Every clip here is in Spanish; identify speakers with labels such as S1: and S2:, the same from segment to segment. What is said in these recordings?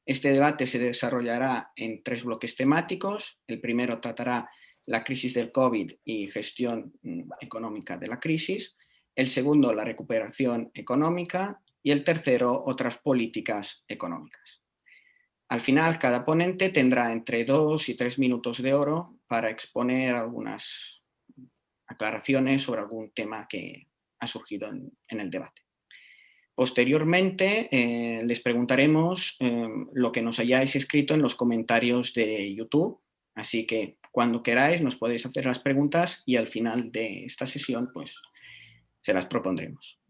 S1: Este debate se desarrollará en 3 bloques temáticos. El primero tratará la crisis del COVID y gestión económica de la crisis. El segundo, la recuperación económica. Y el tercero, otras políticas económicas. Al final, cada ponente tendrá entre 2 y 3 minutos de oro para exponer algunas aclaraciones sobre algún tema que ha surgido en el debate. Posteriormente, les preguntaremos lo que nos hayáis escrito en los comentarios de YouTube, así que cuando queráis nos podéis hacer las preguntas y al final de esta sesión pues se las propondremos.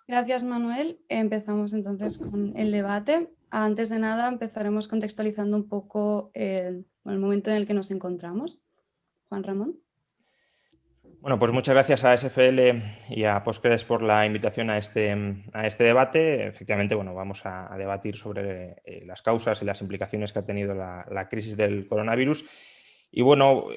S2: Gracias, Manuel. Empezamos entonces con el debate. Antes de nada, empezaremos contextualizando un poco el momento en el que nos encontramos. Juan Ramón.
S3: Bueno, pues muchas gracias a SFL y a Postgres por la invitación a este debate. Efectivamente, bueno, vamos a debatir sobre las causas y las implicaciones que ha tenido la crisis del coronavirus. Y bueno,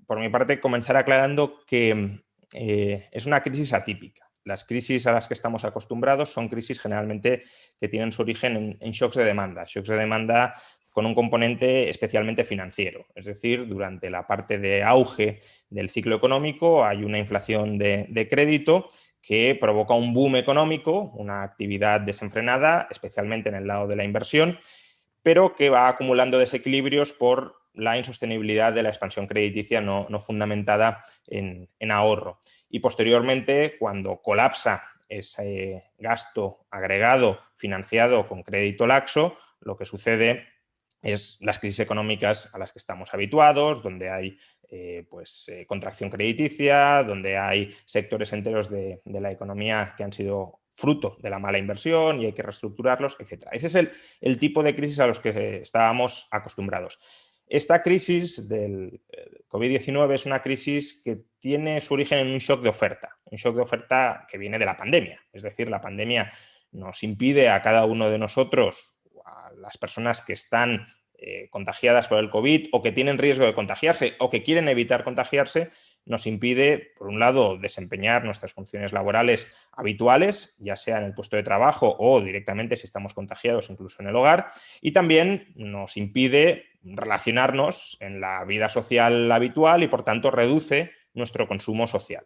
S3: por mi parte, comenzar aclarando que es una crisis atípica. Las crisis a las que estamos acostumbrados son crisis generalmente que tienen su origen en shocks de demanda. Shocks de demanda con un componente especialmente financiero. Es decir, durante la parte de auge del ciclo económico hay una inflación de crédito que provoca un boom económico, una actividad desenfrenada, especialmente en el lado de la inversión, pero que va acumulando desequilibrios por la insostenibilidad de la expansión crediticia no fundamentada en ahorro. Y posteriormente, cuando colapsa ese gasto agregado financiado con crédito laxo, lo que sucede es las crisis económicas a las que estamos habituados, donde hay contracción crediticia, donde hay sectores enteros de la economía que han sido fruto de la mala inversión y hay que reestructurarlos, etc. Ese es el tipo de crisis a los que estábamos acostumbrados. Esta crisis del COVID-19 es una crisis que tiene su origen en un shock de oferta que viene de la pandemia. Es decir, la pandemia nos impide a cada uno de nosotros, a las personas que están contagiadas por el COVID o que tienen riesgo de contagiarse o que quieren evitar contagiarse, nos impide, por un lado, desempeñar nuestras funciones laborales habituales, ya sea en el puesto de trabajo o directamente si estamos contagiados incluso en el hogar, y también nos impide relacionarnos en la vida social habitual y, por tanto, reduce nuestro consumo social.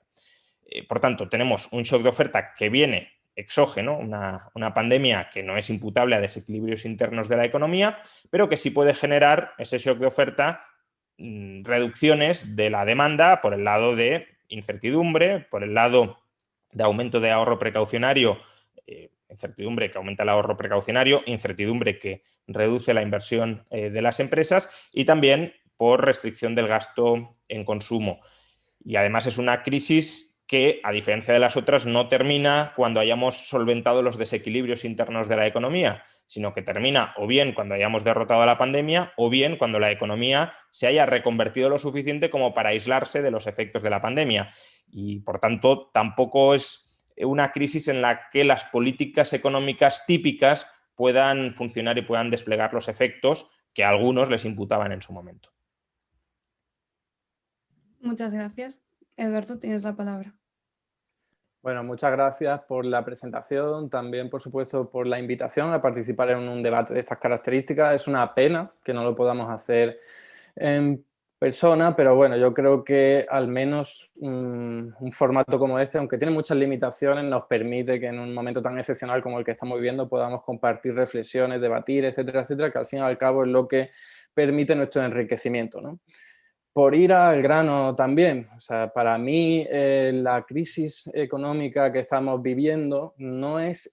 S3: Por tanto, tenemos un shock de oferta que viene exógeno, una pandemia que no es imputable a desequilibrios internos de la economía, pero que sí puede generar ese shock de oferta reducciones de la demanda por el lado de incertidumbre, por el lado de aumento de ahorro precaucionario, incertidumbre que aumenta el ahorro precaucionario, incertidumbre que reduce la inversión de las empresas y también por restricción del gasto en consumo. Y además es una crisis que, a diferencia de las otras, no termina cuando hayamos solventado los desequilibrios internos de la economía, sino que termina o bien cuando hayamos derrotado a la pandemia o bien cuando la economía se haya reconvertido lo suficiente como para aislarse de los efectos de la pandemia. Y, por tanto, tampoco es una crisis en la que las políticas económicas típicas puedan funcionar y puedan desplegar los efectos que a algunos les imputaban en su momento.
S2: Muchas gracias. Eduardo, tienes la palabra.
S4: Bueno, muchas gracias por la presentación, también, por supuesto, por la invitación a participar en un debate de estas características. Es una pena que no lo podamos hacer en persona, pero bueno, yo creo que al menos un formato como este, aunque tiene muchas limitaciones, nos permite que en un momento tan excepcional como el que estamos viviendo podamos compartir reflexiones, debatir, etcétera, etcétera, que al fin y al cabo es lo que permite nuestro enriquecimiento, ¿no? Por ir al grano también, o sea, para mí la crisis económica que estamos viviendo no es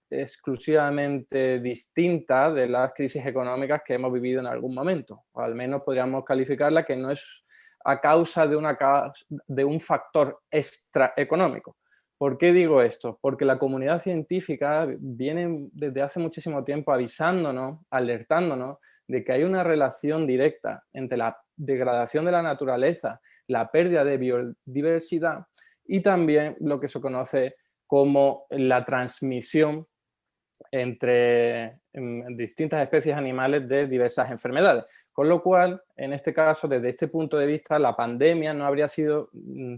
S4: exclusivamente distinta de las crisis económicas que hemos vivido en algún momento, o al menos podríamos calificarla que no es a causa de un factor extraeconómico. ¿Por qué digo esto? Porque la comunidad científica viene desde hace muchísimo tiempo avisándonos, alertándonos de que hay una relación directa entre la degradación de la naturaleza, la pérdida de biodiversidad y también lo que se conoce como la transmisión entre distintas especies animales de diversas enfermedades. Con lo cual, en este caso, desde este punto de vista, la pandemia no habría sido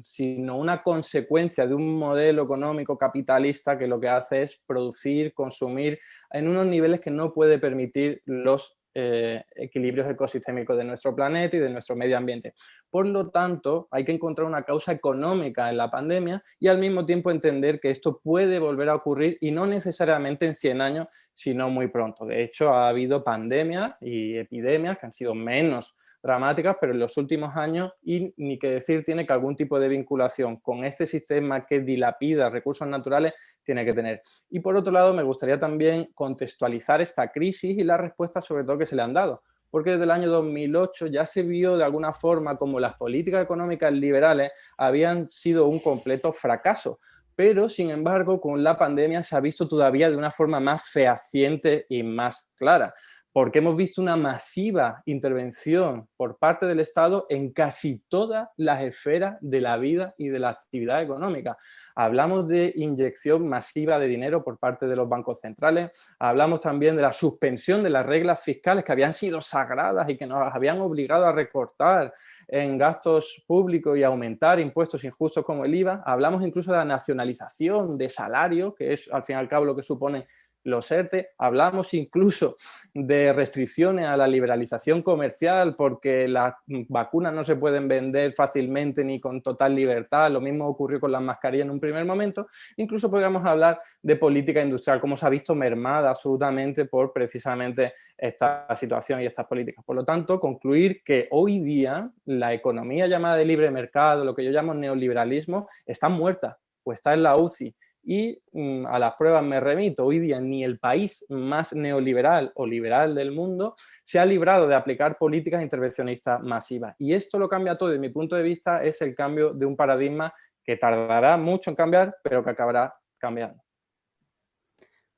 S4: sino una consecuencia de un modelo económico capitalista que lo que hace es producir, consumir en unos niveles que no puede permitir los equilibrios ecosistémicos de nuestro planeta y de nuestro medio ambiente. Por lo tanto, hay que encontrar una causa económica en la pandemia y al mismo tiempo entender que esto puede volver a ocurrir y no necesariamente en 100 años, sino muy pronto. De hecho, ha habido pandemias y epidemias que han sido menos dramáticas, pero en los últimos años, y ni que decir tiene que algún tipo de vinculación con este sistema que dilapida recursos naturales, tiene que tener. Y por otro lado, me gustaría también contextualizar esta crisis y las respuestas sobre todo que se le han dado, porque desde el año 2008 ya se vio de alguna forma como las políticas económicas liberales habían sido un completo fracaso. Pero, sin embargo, con la pandemia se ha visto todavía de una forma más fehaciente y más clara, porque hemos visto una masiva intervención por parte del Estado en casi todas las esferas de la vida y de la actividad económica. Hablamos de inyección masiva de dinero por parte de los bancos centrales, hablamos también de la suspensión de las reglas fiscales que habían sido sagradas y que nos habían obligado a recortar en gastos públicos y aumentar impuestos injustos como el IVA. Hablamos incluso de la nacionalización de salarios, que es al fin y al cabo lo que supone los ERTE, hablamos incluso de restricciones a la liberalización comercial porque las vacunas no se pueden vender fácilmente ni con total libertad, lo mismo ocurrió con las mascarillas en un primer momento, incluso podríamos hablar de política industrial, como se ha visto mermada absolutamente por precisamente esta situación y estas políticas. Por lo tanto, concluir que hoy día la economía llamada de libre mercado, lo que yo llamo neoliberalismo, está muerta o está en la UCI. Y a las pruebas me remito, hoy día ni el país más neoliberal o liberal del mundo se ha librado de aplicar políticas intervencionistas masivas. Y esto lo cambia todo, desde mi punto de vista, es el cambio de un paradigma que tardará mucho en cambiar, pero que acabará cambiando.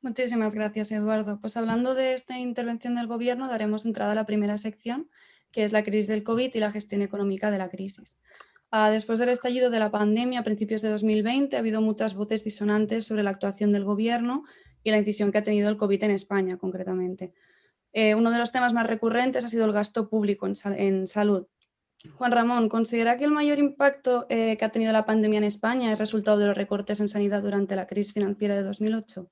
S2: Muchísimas gracias, Eduardo. Pues hablando de esta intervención del Gobierno, daremos entrada a la primera sección, que es la crisis del COVID y la gestión económica de la crisis. Después del estallido de la pandemia a principios de 2020 ha habido muchas voces disonantes sobre la actuación del Gobierno y la incisión que ha tenido el COVID en España, concretamente. Uno de los temas más recurrentes ha sido el gasto público en salud. Juan Ramón, ¿considera que el mayor impacto que ha tenido la pandemia en España es resultado de los recortes en sanidad durante la crisis financiera de 2008?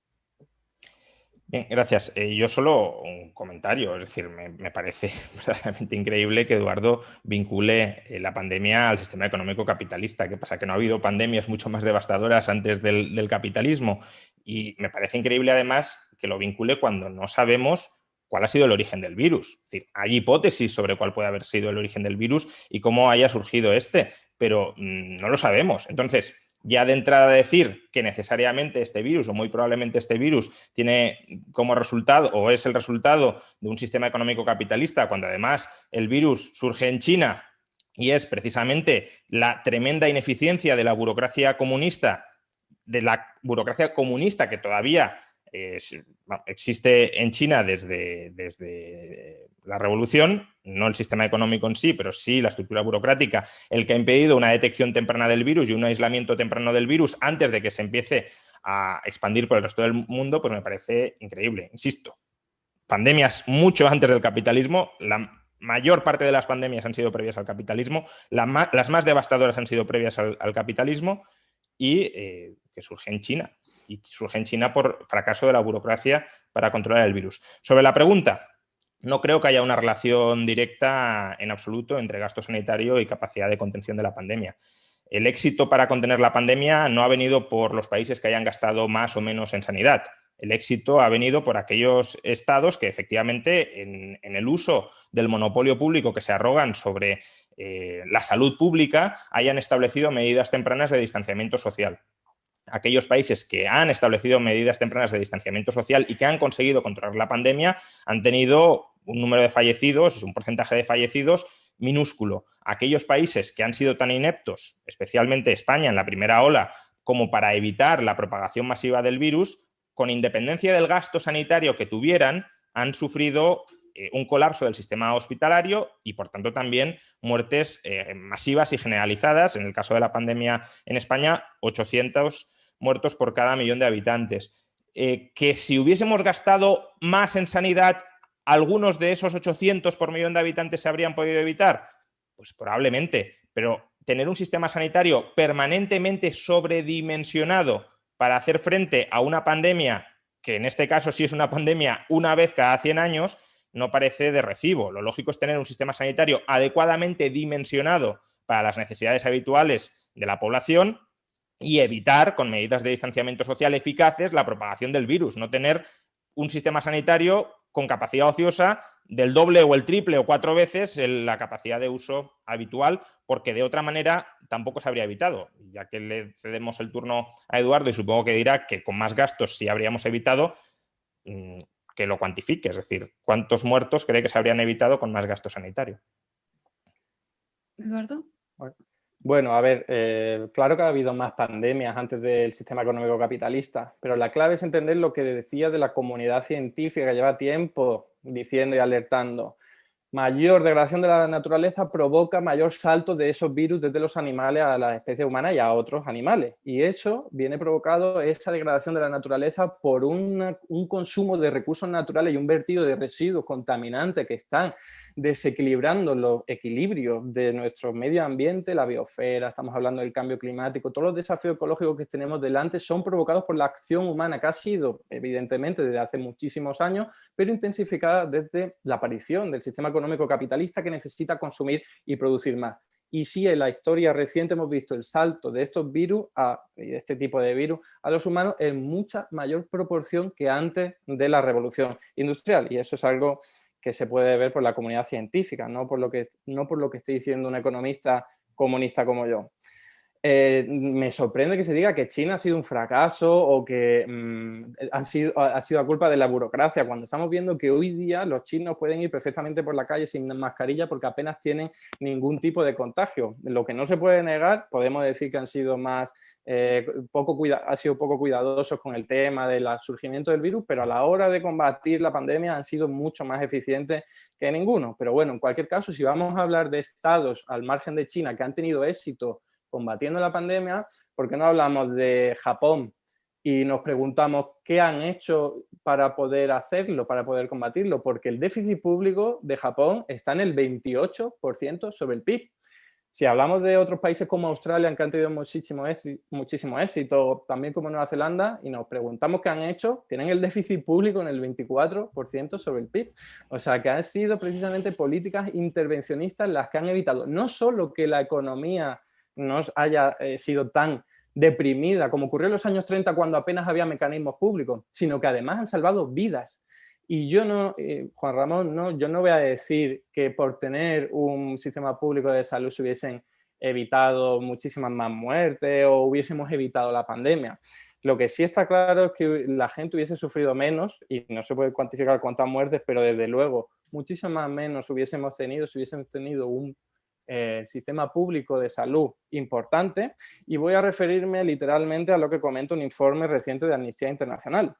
S3: Bien, gracias. Yo solo un comentario, es decir, me parece verdaderamente increíble que Eduardo vincule la pandemia al sistema económico capitalista. ¿Qué pasa? Que no ha habido pandemias mucho más devastadoras antes del capitalismo. Y me parece increíble además que lo vincule cuando no sabemos cuál ha sido el origen del virus. Es decir, hay hipótesis sobre cuál puede haber sido el origen del virus y cómo haya surgido este, pero no lo sabemos. Entonces, ya de entrada decir que necesariamente este virus o muy probablemente este virus tiene como resultado o es el resultado de un sistema económico capitalista, cuando además el virus surge en China y es precisamente la tremenda ineficiencia de la burocracia comunista que todavía existe en China desde la revolución, no el sistema económico en sí, pero sí la estructura burocrática, el que ha impedido una detección temprana del virus y un aislamiento temprano del virus antes de que se empiece a expandir por el resto del mundo, pues me parece increíble. Insisto, pandemias mucho antes del capitalismo, la mayor parte de las pandemias han sido previas al capitalismo, las más devastadoras han sido previas al capitalismo y que surge en China. Y surge en China por fracaso de la burocracia para controlar el virus. Sobre la pregunta, no creo que haya una relación directa en absoluto entre gasto sanitario y capacidad de contención de la pandemia. El éxito para contener la pandemia no ha venido por los países que hayan gastado más o menos en sanidad. El éxito ha venido por aquellos estados que efectivamente en el uso del monopolio público que se arrogan sobre la salud pública hayan establecido medidas tempranas de distanciamiento social. Aquellos países que han establecido medidas tempranas de distanciamiento social y que han conseguido controlar la pandemia han tenido un número de fallecidos, un porcentaje de fallecidos minúsculo. Aquellos países que han sido tan ineptos, especialmente España en la primera ola, como para evitar la propagación masiva del virus, con independencia del gasto sanitario que tuvieran, han sufrido un colapso del sistema hospitalario y, por tanto, también muertes masivas y generalizadas. En el caso de la pandemia en España, 800 muertos por cada millón de habitantes. que si hubiésemos gastado más en sanidad, algunos de esos 800 por millón de habitantes se habrían podido evitar. Pues probablemente, pero tener un sistema sanitario permanentemente sobredimensionado para hacer frente a una pandemia, que en este caso sí es una pandemia una vez cada 100 años, no parece de recibo. Lo lógico es tener un sistema sanitario adecuadamente dimensionado para las necesidades habituales de la población y evitar, con medidas de distanciamiento social eficaces, la propagación del virus. No tener un sistema sanitario con capacidad ociosa del doble o el triple o 4 veces la capacidad de uso habitual, porque de otra manera tampoco se habría evitado. Ya que le cedemos el turno a Eduardo, y supongo que dirá que con más gastos sí habríamos evitado, que lo cuantifique. Es decir, ¿cuántos muertos cree que se habrían evitado con más gasto sanitario?
S2: Eduardo.
S4: Bueno, a ver, claro que ha habido más pandemias antes del sistema económico capitalista, pero la clave es entender lo que decía de la comunidad científica que lleva tiempo diciendo y alertando. Mayor degradación de la naturaleza provoca mayor salto de esos virus desde los animales a las especies humanas y a otros animales. Y eso viene provocado, esa degradación de la naturaleza, por un consumo de recursos naturales y un vertido de residuos contaminantes que están desequilibrando los equilibrios de nuestro medio ambiente, la biosfera, estamos hablando del cambio climático. Todos los desafíos ecológicos que tenemos delante son provocados por la acción humana, que ha sido, evidentemente, desde hace muchísimos años, pero intensificada desde la aparición del sistema económico capitalista, que necesita consumir y producir más. Y sí, en la historia reciente hemos visto el salto de estos virus, de este tipo de virus, a los humanos en mucha mayor proporción que antes de la revolución industrial. Y eso es algo que se puede ver por la comunidad científica, no por lo que esté diciendo un economista comunista como yo. Me sorprende que se diga que China ha sido un fracaso o que ha sido a culpa de la burocracia, cuando estamos viendo que hoy día los chinos pueden ir perfectamente por la calle sin mascarilla porque apenas tienen ningún tipo de contagio. Lo que no se puede negar, podemos decir que han sido poco cuidadosos con el tema del surgimiento del virus, pero a la hora de combatir la pandemia han sido mucho más eficientes que ninguno. Pero bueno, en cualquier caso, si vamos a hablar de estados al margen de China que han tenido éxito combatiendo la pandemia, ¿por qué no hablamos de Japón y nos preguntamos qué han hecho para poder hacerlo, para poder combatirlo? Porque el déficit público de Japón está en el 28% sobre el PIB. Si hablamos de otros países como Australia, que han tenido muchísimo éxito, también como Nueva Zelanda, y nos preguntamos qué han hecho, tienen el déficit público en el 24% sobre el PIB. O sea, que han sido precisamente políticas intervencionistas las que han evitado no solo que la economía no haya sido tan deprimida como ocurrió en los años 30 cuando apenas había mecanismos públicos, sino que además han salvado vidas. Y yo no, Juan Ramón, yo no voy a decir que por tener un sistema público de salud se hubiesen evitado muchísimas más muertes o hubiésemos evitado la pandemia. Lo que sí está claro es que la gente hubiese sufrido menos, y no se puede cuantificar cuántas muertes, pero desde luego muchísimas menos hubiésemos tenido si hubiésemos tenido un sistema público de salud importante. Y voy a referirme literalmente a lo que comenta un informe reciente de Amnistía Internacional.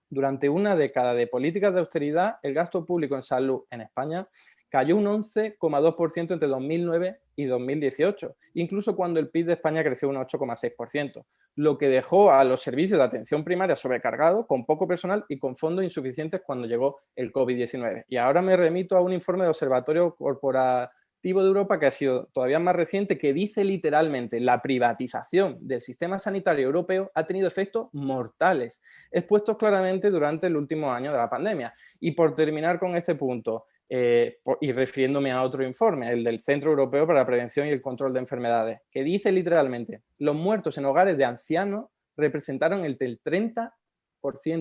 S4: Durante una década de políticas de austeridad, el gasto público en salud en España cayó un 11,2% entre 2009 y 2018, incluso cuando el PIB de España creció un 8,6%, lo que dejó a los servicios de atención primaria sobrecargados, con poco personal y con fondos insuficientes cuando llegó el COVID-19. Y ahora me remito a un informe del Observatorio Corporativo de Europa, que ha sido todavía más reciente, que dice literalmente: la privatización del sistema sanitario europeo ha tenido efectos mortales, expuestos claramente durante el último año de la pandemia. Y por terminar con este punto, y refiriéndome a otro informe, el del Centro Europeo para la Prevención y el Control de Enfermedades, que dice literalmente: los muertos en hogares de ancianos representaron el 30%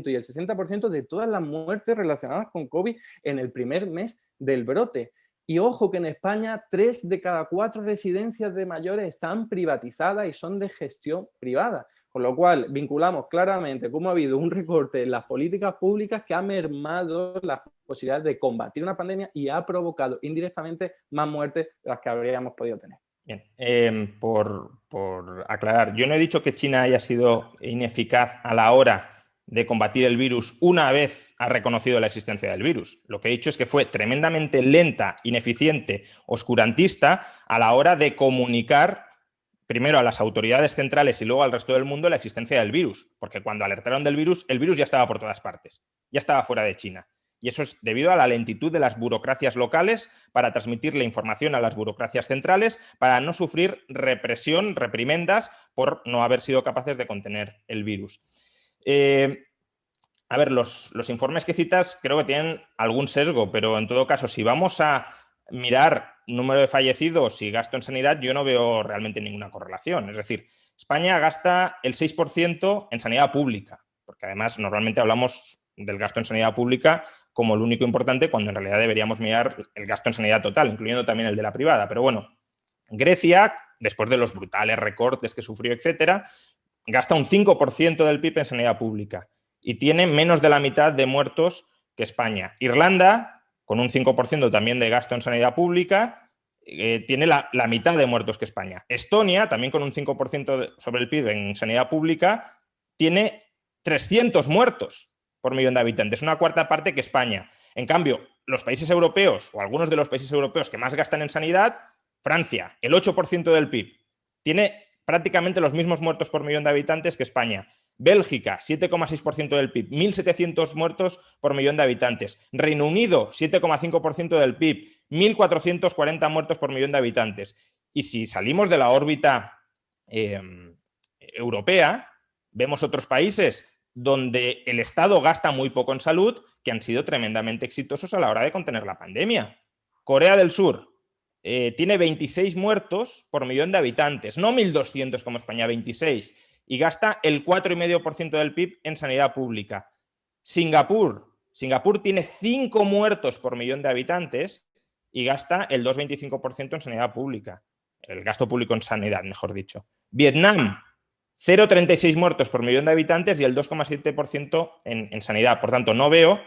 S4: y el 60% de todas las muertes relacionadas con COVID en el primer mes del brote. Y ojo que en España 3 de cada 4 residencias de mayores están privatizadas y son de gestión privada. Con lo cual vinculamos claramente cómo ha habido un recorte en las políticas públicas que ha mermado las posibilidades de combatir una pandemia y ha provocado indirectamente más muertes de las que habríamos podido tener.
S3: Bien, por aclarar, yo no he dicho que China haya sido ineficaz a la hora de combatir el virus una vez ha reconocido la existencia del virus. Lo que he dicho es que fue tremendamente lenta, ineficiente, oscurantista a la hora de comunicar primero a las autoridades centrales y luego al resto del mundo la existencia del virus, porque cuando alertaron del virus, el virus ya estaba por todas partes, ya estaba fuera de China. Y eso es debido a la lentitud de las burocracias locales para transmitir la información a las burocracias centrales, para no sufrir represión, reprimendas por no haber sido capaces de contener el virus. A ver, los informes que citas creo que tienen algún sesgo, pero en todo caso, si vamos a mirar número de fallecidos y gasto en sanidad, yo no veo realmente ninguna correlación. Es decir, España gasta el 6% en sanidad pública, porque además normalmente hablamos del gasto en sanidad pública como lo único importante, cuando en realidad deberíamos mirar el gasto en sanidad total, incluyendo también el de la privada. Pero bueno, Grecia, después de los brutales recortes que sufrió, etcétera, gasta un 5% del PIB en sanidad pública y tiene menos de la mitad de muertos que España. Irlanda, con un 5% también de gasto en sanidad pública, tiene la mitad de muertos que España. Estonia, también con un 5% sobre el PIB en sanidad pública, tiene 300 muertos por millón de habitantes, una cuarta parte que España. En cambio, los países europeos, o algunos de los países europeos que más gastan en sanidad, Francia, el 8% del PIB, tiene prácticamente los mismos muertos por millón de habitantes que España. Bélgica, 7,6% del PIB, 1.700 muertos por millón de habitantes. Reino Unido, 7,5% del PIB, 1.440 muertos por millón de habitantes. Y si salimos de la órbita europea, vemos otros países donde el Estado gasta muy poco en salud, que han sido tremendamente exitosos a la hora de contener la pandemia. Corea del Sur tiene 26 muertos por millón de habitantes, no 1.200 como España, 26, y gasta el 4,5% del PIB en sanidad pública. Singapur tiene 5 muertos por millón de habitantes y gasta el 2,25% en sanidad pública, el gasto público en sanidad, mejor dicho. Vietnam, 0,36 muertos por millón de habitantes y el 2,7% en sanidad. Por tanto, no veo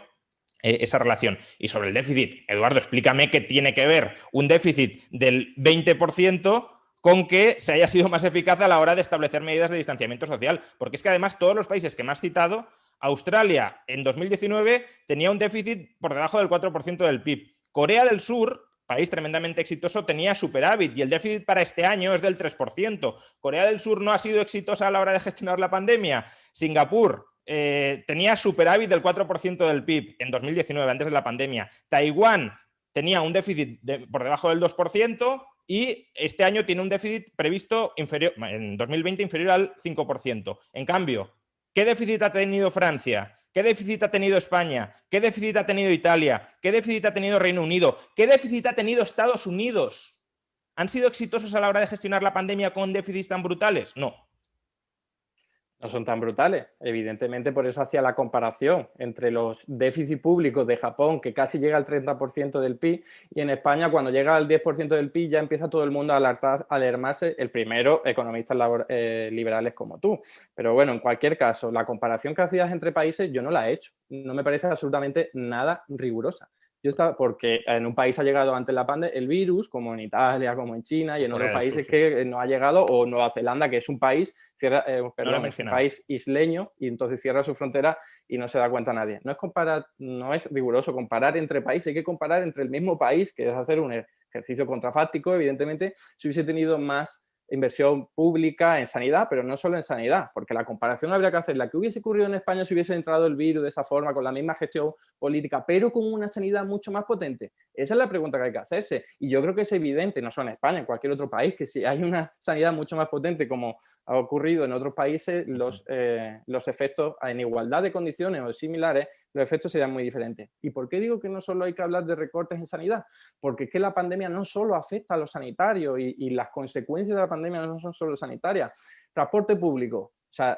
S3: esa relación. Y sobre el déficit, Eduardo, explícame qué tiene que ver un déficit del 20% con que se haya sido más eficaz a la hora de establecer medidas de distanciamiento social. Porque es que además todos los países que me has citado, Australia en 2019 tenía un déficit por debajo del 4% del PIB. Corea del Sur, país tremendamente exitoso, tenía superávit y el déficit para este año es del 3%. Corea del Sur no ha sido exitosa a la hora de gestionar la pandemia. Singapur tenía superávit del 4% del PIB en 2019, antes de la pandemia. Taiwán tenía un déficit por debajo del 2% y este año tiene un déficit previsto inferior, en 2020 inferior al 5%. En cambio, ¿qué déficit ha tenido Francia? ¿Qué déficit ha tenido España? ¿Qué déficit ha tenido Italia? ¿Qué déficit ha tenido Reino Unido? ¿Qué déficit ha tenido Estados Unidos? ¿Han sido exitosos a la hora de gestionar la pandemia con déficits tan brutales? No.
S4: No son tan brutales. Evidentemente, por eso hacía la comparación entre los déficits públicos de Japón, que casi llega al 30% del PIB, y en España, cuando llega al 10% del PIB, ya empieza todo el mundo a alarmarse, el primero, economistas liberales como tú. Pero bueno, en cualquier caso, la comparación que hacías entre países yo no la he hecho. No me parece absolutamente nada rigurosa. Porque en un país ha llegado antes la pandemia el virus, como en Italia, como en China, y en otros países que no ha llegado, o Nueva Zelanda, que es un país, es un país isleño, y entonces cierra su frontera y no se da cuenta nadie. No es riguroso comparar entre países, hay que comparar entre el mismo país, que es hacer un ejercicio contrafáctico, evidentemente, si hubiese tenido más inversión pública en sanidad, pero no solo en sanidad, porque la comparación habría que hacer la que hubiese ocurrido en España si hubiese entrado el virus de esa forma, con la misma gestión política, pero con una sanidad mucho más potente. Esa es la pregunta que hay que hacerse. Y yo creo que es evidente, no solo en España, en cualquier otro país, que si hay una sanidad mucho más potente, como ha ocurrido en otros países, los efectos en igualdad de condiciones o similares, los efectos serían muy diferentes. ¿Y por qué digo que no solo hay que hablar de recortes en sanidad? Porque es que la pandemia no solo afecta a los sanitarios y las consecuencias de la pandemia no son solo sanitarias. Transporte público. O sea,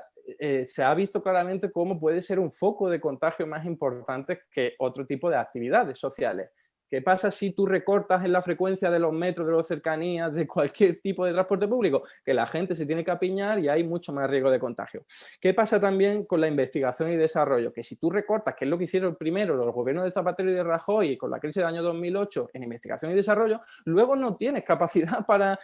S4: se ha visto claramente cómo puede ser un foco de contagio más importante que otro tipo de actividades sociales. ¿Qué pasa si tú recortas en la frecuencia de los metros, de las cercanías, de cualquier tipo de transporte público? Que la gente se tiene que apiñar y hay mucho más riesgo de contagio. ¿Qué pasa también con la investigación y desarrollo? Que si tú recortas, que es lo que hicieron primero los gobiernos de Zapatero y de Rajoy con la crisis del año 2008 en investigación y desarrollo, luego no tienes capacidad para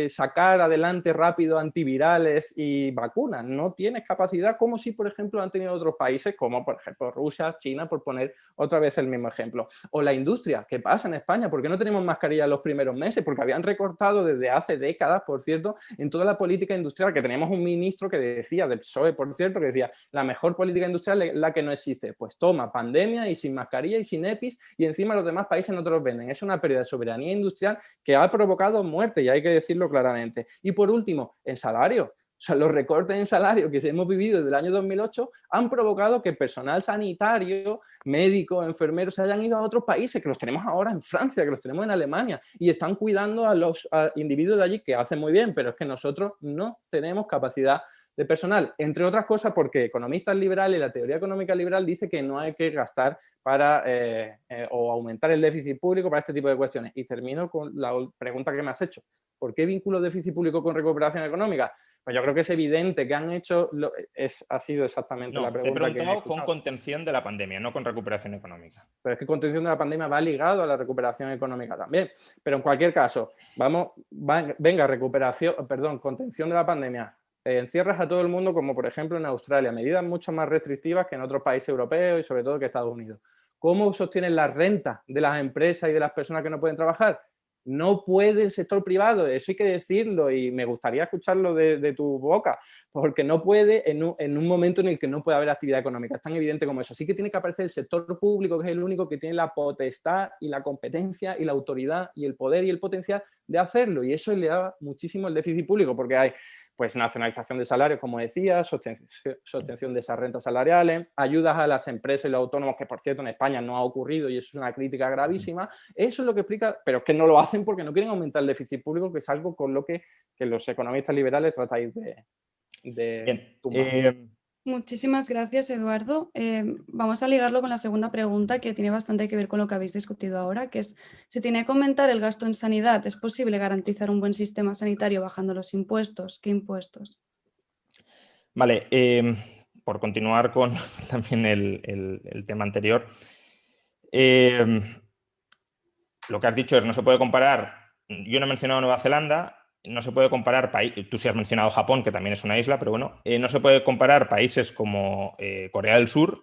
S4: sacar adelante rápido antivirales y vacunas. No tienes capacidad como si, por ejemplo, han tenido otros países como, por ejemplo, Rusia, China, por poner otra vez el mismo ejemplo. O la industria, ¿qué pasa en España? ¿Por qué no tenemos mascarillas los primeros meses? Porque habían recortado desde hace décadas, por cierto, en toda la política industrial, que teníamos un ministro que decía, del PSOE, por cierto, que decía, la mejor política industrial es la que no existe. Pues toma, pandemia y sin mascarilla y sin EPIs, y encima los demás países no te los venden. Es una pérdida de soberanía industrial que ha provocado muerte, y hay que decirlo claramente. Y por último, el salario. O sea, los recortes en salario que hemos vivido desde el año 2008 han provocado que personal sanitario, médicos, enfermeros se hayan ido a otros países, que los tenemos ahora en Francia, que los tenemos en Alemania, y están cuidando a los individuos de allí, que hacen muy bien, pero es que nosotros no tenemos capacidad de personal, entre otras cosas porque economistas liberales, la teoría económica liberal dice que no hay que gastar para o aumentar el déficit público para este tipo de cuestiones. Y termino con la pregunta que me has hecho. ¿Por qué vinculo déficit público con recuperación económica? Pues yo creo que es evidente que han hecho, ha sido exactamente la pregunta.
S3: Te he preguntado con contención de la pandemia, no con recuperación económica.
S4: Pero es que contención de la pandemia va ligado a la recuperación económica también. Pero en cualquier caso, contención de la pandemia. Encierras a todo el mundo, como por ejemplo en Australia, medidas mucho más restrictivas que en otros países europeos y sobre todo que Estados Unidos. ¿Cómo sostienen las rentas de las empresas y de las personas que no pueden trabajar? No puede el sector privado, eso hay que decirlo y me gustaría escucharlo de tu boca, porque no puede en un momento en el que no puede haber actividad económica, es tan evidente como eso. Así que tiene que aparecer el sector público, que es el único que tiene la potestad y la competencia y la autoridad y el poder y el potencial de hacerlo, y eso le da muchísimo el déficit público, porque hay pues nacionalización de salarios, como decía, sostención de esas rentas salariales, ayudas a las empresas y los autónomos, que por cierto en España no ha ocurrido y eso es una crítica gravísima. Eso es lo que explica, pero es que no lo hacen porque no quieren aumentar el déficit público, que es algo con lo que los economistas liberales tratáis de tumbar.
S2: Muchísimas gracias, Eduardo. Vamos a ligarlo con la segunda pregunta, que tiene bastante que ver con lo que habéis discutido ahora, que es, ¿se tiene que aumentar el gasto en sanidad? ¿Es posible garantizar un buen sistema sanitario bajando los impuestos? ¿Qué impuestos?
S3: Vale, por continuar con también el tema anterior, lo que has dicho es, no se puede comparar, yo no he mencionado Nueva Zelanda, no se puede comparar, tú sí has mencionado Japón, que también es una isla, pero bueno, no se puede comparar países como Corea del Sur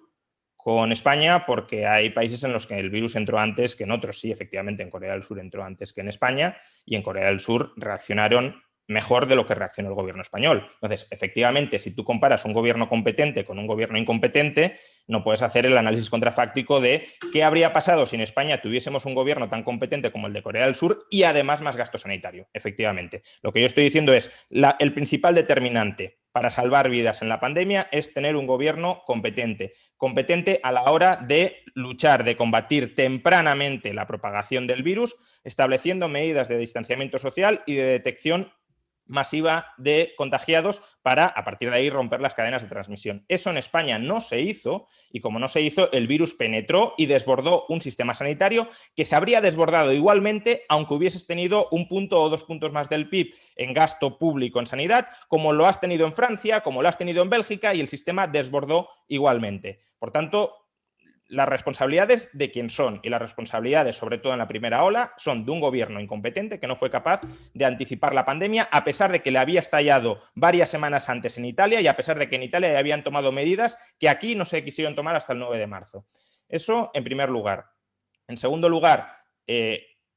S3: con España, porque hay países en los que el virus entró antes que en otros. Sí, efectivamente, en Corea del Sur entró antes que en España, y en Corea del Sur reaccionaron mejor de lo que reaccionó el gobierno español. Entonces, efectivamente, si tú comparas un gobierno competente con un gobierno incompetente, no puedes hacer el análisis contrafáctico de qué habría pasado si en España tuviésemos un gobierno tan competente como el de Corea del Sur y además más gasto sanitario. Efectivamente. Lo que yo estoy diciendo es, el principal determinante para salvar vidas en la pandemia es tener un gobierno competente. Competente a la hora de luchar, de combatir tempranamente la propagación del virus, estableciendo medidas de distanciamiento social y de detección masiva de contagiados para, a partir de ahí, romper las cadenas de transmisión. Eso en España no se hizo, y como no se hizo, el virus penetró y desbordó un sistema sanitario que se habría desbordado igualmente aunque hubieses tenido 1 punto o 2 puntos más del PIB en gasto público en sanidad, como lo has tenido en Francia, como lo has tenido en Bélgica, y el sistema desbordó igualmente. Por tanto, las responsabilidades de quién son, y las responsabilidades, sobre todo en la primera ola, son de un gobierno incompetente que no fue capaz de anticipar la pandemia, a pesar de que le había estallado varias semanas antes en Italia y a pesar de que en Italia ya habían tomado medidas que aquí no se quisieron tomar hasta el 9 de marzo. Eso en primer lugar. En segundo lugar,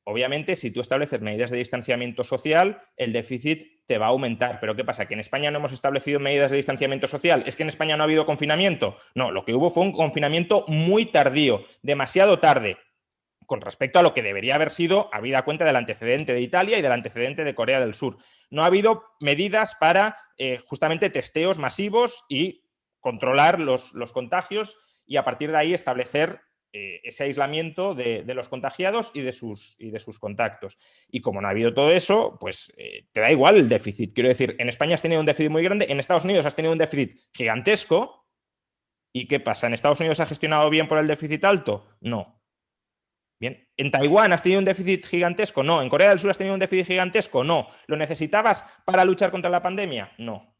S3: obviamente, si tú estableces medidas de distanciamiento social, el déficit te va a aumentar. Pero ¿qué pasa? ¿Que en España no hemos establecido medidas de distanciamiento social? ¿Es que en España no ha habido confinamiento? No, lo que hubo fue un confinamiento muy tardío, demasiado tarde, con respecto a lo que debería haber sido, habida cuenta del antecedente de Italia y del antecedente de Corea del Sur. No ha habido medidas para justamente testeos masivos y controlar los contagios, y a partir de ahí establecer ese aislamiento de los contagiados y de sus contactos. Y como no ha habido todo eso, pues te da igual el déficit. Quiero decir, en España has tenido un déficit muy grande, en Estados Unidos has tenido un déficit gigantesco. ¿Y qué pasa? ¿En Estados Unidos ha gestionado bien por el déficit alto? No. Bien. ¿En Taiwán has tenido un déficit gigantesco? No. ¿En Corea del Sur has tenido un déficit gigantesco? No. ¿Lo necesitabas para luchar contra la pandemia? No.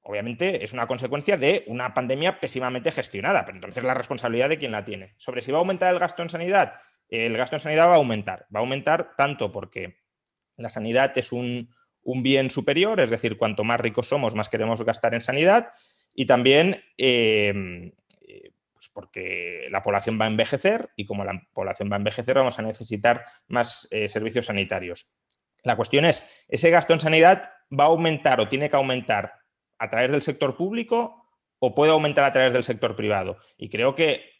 S3: Obviamente es una consecuencia de una pandemia pésimamente gestionada, pero entonces la responsabilidad de quién la tiene. Sobre si va a aumentar el gasto en sanidad, el gasto en sanidad va a aumentar tanto porque la sanidad es un bien superior, es decir, cuanto más ricos somos, más queremos gastar en sanidad, y también pues porque la población va a envejecer y como la población va a envejecer vamos a necesitar más servicios sanitarios. La cuestión es, ¿ese gasto en sanidad va a aumentar o tiene que aumentar a través del sector público o puede aumentar a través del sector privado? Y creo que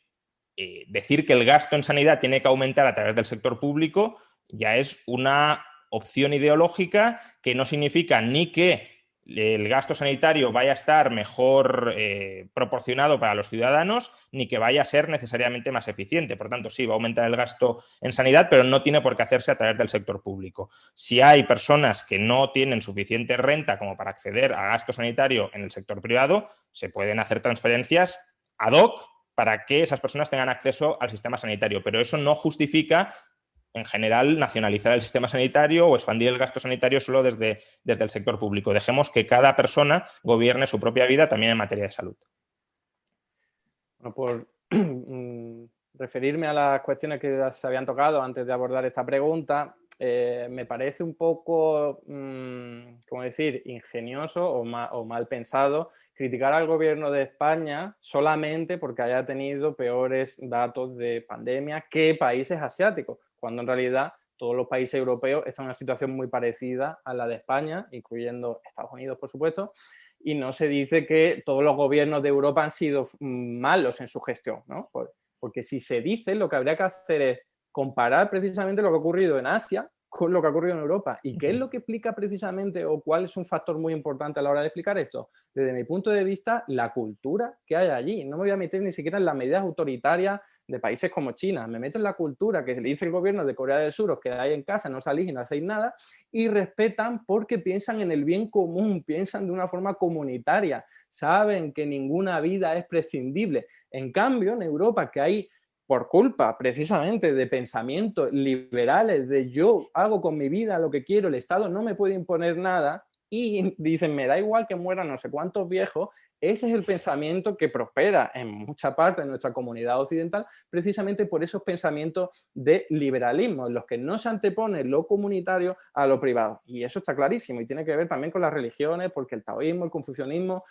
S3: decir que el gasto en sanidad tiene que aumentar a través del sector público ya es una opción ideológica que no significa ni que el gasto sanitario vaya a estar mejor proporcionado para los ciudadanos, ni que vaya a ser necesariamente más eficiente. Por tanto, sí, va a aumentar el gasto en sanidad, pero no tiene por qué hacerse a través del sector público. Si hay personas que no tienen suficiente renta como para acceder a gasto sanitario en el sector privado, se pueden hacer transferencias ad hoc para que esas personas tengan acceso al sistema sanitario, pero eso no justifica en general nacionalizar el sistema sanitario o expandir el gasto sanitario solo desde el sector público. Dejemos que cada persona gobierne su propia vida también en materia de salud.
S4: Bueno, por referirme a las cuestiones que se habían tocado antes de abordar esta pregunta, me parece un poco, ¿cómo decir?, ingenioso o mal pensado criticar al gobierno de España solamente porque haya tenido peores datos de pandemia que países asiáticos, cuando en realidad todos los países europeos están en una situación muy parecida a la de España, incluyendo Estados Unidos, por supuesto, y no se dice que todos los gobiernos de Europa han sido malos en su gestión, ¿no? Porque si se dice, lo que habría que hacer es comparar precisamente lo que ha ocurrido en Asia con lo que ha ocurrido en Europa. ¿Y qué es lo que explica precisamente o cuál es un factor muy importante a la hora de explicar esto? Desde mi punto de vista, la cultura que hay allí. No me voy a meter ni siquiera en las medidas autoritarias de países como China. Me meto en la cultura que le dice el gobierno de Corea del Sur: os quedáis en casa, no salís y no hacéis nada, y respetan porque piensan en el bien común, piensan de una forma comunitaria, saben que ninguna vida es prescindible. En cambio, en Europa, que hay, por culpa precisamente de pensamientos liberales, de yo hago con mi vida lo que quiero, el Estado no me puede imponer nada, y dicen, me da igual que mueran no sé cuántos viejos. Ese es el pensamiento que prospera en mucha parte de nuestra comunidad occidental, precisamente por esos pensamientos de liberalismo, en los que no se antepone lo comunitario a lo privado. Y eso está clarísimo y tiene que ver también con las religiones, porque el taoísmo, el confucianismo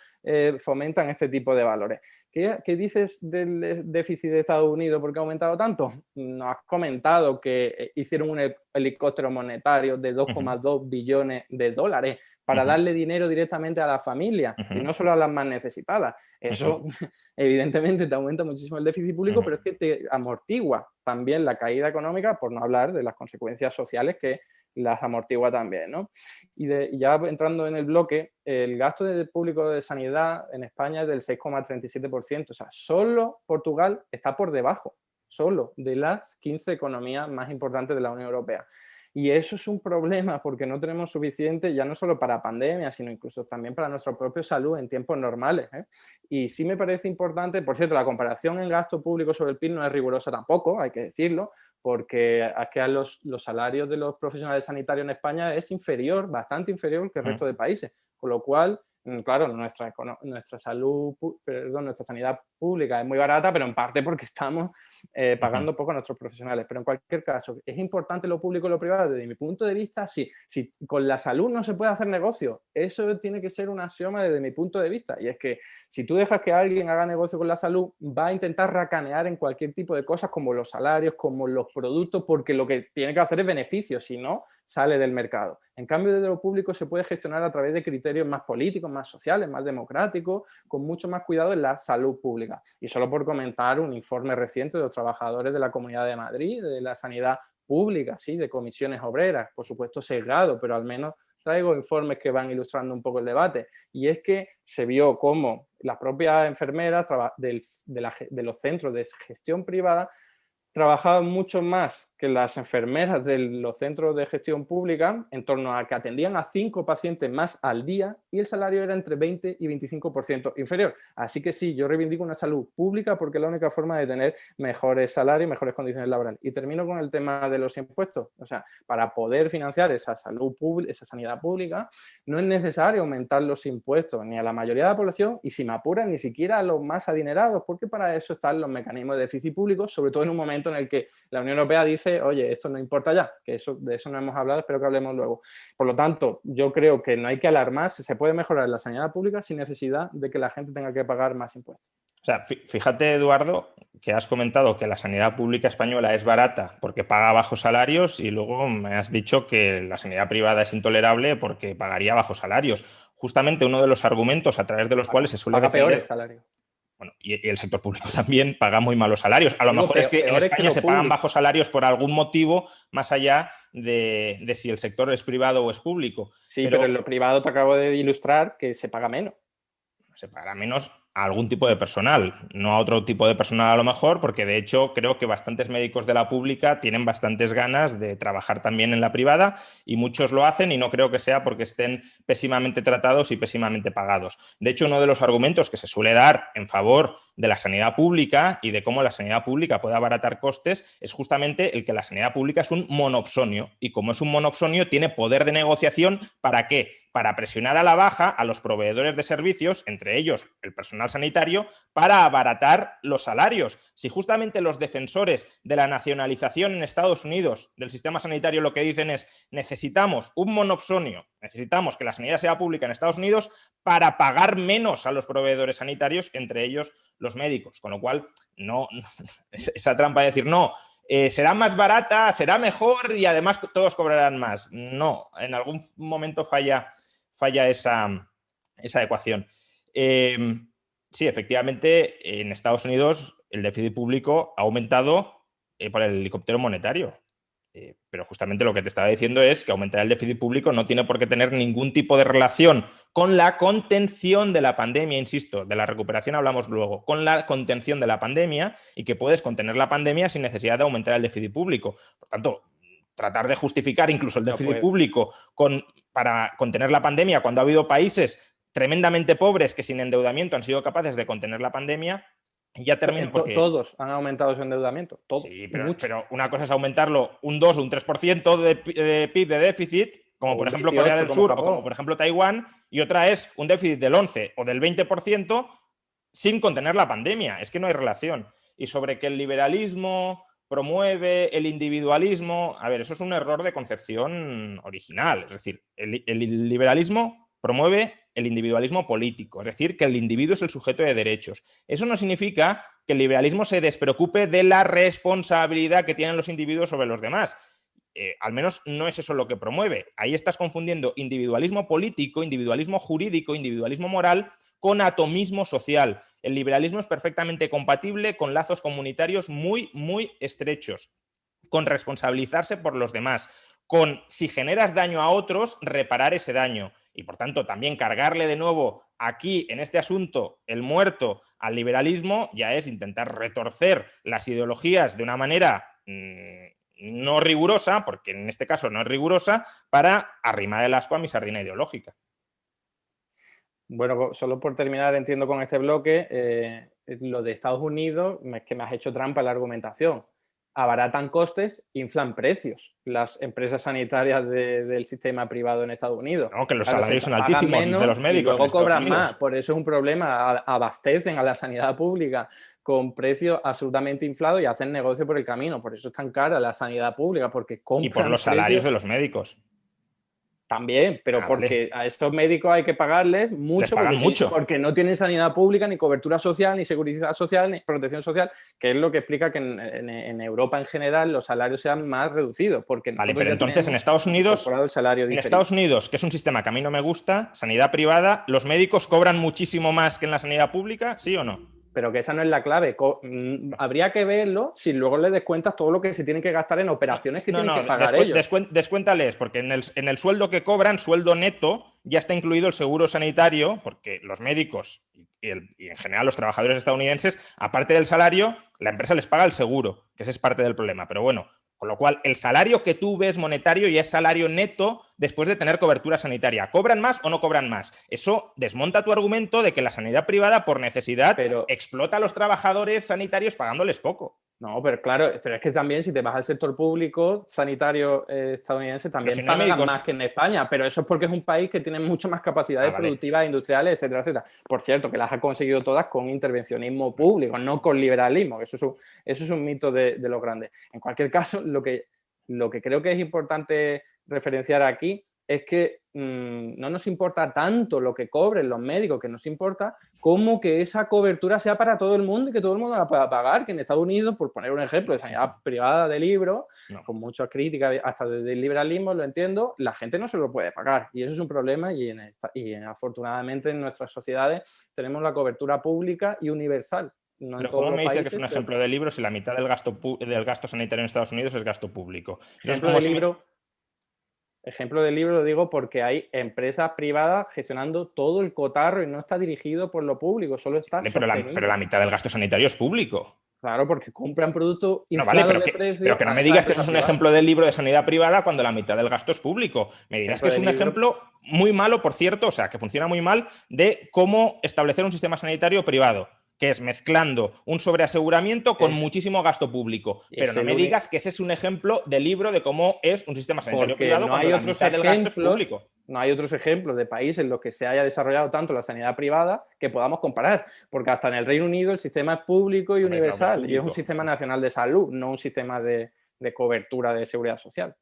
S4: fomentan este tipo de valores. ¿Qué dices del déficit de Estados Unidos? ¿Por qué ha aumentado tanto? Nos has comentado que hicieron un helicóptero monetario de 2,2 billones de dólares para darle dinero directamente a las familias y no solo a las más necesitadas. Eso evidentemente te aumenta muchísimo el déficit público, pero es que te amortigua también la caída económica, por no hablar de las consecuencias sociales que las amortigua también, ¿no? Y ya entrando en el bloque, el gasto público de sanidad en España es del 6,37%. O sea, solo Portugal está por debajo, solo de las 15 economías más importantes de la Unión Europea. Y eso es un problema porque no tenemos suficiente, ya no solo para pandemia, sino incluso también para nuestra propia salud en tiempos normales, ¿eh? Y sí me parece importante, por cierto, la comparación en gasto público sobre el PIB no es rigurosa tampoco, hay que decirlo, porque aquí los salarios de los profesionales sanitarios en España es inferior, bastante inferior que el resto de países, con lo cual, claro, nuestra sanidad pública es muy barata, pero en parte porque estamos pagando poco a nuestros profesionales. Pero en cualquier caso, ¿es importante lo público y lo privado? Desde mi punto de vista, sí. Si con la salud no se puede hacer negocio, eso tiene que ser un axioma desde mi punto de vista. Y es que si tú dejas que alguien haga negocio con la salud, va a intentar racanear en cualquier tipo de cosas, como los salarios, como los productos, porque lo que tiene que hacer es beneficio, si no, sale del mercado. En cambio, desde lo público se puede gestionar a través de criterios más políticos, más sociales, más democráticos, con mucho más cuidado en la salud pública. Y solo por comentar un informe reciente de los trabajadores de la Comunidad de Madrid, de la sanidad pública, ¿sí? De comisiones obreras, por supuesto sesgado, pero al menos traigo informes que van ilustrando un poco el debate. Y es que se vio cómo las propias enfermeras de los centros de gestión privada trabajaban mucho más que las enfermeras de los centros de gestión pública, en torno a que atendían a 5 pacientes más al día, y el salario era entre 20 y 25% inferior. Así que sí, yo reivindico una salud pública porque es la única forma de tener mejores salarios y mejores condiciones laborales. Y termino con el tema de los impuestos. O sea, para poder financiar esa salud pública, esa sanidad pública, no es necesario aumentar los impuestos ni a la mayoría de la población, y si me apuran, ni siquiera a los más adinerados, porque para eso están los mecanismos de déficit público, sobre todo en un momento momento en el que la Unión Europea dice, oye, esto no importa ya, que de eso no hemos hablado, espero que hablemos luego. Por lo tanto, yo creo que no hay que alarmarse, se puede mejorar la sanidad pública sin necesidad de que la gente tenga que pagar más impuestos.
S3: O sea, fíjate, Eduardo, que has comentado que la sanidad pública española es barata porque paga bajos salarios y luego me has dicho que la sanidad privada es intolerable porque pagaría bajos salarios. Justamente uno de los argumentos a través de los cuales se suele
S4: paga
S3: defender...
S4: peores salarios.
S3: Bueno, y el sector público también paga muy malos salarios. A lo mejor es que en España se pagan bajos salarios por algún motivo, más allá de si el sector es privado o es público.
S4: Sí, pero en lo privado te acabo de ilustrar que se paga menos.
S3: Se pagará menos a algún tipo de personal, no a otro tipo de personal a lo mejor, porque de hecho creo que bastantes médicos de la pública tienen bastantes ganas de trabajar también en la privada y muchos lo hacen y no creo que sea porque estén pésimamente tratados y pésimamente pagados. De hecho, uno de los argumentos que se suele dar en favor de la sanidad pública y de cómo la sanidad pública puede abaratar costes es justamente el que la sanidad pública es un monopsonio y como es un monopsonio tiene poder de negociación. ¿Para qué? Para presionar a la baja a los proveedores de servicios, entre ellos el personal sanitario, para abaratar los salarios. Si justamente los defensores de la nacionalización en Estados Unidos del sistema sanitario lo que dicen es necesitamos un monopsonio, necesitamos que la sanidad sea pública en Estados Unidos para pagar menos a los proveedores sanitarios, entre ellos los médicos. Con lo cual, no esa trampa de decir no, será más barata, será mejor y además todos cobrarán más. No, en algún momento falla esa ecuación. Sí, efectivamente, en Estados Unidos el déficit público ha aumentado por el helicóptero monetario. Pero justamente lo que te estaba diciendo es que aumentar el déficit público no tiene por qué tener ningún tipo de relación con la contención de la pandemia, insisto, de la recuperación hablamos luego, con la contención de la pandemia y que puedes contener la pandemia sin necesidad de aumentar el déficit público. Por tanto, tratar de justificar incluso el déficit público para contener la pandemia cuando ha habido países tremendamente pobres que sin endeudamiento han sido capaces de contener la pandemia. Ya termino porque...
S4: Todos han aumentado su endeudamiento, todos.
S3: Sí, pero una cosa es aumentarlo un 2 o un 3% de PIB de déficit, como por ejemplo
S4: 18,
S3: Corea del Sur
S4: Japón.
S3: o como por ejemplo Taiwán, y otra es un déficit del 11 o del 20% sin contener la pandemia. Es que no hay relación. Y sobre que el liberalismo promueve el individualismo, a ver, eso es un error de concepción original. Es decir, el liberalismo promueve el individualismo político, es decir, que el individuo es el sujeto de derechos. Eso no significa que el liberalismo se despreocupe de la responsabilidad que tienen los individuos sobre los demás. Al menos no es eso lo que promueve. Ahí estás confundiendo individualismo político, individualismo jurídico, individualismo moral con atomismo social. El liberalismo es perfectamente compatible con lazos comunitarios muy, muy estrechos, con responsabilizarse por los demás, con si generas daño a otros, reparar ese daño. Y por tanto, también cargarle de nuevo aquí, en este asunto, el muerto al liberalismo, ya es intentar retorcer las ideologías de una manera no rigurosa, porque en este caso no es rigurosa, para arrimar el ascua a mi sardina ideológica.
S4: Bueno, solo por terminar, entiendo con este bloque, lo de Estados Unidos, es que me has hecho trampa en la argumentación. Abaratan costes, inflan precios las empresas sanitarias del sistema privado en Estados Unidos.
S3: No, que los salarios son altísimos de los médicos.
S4: Y luego cobran más, por eso es un problema. Abastecen a la sanidad pública con precios absolutamente inflados y hacen negocio por el camino. Por eso es tan cara la sanidad pública, porque compran.
S3: Y por los salarios de los médicos.
S4: También, pero porque a estos médicos hay que pagarles mucho, porque no tienen sanidad pública, ni cobertura social, ni seguridad social, ni protección social, que es lo que explica que en Europa en general los salarios sean más reducidos. Porque
S3: vale, pero entonces en Estados Unidos, que es un sistema que a mí no me gusta, sanidad privada, ¿los médicos cobran muchísimo más que en la sanidad pública? ¿Sí o no?
S4: Pero que esa no es la clave. Habría que verlo si luego le descuentas todo lo que se tienen que gastar en operaciones que tienen que pagar ellos.
S3: Descuéntales, porque en el sueldo que cobran, sueldo neto, ya está incluido el seguro sanitario, porque los médicos y en general los trabajadores estadounidenses, aparte del salario, la empresa les paga el seguro, que ese es parte del problema. Pero bueno, con lo cual el salario que tú ves monetario ya es salario neto después de tener cobertura sanitaria. ¿Cobran más o no cobran más? Eso desmonta tu argumento de que la sanidad privada por necesidad explota a los trabajadores sanitarios pagándoles poco.
S4: No, pero claro, pero es que también si te vas al sector público sanitario estadounidense también
S3: no hay
S4: pagan
S3: médicos.
S4: más que en España, pero eso es porque es un país que tiene mucho más capacidades
S3: vale.
S4: productivas, industriales, etcétera, etcétera. Por cierto, que las ha conseguido todas con intervencionismo público, no con liberalismo, que eso es un mito de lo grande. En cualquier caso, lo que creo que es importante referenciar aquí es que no nos importa tanto lo que cobren los médicos, que nos importa como que esa cobertura sea para todo el mundo y que todo el mundo la pueda pagar, que en Estados Unidos, por poner un ejemplo de sanidad privada de libros, con muchas críticas, hasta desde el liberalismo, lo entiendo, la gente no se lo puede pagar y eso es un problema y afortunadamente en nuestras sociedades tenemos la cobertura pública y universal. No
S3: pero
S4: en todos
S3: ¿cómo
S4: los
S3: me dice
S4: países,
S3: que es un ejemplo de libro si la mitad del gasto sanitario en Estados Unidos es gasto público?
S4: Ejemplo de libro lo digo porque hay empresas privadas gestionando todo el cotarro y no está dirigido por lo público, solo está sostenido.
S3: Pero la mitad del gasto sanitario es público.
S4: Claro, porque compran productos
S3: No,
S4: inflados
S3: vale,
S4: de precio.
S3: pero que no me digas que eso es un ejemplo del libro de sanidad privada cuando la mitad del gasto es público. Me dirás que es un ejemplo muy malo, por cierto, o sea, que funciona muy mal, de cómo establecer un sistema sanitario privado, que es mezclando un sobreaseguramiento con muchísimo gasto público. Pero no me digas que ese es un ejemplo de libro de cómo es un sistema sanitario privado cuando la mitad del gasto es público.
S4: No hay otros ejemplos de países en los que se haya desarrollado tanto la sanidad privada que podamos comparar, porque hasta en el Reino Unido el sistema es público y universal, y es un sistema nacional de salud, no un sistema de cobertura de seguridad social.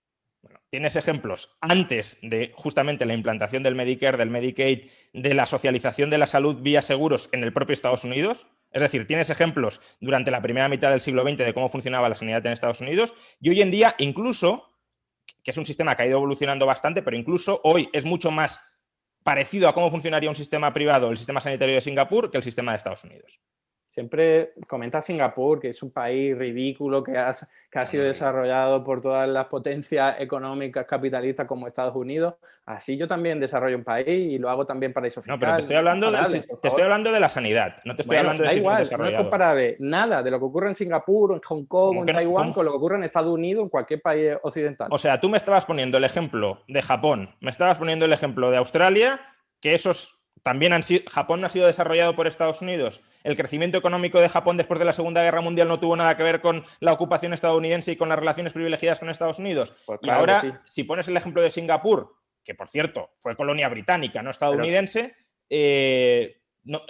S3: Bueno, tienes ejemplos antes de justamente la implantación del Medicare, del Medicaid, de la socialización de la salud vía seguros en el propio Estados Unidos. Es decir, tienes ejemplos durante la primera mitad del siglo XX de cómo funcionaba la sanidad en Estados Unidos y hoy en día incluso, que es un sistema que ha ido evolucionando bastante, pero incluso hoy es mucho más parecido a cómo funcionaría un sistema privado, el sistema sanitario de Singapur, que el sistema de Estados Unidos.
S4: Siempre comenta Singapur, que es un país ridículo, que ha sido desarrollado por todas las potencias económicas capitalistas como Estados Unidos. Así yo también desarrollo un país y lo hago también paraíso fiscal.
S3: No, pero te estoy hablando de la sanidad, no te estoy hablando de
S4: igual, no es comparable nada de lo que ocurre en Singapur, en Hong Kong, en Taiwán, con lo que ocurre en Estados Unidos, en cualquier país occidental.
S3: O sea, tú me estabas poniendo el ejemplo de Japón, me estabas poniendo el ejemplo de Australia, que esos... También Japón no ha sido desarrollado por Estados Unidos. El crecimiento económico de Japón después de la Segunda Guerra Mundial no tuvo nada que ver con la ocupación estadounidense y con las relaciones privilegiadas con Estados Unidos. Pues claro, y ahora, sí. Si pones el ejemplo de Singapur, que por cierto fue colonia británica, no estadounidense,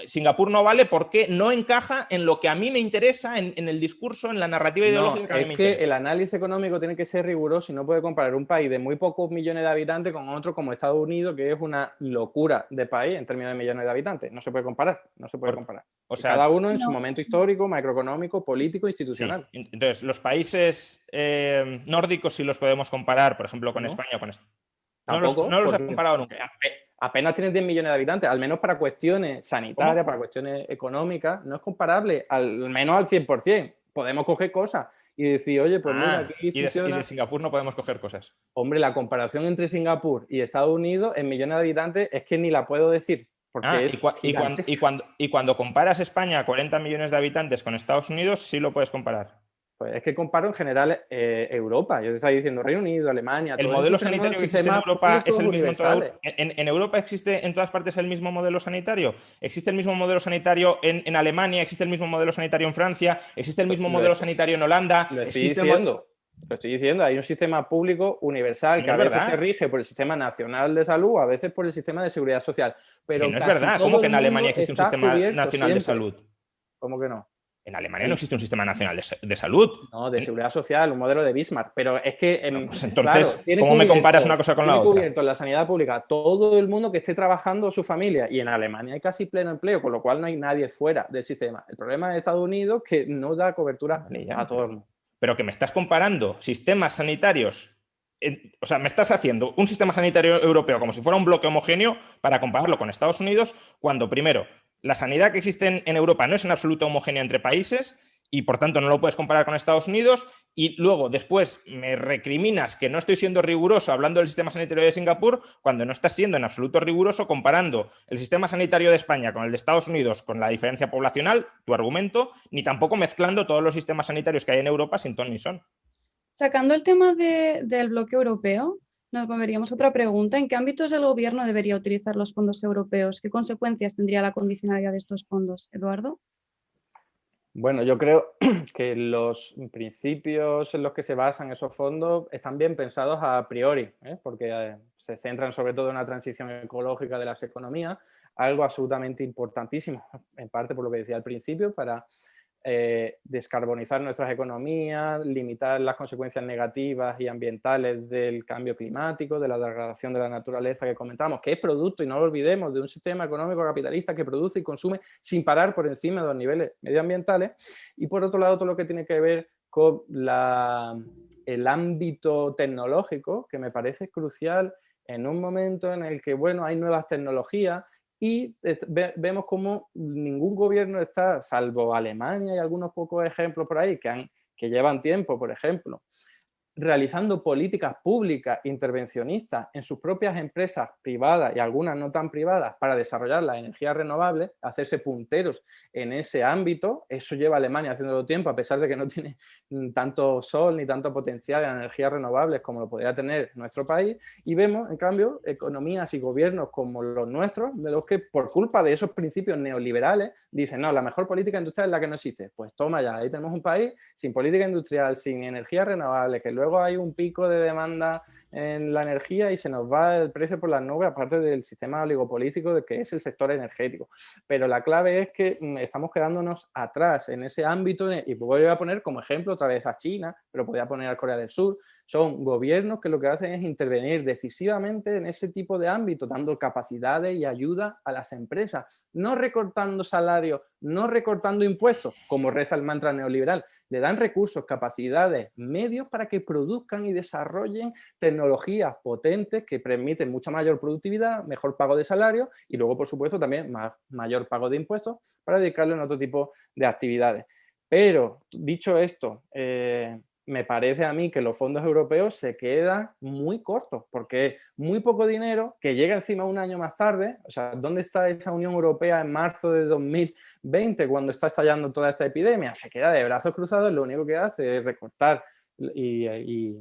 S3: Singapur no vale porque no encaja en lo que a mí me interesa, en el discurso, en la narrativa ideológica que a mí me interesa.
S4: Es que el análisis económico tiene que ser riguroso y no puede comparar un país de muy pocos millones de habitantes con otro como Estados Unidos, que es una locura de país en términos de millones de habitantes. No se puede comparar, no se puede comparar. O sea, cada uno en su momento histórico, macroeconómico, político, institucional.
S3: Sí. Entonces, los países nórdicos sí los podemos comparar, por ejemplo, con España o con esto. No los has comparado nunca.
S4: Apenas tienen 10 millones de habitantes, al menos para cuestiones sanitarias, para cuestiones económicas, no es comparable, al menos al 100%. Podemos coger cosas y decir, oye, pues mira, aquí funciona.
S3: Y de Singapur no podemos coger cosas.
S4: Hombre, la comparación entre Singapur y Estados Unidos en millones de habitantes es que ni la puedo decir. Porque
S3: y cuando comparas España a 40 millones de habitantes con Estados Unidos, sí lo puedes comparar.
S4: Pues es que comparo en general Europa. Yo te estaba diciendo Reino Unido, Alemania.
S3: ¿El modelo sanitario que existe en Europa es el mismo en Europa? ¿Existe en todas partes el mismo modelo sanitario? ¿Existe el mismo modelo sanitario en Alemania? ¿Existe el mismo modelo sanitario en Francia? ¿Existe el mismo modelo sanitario en Holanda?
S4: Lo estoy diciendo. Hay un sistema público universal que a veces se rige por el Sistema Nacional de Salud, a veces por el Sistema de Seguridad Social. Pero
S3: no es verdad. ¿Cómo que en Alemania existe un Sistema Nacional de Salud?
S4: ¿Cómo que no?
S3: En Alemania no existe un sistema nacional de salud.
S4: No, de seguridad social, un modelo de Bismarck. Pero es que,
S3: pues entonces, claro, ¿cómo me comparas una cosa con la otra?
S4: Cubierto en la sanidad pública todo el mundo que esté trabajando su familia. Y en Alemania hay casi pleno empleo, con lo cual no hay nadie fuera del sistema. El problema de Estados Unidos es que no da cobertura a todo el mundo.
S3: Pero que me estás comparando sistemas sanitarios. O sea, me estás haciendo un sistema sanitario europeo como si fuera un bloque homogéneo para compararlo con Estados Unidos, cuando primero la sanidad que existe en Europa no es en absoluto homogénea entre países y por tanto no lo puedes comparar con Estados Unidos, y luego después me recriminas que no estoy siendo riguroso hablando del sistema sanitario de Singapur cuando no estás siendo en absoluto riguroso comparando el sistema sanitario de España con el de Estados Unidos con la diferencia poblacional, tu argumento, ni tampoco mezclando todos los sistemas sanitarios que hay en Europa sin ton ni son.
S2: Sacando el tema del bloque europeo, nos moveríamos a otra pregunta. ¿En qué ámbitos el gobierno debería utilizar los fondos europeos? ¿Qué consecuencias tendría la condicionalidad de estos fondos, Eduardo?
S4: Bueno, yo creo que los principios en los que se basan esos fondos están bien pensados a priori, porque se centran sobre todo en la transición ecológica de las economías, algo absolutamente importantísimo, en parte por lo que decía al principio, para descarbonizar nuestras economías, limitar las consecuencias negativas y ambientales del cambio climático, de la degradación de la naturaleza que comentamos, que es producto, y no lo olvidemos, de un sistema económico capitalista que produce y consume sin parar por encima de los niveles medioambientales. Y por otro lado, todo lo que tiene que ver con el ámbito tecnológico, que me parece crucial en un momento en el que, bueno, hay nuevas tecnologías. Y vemos como ningún gobierno está, salvo Alemania y algunos pocos ejemplos por ahí que llevan tiempo, por ejemplo, realizando políticas públicas intervencionistas en sus propias empresas privadas y algunas no tan privadas para desarrollar las energías renovables, hacerse punteros en ese ámbito. Eso lleva a Alemania haciéndolo tiempo, a pesar de que no tiene tanto sol ni tanto potencial en energías renovables como lo podría tener nuestro país. Y vemos, en cambio, economías y gobiernos como los nuestros, de los que por culpa de esos principios neoliberales dicen, no, la mejor política industrial es la que no existe. Pues toma ya, ahí tenemos un país sin política industrial, sin energías renovables, que luego hay un pico de demanda en la energía y se nos va el precio por las nubes, aparte del sistema oligopolístico de que es el sector energético. Pero la clave es que estamos quedándonos atrás en ese ámbito, y voy a poner como ejemplo otra vez a China, pero podría poner a Corea del Sur. Son gobiernos que lo que hacen es intervenir decisivamente en ese tipo de ámbito, dando capacidades y ayuda a las empresas, no recortando salarios, no recortando impuestos, como reza el mantra neoliberal. Le dan recursos, capacidades, medios para que produzcan y desarrollen tecnologías potentes que permiten mucha mayor productividad, mejor pago de salario y luego, por supuesto, también mayor pago de impuestos para dedicarlo en otro tipo de actividades. Pero, dicho esto, me parece a mí que los fondos europeos se quedan muy cortos, porque es muy poco dinero que llega encima un año más tarde. O sea, ¿dónde está esa Unión Europea en marzo de 2020 cuando está estallando toda esta epidemia? Se queda de brazos cruzados, lo único que hace es recortar y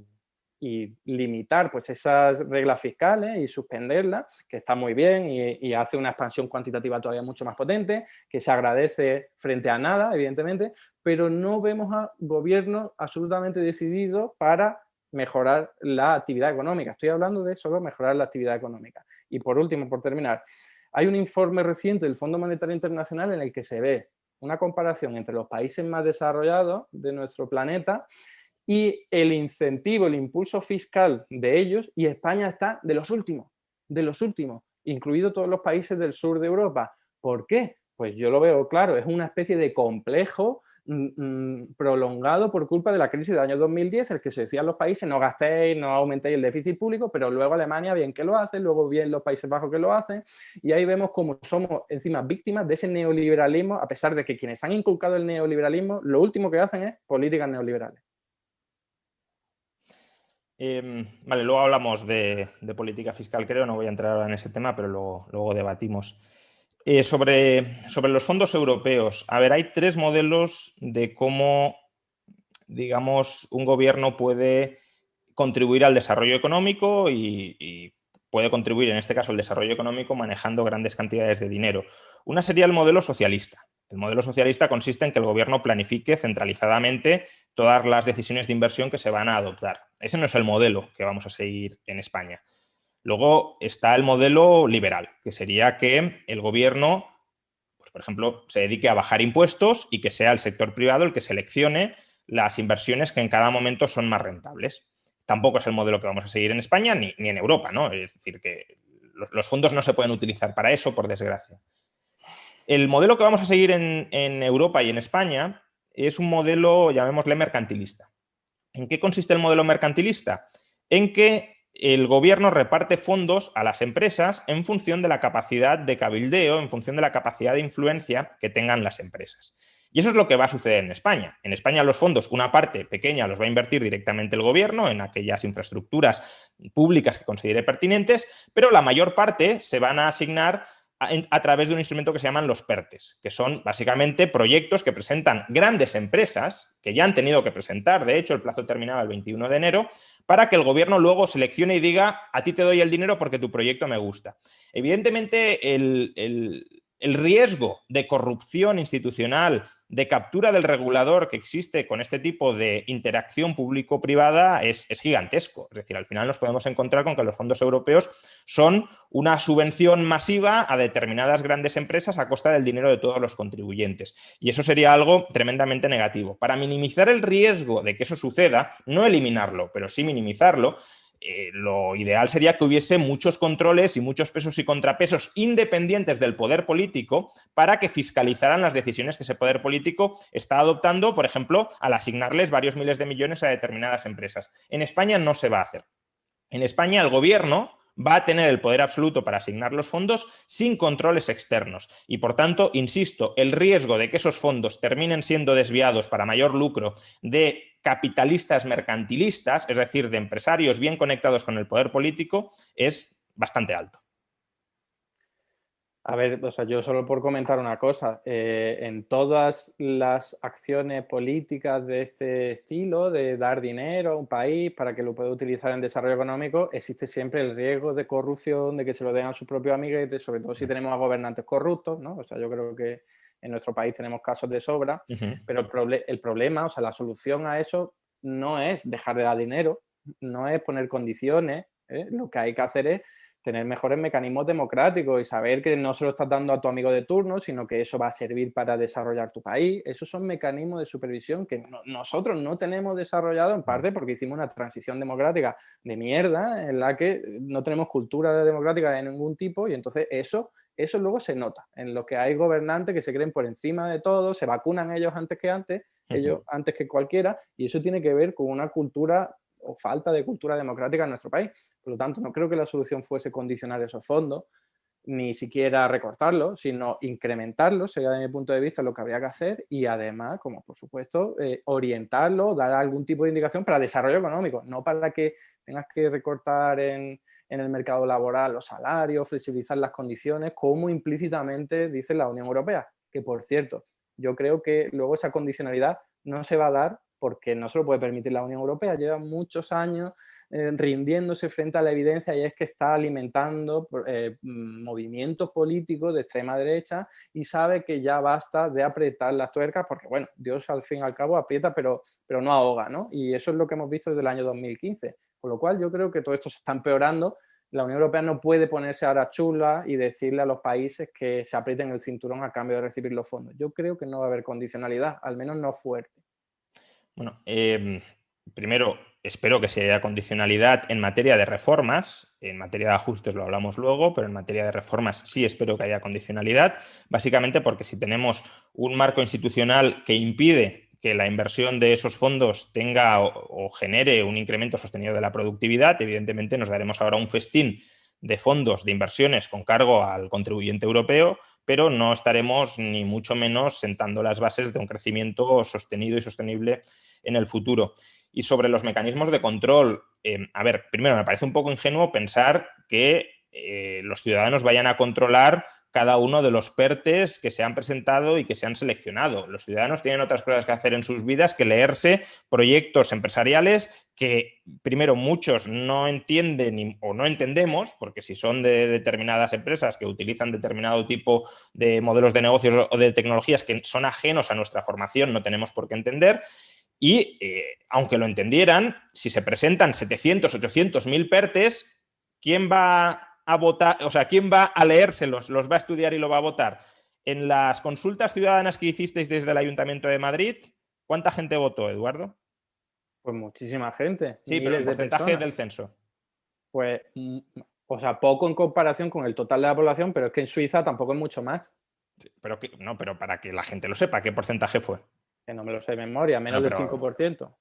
S4: limitar pues esas reglas fiscales y suspenderlas, que está muy bien, y hace una expansión cuantitativa todavía mucho más potente, que se agradece frente a nada, evidentemente, pero no vemos a gobiernos absolutamente decididos para mejorar la actividad económica. Estoy hablando de solo mejorar la actividad económica. Y por último, por terminar, hay un informe reciente del Fondo Monetario Internacional en el que se ve una comparación entre los países más desarrollados de nuestro planeta y el incentivo, el impulso fiscal de ellos, y España está de los últimos, incluido todos los países del sur de Europa. ¿Por qué? Pues yo lo veo claro, es una especie de complejo prolongado por culpa de la crisis del año 2010, el que se decían los países, no gastéis, no aumentéis el déficit público, pero luego Alemania bien que lo hace, luego bien los Países Bajos que lo hacen, y ahí vemos cómo somos encima víctimas de ese neoliberalismo, a pesar de que quienes han inculcado el neoliberalismo, lo último que hacen es políticas neoliberales.
S3: Vale, luego hablamos de política fiscal, creo, no voy a entrar ahora en ese tema, pero luego debatimos. Sobre los fondos europeos, a ver, hay tres modelos de cómo, digamos, un gobierno puede contribuir al desarrollo económico y puede contribuir, en este caso, al desarrollo económico manejando grandes cantidades de dinero. Una sería el modelo socialista. El modelo socialista consiste en que el gobierno planifique centralizadamente todas las decisiones de inversión que se van a adoptar. Ese no es el modelo que vamos a seguir en España. Luego está el modelo liberal, que sería que el gobierno, pues, por ejemplo, se dedique a bajar impuestos y que sea el sector privado el que seleccione las inversiones que en cada momento son más rentables. Tampoco es el modelo que vamos a seguir en España ni en Europa, ¿no? Es decir, que los fondos no se pueden utilizar para eso, por desgracia. El modelo que vamos a seguir en Europa y en España es un modelo, llamémosle, mercantilista. ¿En qué consiste el modelo mercantilista? En que el gobierno reparte fondos a las empresas en función de la capacidad de cabildeo, en función de la capacidad de influencia que tengan las empresas. Y eso es lo que va a suceder en España. En España los fondos, una parte pequeña, los va a invertir directamente el gobierno en aquellas infraestructuras públicas que considere pertinentes, pero la mayor parte se van a asignar a través de un instrumento que se llaman los PERTEs, que son básicamente proyectos que presentan grandes empresas, que ya han tenido que presentar, de hecho el plazo terminaba el 21 de enero, para que el gobierno luego seleccione y diga, a ti te doy el dinero porque tu proyecto me gusta. Evidentemente el riesgo de corrupción institucional de captura del regulador que existe con este tipo de interacción público-privada es gigantesco. Es decir, al final nos podemos encontrar con que los fondos europeos son una subvención masiva a determinadas grandes empresas a costa del dinero de todos los contribuyentes. Y eso sería algo tremendamente negativo. Para minimizar el riesgo de que eso suceda, no eliminarlo, pero sí minimizarlo, lo ideal sería que hubiese muchos controles y muchos pesos y contrapesos independientes del poder político para que fiscalizaran las decisiones que ese poder político está adoptando, por ejemplo, al asignarles varios miles de millones a determinadas empresas. En España no se va a hacer. En España el gobierno va a tener el poder absoluto para asignar los fondos sin controles externos. Y, por tanto, insisto, el riesgo de que esos fondos terminen siendo desviados para mayor lucro de capitalistas mercantilistas, es decir, de empresarios bien conectados con el poder político, es bastante alto.
S4: A ver, o sea, yo solo por comentar una cosa, en todas las acciones políticas de este estilo, de dar dinero a un país para que lo pueda utilizar en desarrollo económico, existe siempre el riesgo de corrupción, de que se lo den a sus propios amiguetes, sobre todo si tenemos a gobernantes corruptos, ¿no? O sea, yo creo que en nuestro país tenemos casos de sobra, pero el problema, o sea, la solución a eso no es dejar de dar dinero, no es poner condiciones, lo que hay que hacer es tener mejores mecanismos democráticos y saber que no se lo estás dando a tu amigo de turno, sino que eso va a servir para desarrollar tu país. Esos son mecanismos de supervisión que nosotros no tenemos desarrollado, en parte porque hicimos una transición democrática de mierda en la que no tenemos cultura democrática de ningún tipo y entonces eso luego se nota en lo que hay gobernantes que se creen por encima de todo, se vacunan ellos antes que cualquiera, y eso tiene que ver con una cultura o falta de cultura democrática en nuestro país. Por lo tanto, no creo que la solución fuese condicionar esos fondos, ni siquiera recortarlos, sino incrementarlos, sería de mi punto de vista lo que habría que hacer, y además, como por supuesto, orientarlo, dar algún tipo de indicación para desarrollo económico, no para que tengas que recortar en el mercado laboral los salarios, flexibilizar las condiciones, como implícitamente dice la Unión Europea, que por cierto, yo creo que luego esa condicionalidad no se va a dar porque no se lo puede permitir la Unión Europea. Lleva muchos años rindiéndose frente a la evidencia y es que está alimentando movimientos políticos de extrema derecha y sabe que ya basta de apretar las tuercas porque, bueno, Dios al fin y al cabo aprieta pero no ahoga, ¿no? Y eso es lo que hemos visto desde el año 2015. Con lo cual yo creo que todo esto se está empeorando. La Unión Europea no puede ponerse ahora chula y decirle a los países que se aprieten el cinturón a cambio de recibir los fondos. Yo creo que no va a haber condicionalidad, al menos no fuerte.
S3: Bueno, primero, espero que se haya condicionalidad en materia de reformas. En materia de ajustes lo hablamos luego, pero en materia de reformas sí espero que haya condicionalidad, básicamente porque si tenemos un marco institucional que impide que la inversión de esos fondos tenga o genere un incremento sostenido de la productividad, evidentemente nos daremos ahora un festín de fondos de inversiones con cargo al contribuyente europeo, pero no estaremos ni mucho menos sentando las bases de un crecimiento sostenido y sostenible en el futuro. Y sobre los mecanismos de control, a ver, primero me parece un poco ingenuo pensar que los ciudadanos vayan a controlar cada uno de los PERTEs que se han presentado y que se han seleccionado. Los ciudadanos tienen otras cosas que hacer en sus vidas que leerse proyectos empresariales que, primero, muchos no entienden o no entendemos, porque si son de determinadas empresas que utilizan determinado tipo de modelos de negocios o de tecnologías que son ajenos a nuestra formación, no tenemos por qué entender. Y aunque lo entendieran, si se presentan 700, 800, 1000 PERTEs, ¿quién va a votar? O sea, ¿quién va a leérselos? ¿Los va a estudiar y lo va a votar? En las consultas ciudadanas que hicisteis desde el Ayuntamiento de Madrid, ¿cuánta gente votó, Eduardo?
S4: Pues muchísima gente.
S3: Sí, pero el porcentaje del censo.
S4: Pues, o sea, poco en comparación con el total de la población, pero es que en Suiza tampoco es mucho más.
S3: Sí, pero para que la gente lo sepa, ¿qué porcentaje fue?
S4: Que no me lo sé de memoria, menos del 5%.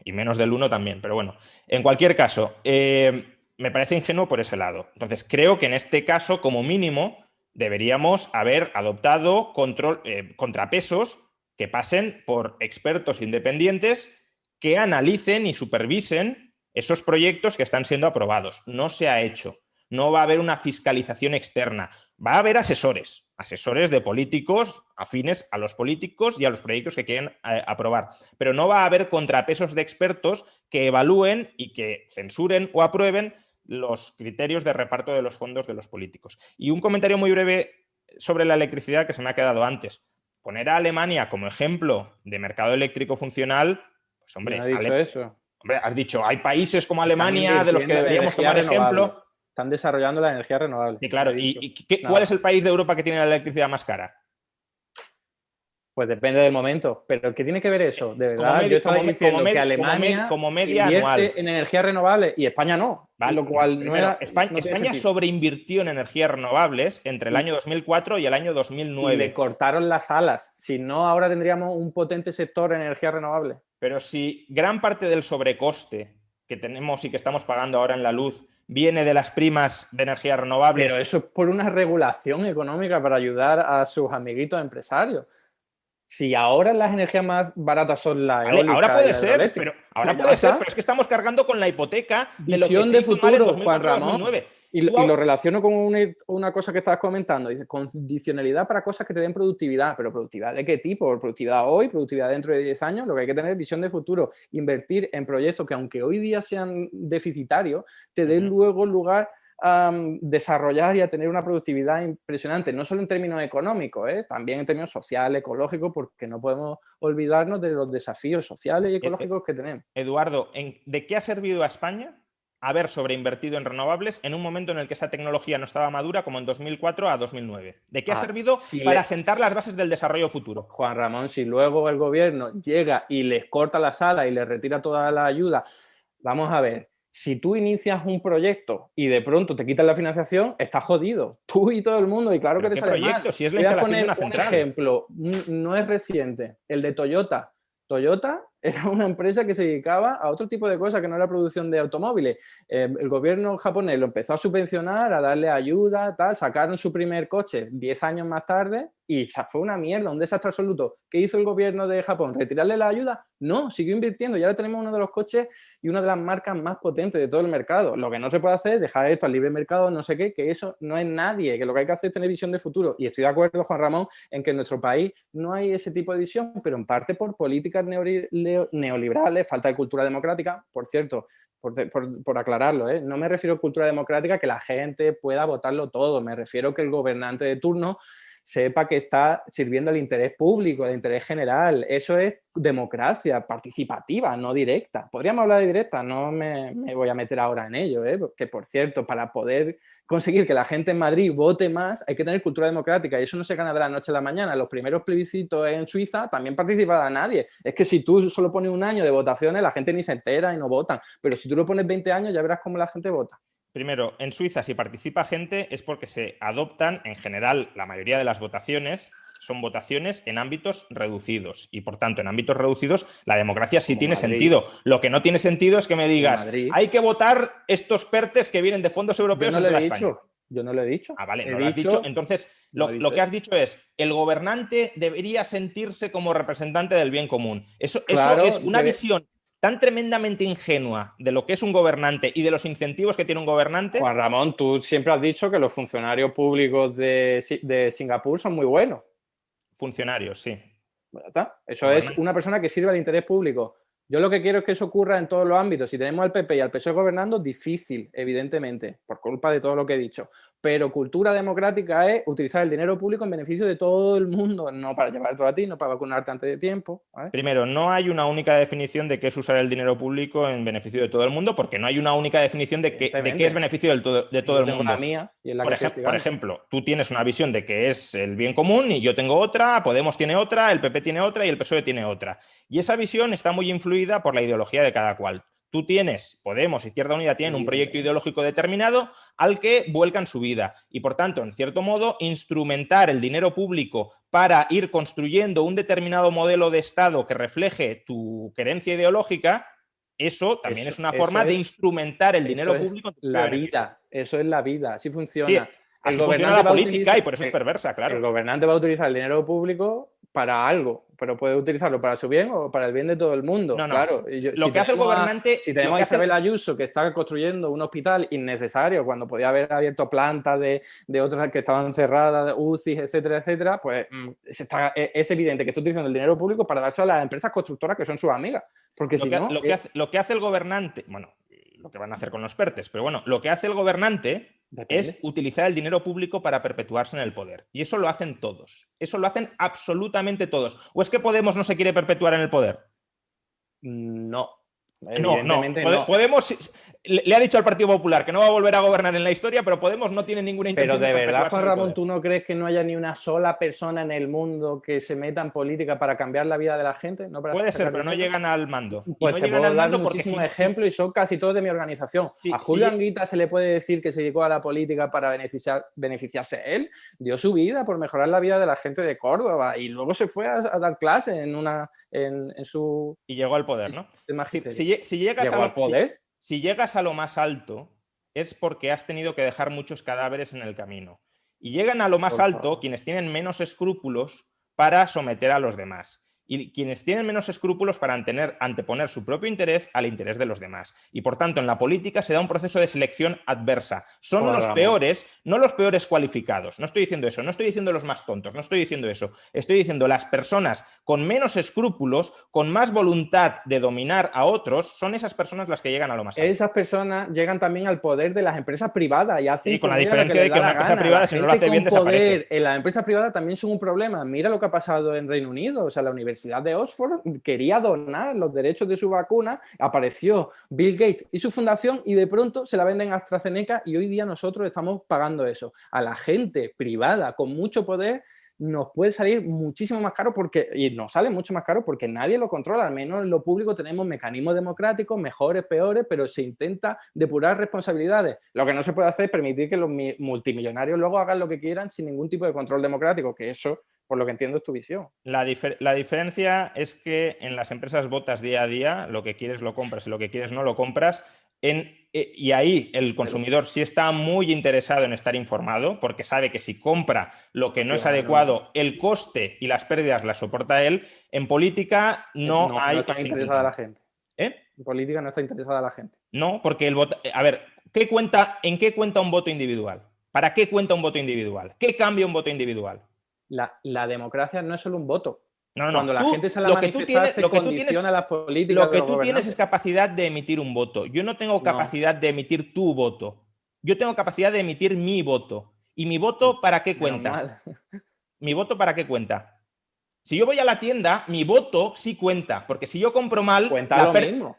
S3: Y menos del 1 también, pero bueno. En cualquier caso, me parece ingenuo por ese lado. Entonces, creo que en este caso, como mínimo, deberíamos haber adoptado contrapesos que pasen por expertos independientes que analicen y supervisen esos proyectos que están siendo aprobados. No se ha hecho. No va a haber una fiscalización externa. Va a haber asesores de políticos afines a los políticos y a los proyectos que quieren aprobar. Pero no va a haber contrapesos de expertos que evalúen y que censuren o aprueben los criterios de reparto de los fondos de los políticos. Y un comentario muy breve sobre la electricidad que se me ha quedado antes. poner a Alemania como ejemplo de mercado eléctrico funcional, pues hombre,
S4: ¿Quién ha dicho eso?
S3: Hombre, has dicho, hay países como
S4: Están
S3: Alemania de los que
S4: invirtiendo en
S3: deberíamos
S4: energía
S3: tomar
S4: renovable.
S3: ejemplo.
S4: Están desarrollando la energía renovable.
S3: Y claro,
S4: No he dicho
S3: ¿cuál
S4: nada
S3: es el
S4: más.
S3: país de Europa que tiene la electricidad más cara?
S4: Pues depende del momento. ¿Pero qué tiene que ver eso? De
S3: Como
S4: verdad,
S3: media-
S4: yo estaba
S3: como me-
S4: diciendo
S3: como med-
S4: que
S3: como
S4: Alemania
S3: como media anual.
S4: invierte en energía renovable y España no.
S3: Vale,
S4: Lo cual
S3: primero,
S4: no tiene
S3: España
S4: sentido.
S3: sobreinvirtió en energías renovables entre el año 2004 y el año
S4: Y le
S3: 2009.
S4: cortaron las alas. Si no, ahora tendríamos un potente sector en energía renovable.
S3: Pero si gran parte del sobrecoste que tenemos y que estamos pagando ahora en la luz viene de las primas de energías renovables.
S4: Pero eso es por una regulación económica para ayudar a sus amiguitos empresarios. Si ahora las energías más baratas son la
S3: Vale,
S4: eólica
S3: ahora
S4: y
S3: puede
S4: la
S3: ser,
S4: hidroeléctrica,
S3: pero ahora
S4: pues ya
S3: puede ser,
S4: está.
S3: pero es que estamos cargando con la hipoteca de lo que
S4: Visión
S3: se
S4: de
S3: hizo mal en
S4: futuro, Juan
S3: 2004-2009.
S4: Ramón. Y lo relaciono con una cosa que estabas comentando. Dice, condicionalidad para cosas que te den productividad. ¿Pero productividad de qué tipo? ¿Productividad hoy? ¿Productividad dentro de 10 años? Lo que hay que tener es visión de futuro. Invertir en proyectos que, aunque hoy día sean deficitarios, te den luego lugar a desarrollar y a tener una productividad impresionante. No solo en términos económicos, también en términos sociales, ecológicos, porque no podemos olvidarnos de los desafíos sociales y ecológicos que tenemos.
S3: Eduardo, ¿de qué ha servido a España haber sobreinvertido en renovables en un momento en el que esa tecnología no estaba madura, como en 2004 a 2009? ¿De qué ha servido para sentar las bases del desarrollo futuro?
S4: Juan Ramón, si luego el gobierno llega y les corta la sala y les retira toda la ayuda, vamos a ver, si tú inicias un proyecto y de pronto te quitan la financiación, estás jodido. Tú y todo el mundo, y claro que te sale mal.
S3: Si es la
S4: Voy a
S3: instalación
S4: poner
S3: de una
S4: un
S3: central.
S4: ejemplo, no es reciente, el de Toyota. Toyota era una empresa que se dedicaba a otro tipo de cosas que no era producción de automóviles. El gobierno japonés lo empezó a subvencionar, a darle ayuda, tal, sacaron su primer coche 10 años más tarde y fue una mierda, un desastre absoluto. ¿Qué hizo el gobierno de Japón? ¿Retirarle la ayuda? No, siguió invirtiendo y ahora tenemos uno de los coches y una de las marcas más potentes de todo el mercado. Lo que no se puede hacer es dejar esto al libre mercado, no sé qué, que eso no es nadie, que lo que hay que hacer es tener visión de futuro. Y estoy de acuerdo, Juan Ramón, en que en nuestro país no hay ese tipo de visión, pero en parte por políticas neoliberales, falta de cultura democrática. Por cierto, por aclararlo, no me refiero a cultura democrática que la gente pueda votarlo todo, me refiero a que el gobernante de turno sepa que está sirviendo al interés público, al interés general. Eso es democracia participativa, no directa. Podríamos hablar de directa, no me voy a meter ahora en ello, porque, por cierto, para poder conseguir que la gente en Madrid vote más, hay que tener cultura democrática y eso no se gana de la noche a la mañana. Los primeros plebiscitos en Suiza también participaba nadie. Es que si tú solo pones un año de votaciones, la gente ni se entera y no votan. Pero si tú lo pones 20 años, ya verás cómo la gente vota.
S3: Primero, en Suiza, si participa gente es porque se adoptan, en general, la mayoría de las votaciones son votaciones en ámbitos reducidos y, por tanto, en ámbitos reducidos la democracia sí tiene sentido. Lo que no tiene sentido es que me digas, hay que votar estos PERTEs que vienen de fondos europeos en toda España.
S4: Yo no lo he dicho.
S3: Ah, vale, no lo has dicho. Entonces, lo que has dicho es, el gobernante debería sentirse como representante del bien común. Eso es una visión tan tremendamente ingenua de lo que es un gobernante y de los incentivos que tiene un gobernante.
S4: Juan Ramón, tú siempre has dicho que los funcionarios públicos de Singapur son muy buenos.
S3: Funcionarios, sí.
S4: Bueno, ¿está? Eso es una persona que sirve al interés público. Yo lo que quiero es que eso ocurra en todos los ámbitos. Si tenemos al PP y al PSOE gobernando, difícil, evidentemente, por culpa de todo lo que he dicho. Pero cultura democrática es utilizar el dinero público en beneficio de todo el mundo, no para llevarte a ti, no para vacunarte antes de tiempo. ¿Vale?
S3: Primero, no hay una única definición de qué es usar el dinero público en beneficio de todo el mundo, porque no hay una única definición de qué es beneficio de todo el mundo.
S4: La mía, y en la
S3: por ejemplo, tú tienes una visión de que es el bien común y yo tengo otra, Podemos tiene otra, el PP tiene otra y el PSOE tiene otra. Y esa visión está muy influida por la ideología de cada cual. Tú tienes, Podemos, Izquierda Unida tienen un proyecto ideológico determinado al que vuelcan su vida y, por tanto, en cierto modo, instrumentar el dinero público para ir construyendo un determinado modelo de Estado que refleje tu querencia ideológica, eso también es una forma de instrumentar el dinero público.
S4: La vida, eso es la vida, así funciona.
S3: Sí, así funciona la política y por eso es perversa, claro.
S4: El gobernante va a utilizar el dinero público para algo, pero puede utilizarlo para su bien o para el bien de todo el mundo.
S3: No.
S4: Claro.
S3: Lo que hace el gobernante...
S4: Si tenemos a Isabel Ayuso, que está construyendo un hospital innecesario cuando podía haber abierto plantas de otras que estaban cerradas, UCI, etcétera, etcétera, pues es evidente que está utilizando el dinero público para dárselo a las empresas constructoras que son sus amigas. Porque
S3: lo que hace el gobernante... Bueno, lo que van a hacer con los PERTEs, pero bueno, lo que hace el gobernante
S4: Depende.
S3: Es utilizar el dinero público para perpetuarse en el poder. Y eso lo hacen todos. Eso lo hacen absolutamente todos. ¿O es que Podemos no se quiere perpetuar en el poder?
S4: No,
S3: No,
S4: evidentemente no.
S3: Podemos le ha dicho al Partido Popular que no va a volver a gobernar en la historia, pero Podemos no tiene ninguna intención
S4: Pero de verdad,
S3: perpetuarse
S4: Juan
S3: en el
S4: Ramón,
S3: poder.
S4: ¿tú no crees que no haya ni una sola persona en el mundo que se meta en política para cambiar la vida de la gente? ¿No para
S3: Puede ser,
S4: sacar
S3: pero no
S4: dinero?
S3: llegan al mando. Y
S4: Pues
S3: no
S4: te
S3: llegan
S4: puedo
S3: al
S4: dar
S3: mando porque
S4: muchísimos ejemplos y son casi todos de mi organización. A Julio Anguita se le puede decir que se dedicó a la política para beneficiarse él, dio su vida por mejorar la vida de la gente de Córdoba y luego se fue a dar clases en su...
S3: Y llegó al poder, ¿no? Si llegas
S4: ¿Llegó al poder?
S3: Si llegas a lo más alto, es porque has tenido que dejar muchos cadáveres en el camino. Y llegan a lo más alto quienes tienen menos escrúpulos para someter a los demás. Y quienes tienen menos escrúpulos para anteponer su propio interés al interés de los demás. Y por tanto, en la política se da un proceso de selección adversa. Son los peores, no los peores cualificados. No estoy diciendo eso, no estoy diciendo los más tontos, no estoy diciendo eso. Estoy diciendo las personas con menos escrúpulos, con más voluntad de dominar a otros, son esas personas las que llegan a lo más alto.
S4: Esas personas llegan también al poder de las empresas privadas y hacen...
S3: Sí, con la diferencia de que una empresa privada, si no lo hace bien, desaparece.
S4: En las empresas privadas también son un problema. Mira lo que ha pasado en Reino Unido. O sea, la Universidad de Oxford quería donar los derechos de su vacuna, apareció Bill Gates y su fundación y de pronto se la venden a AstraZeneca y hoy día nosotros estamos pagando eso. A la gente privada con mucho poder nos puede salir muchísimo más caro y nos sale mucho más caro porque nadie lo controla. Al menos en lo público tenemos mecanismos democráticos, mejores, peores, pero se intenta depurar responsabilidades. Lo que no se puede hacer es permitir que los multimillonarios luego hagan lo que quieran sin ningún tipo de control democrático, que eso, por lo que entiendo, es tu visión.
S3: La diferencia es que en las empresas votas día a día, lo que quieres lo compras y lo que quieres no lo compras. Y ahí el consumidor sí está muy interesado en estar informado porque sabe que si compra lo que no es adecuado, el coste y las pérdidas las soporta él. En política no hay...
S4: No está interesada la gente.
S3: ¿Eh?
S4: En política no está interesada la gente.
S3: No, porque el voto... A ver, ¿en qué cuenta un voto individual? ¿Para qué cuenta un voto individual? ¿Qué cambia un voto individual?
S4: La democracia no es solo un voto.
S3: No.
S4: Cuando la gente sale a manifestar, se condiciona las políticas.
S3: Lo que tú tienes es capacidad de emitir un voto. Yo no tengo capacidad de emitir tu voto. Yo tengo capacidad de emitir mi voto. ¿Y mi voto para qué cuenta? ¿Mi voto para qué cuenta? Si yo voy a la tienda, mi voto sí cuenta. Porque si yo compro mal...
S4: Cuenta lo mismo.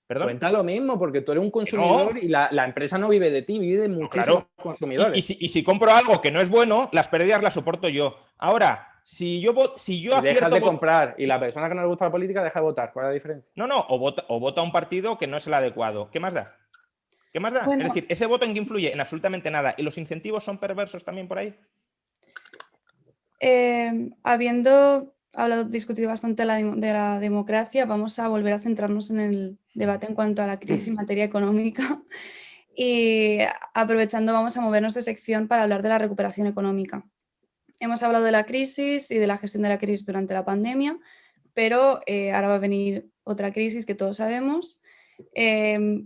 S3: ¿Perdón?
S4: Cuenta lo mismo, porque tú eres un consumidor y la empresa no vive de ti, vive de muchísimos consumidores.
S3: Y si compro algo que no es bueno, las pérdidas las soporto yo. Ahora... Si yo
S4: dejas de comprar y la persona que no le gusta la política deja de votar, ¿cuál es la diferencia?
S3: No, o vota a un partido que no es el adecuado. ¿Qué más da? ¿Qué más da?
S2: Bueno,
S3: es decir, ¿ese voto en qué influye? En absolutamente nada. ¿Y los incentivos son perversos también por ahí?
S2: Habiendo discutido bastante de la democracia, vamos a volver a centrarnos en el debate en cuanto a la crisis en materia económica y aprovechando vamos a movernos de sección para hablar de la recuperación económica. Hemos hablado de la crisis y de la gestión de la crisis durante la pandemia, pero ahora va a venir otra crisis que todos sabemos.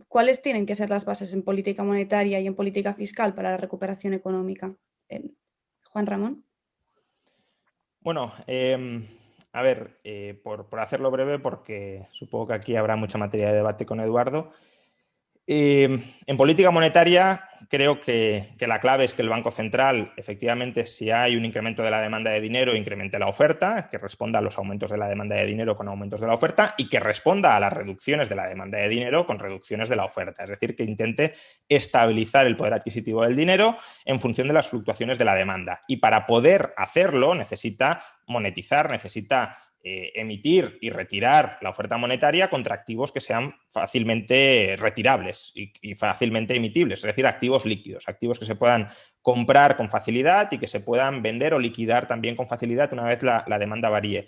S2: ¿Cuáles tienen que ser las bases en política monetaria y en política fiscal para la recuperación económica? Juan Ramón.
S3: Bueno, a ver, por hacerlo breve, porque supongo que aquí habrá mucha materia de debate con Eduardo. En política monetaria creo que la clave es que el Banco Central, efectivamente, si hay un incremento de la demanda de dinero, incremente la oferta, que responda a los aumentos de la demanda de dinero con aumentos de la oferta y que responda a las reducciones de la demanda de dinero con reducciones de la oferta. Es decir, que intente estabilizar el poder adquisitivo del dinero en función de las fluctuaciones de la demanda. Y para poder hacerlo necesita monetizar, necesita emitir y retirar la oferta monetaria contra activos que sean fácilmente retirables y fácilmente emitibles, es decir, activos líquidos, activos que se puedan comprar con facilidad y que se puedan vender o liquidar también con facilidad una vez la demanda varíe.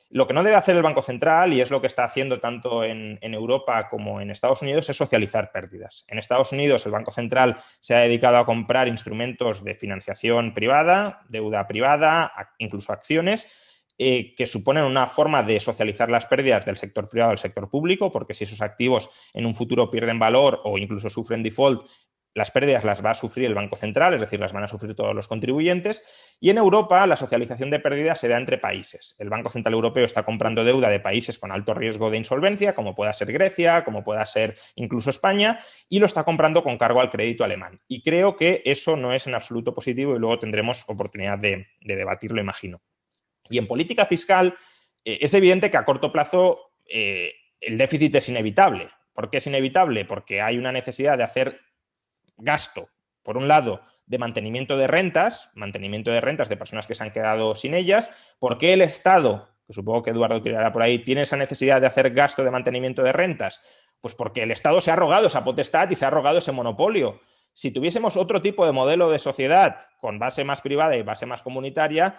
S3: Lo que no debe hacer el Banco Central, y es lo que está haciendo tanto en Europa como en Estados Unidos, es socializar pérdidas. En Estados Unidos el Banco Central se ha dedicado a comprar instrumentos de financiación privada, deuda privada, incluso acciones, que suponen una forma de socializar las pérdidas del sector privado al sector público, porque si esos activos en un futuro pierden valor o incluso sufren default, las pérdidas las va a sufrir el Banco Central, es decir, las van a sufrir todos los contribuyentes, y en Europa la socialización de pérdidas se da entre países. El Banco Central Europeo está comprando deuda de países con alto riesgo de insolvencia, como pueda ser Grecia, como pueda ser incluso España, y lo está comprando con cargo al crédito alemán. Y creo que eso no es en absoluto positivo y luego tendremos oportunidad de debatirlo, imagino. Y en política fiscal es evidente que a corto plazo el déficit es inevitable. ¿Por qué es inevitable? Porque hay una necesidad de hacer gasto, por un lado, de mantenimiento de rentas de personas que se han quedado sin ellas, porque el Estado, que supongo que Eduardo tirará por ahí, tiene esa necesidad de hacer gasto de mantenimiento de rentas, pues porque el Estado se ha arrogado esa potestad y se ha arrogado ese monopolio. Si tuviésemos otro tipo de modelo de sociedad con base más privada y base más comunitaria,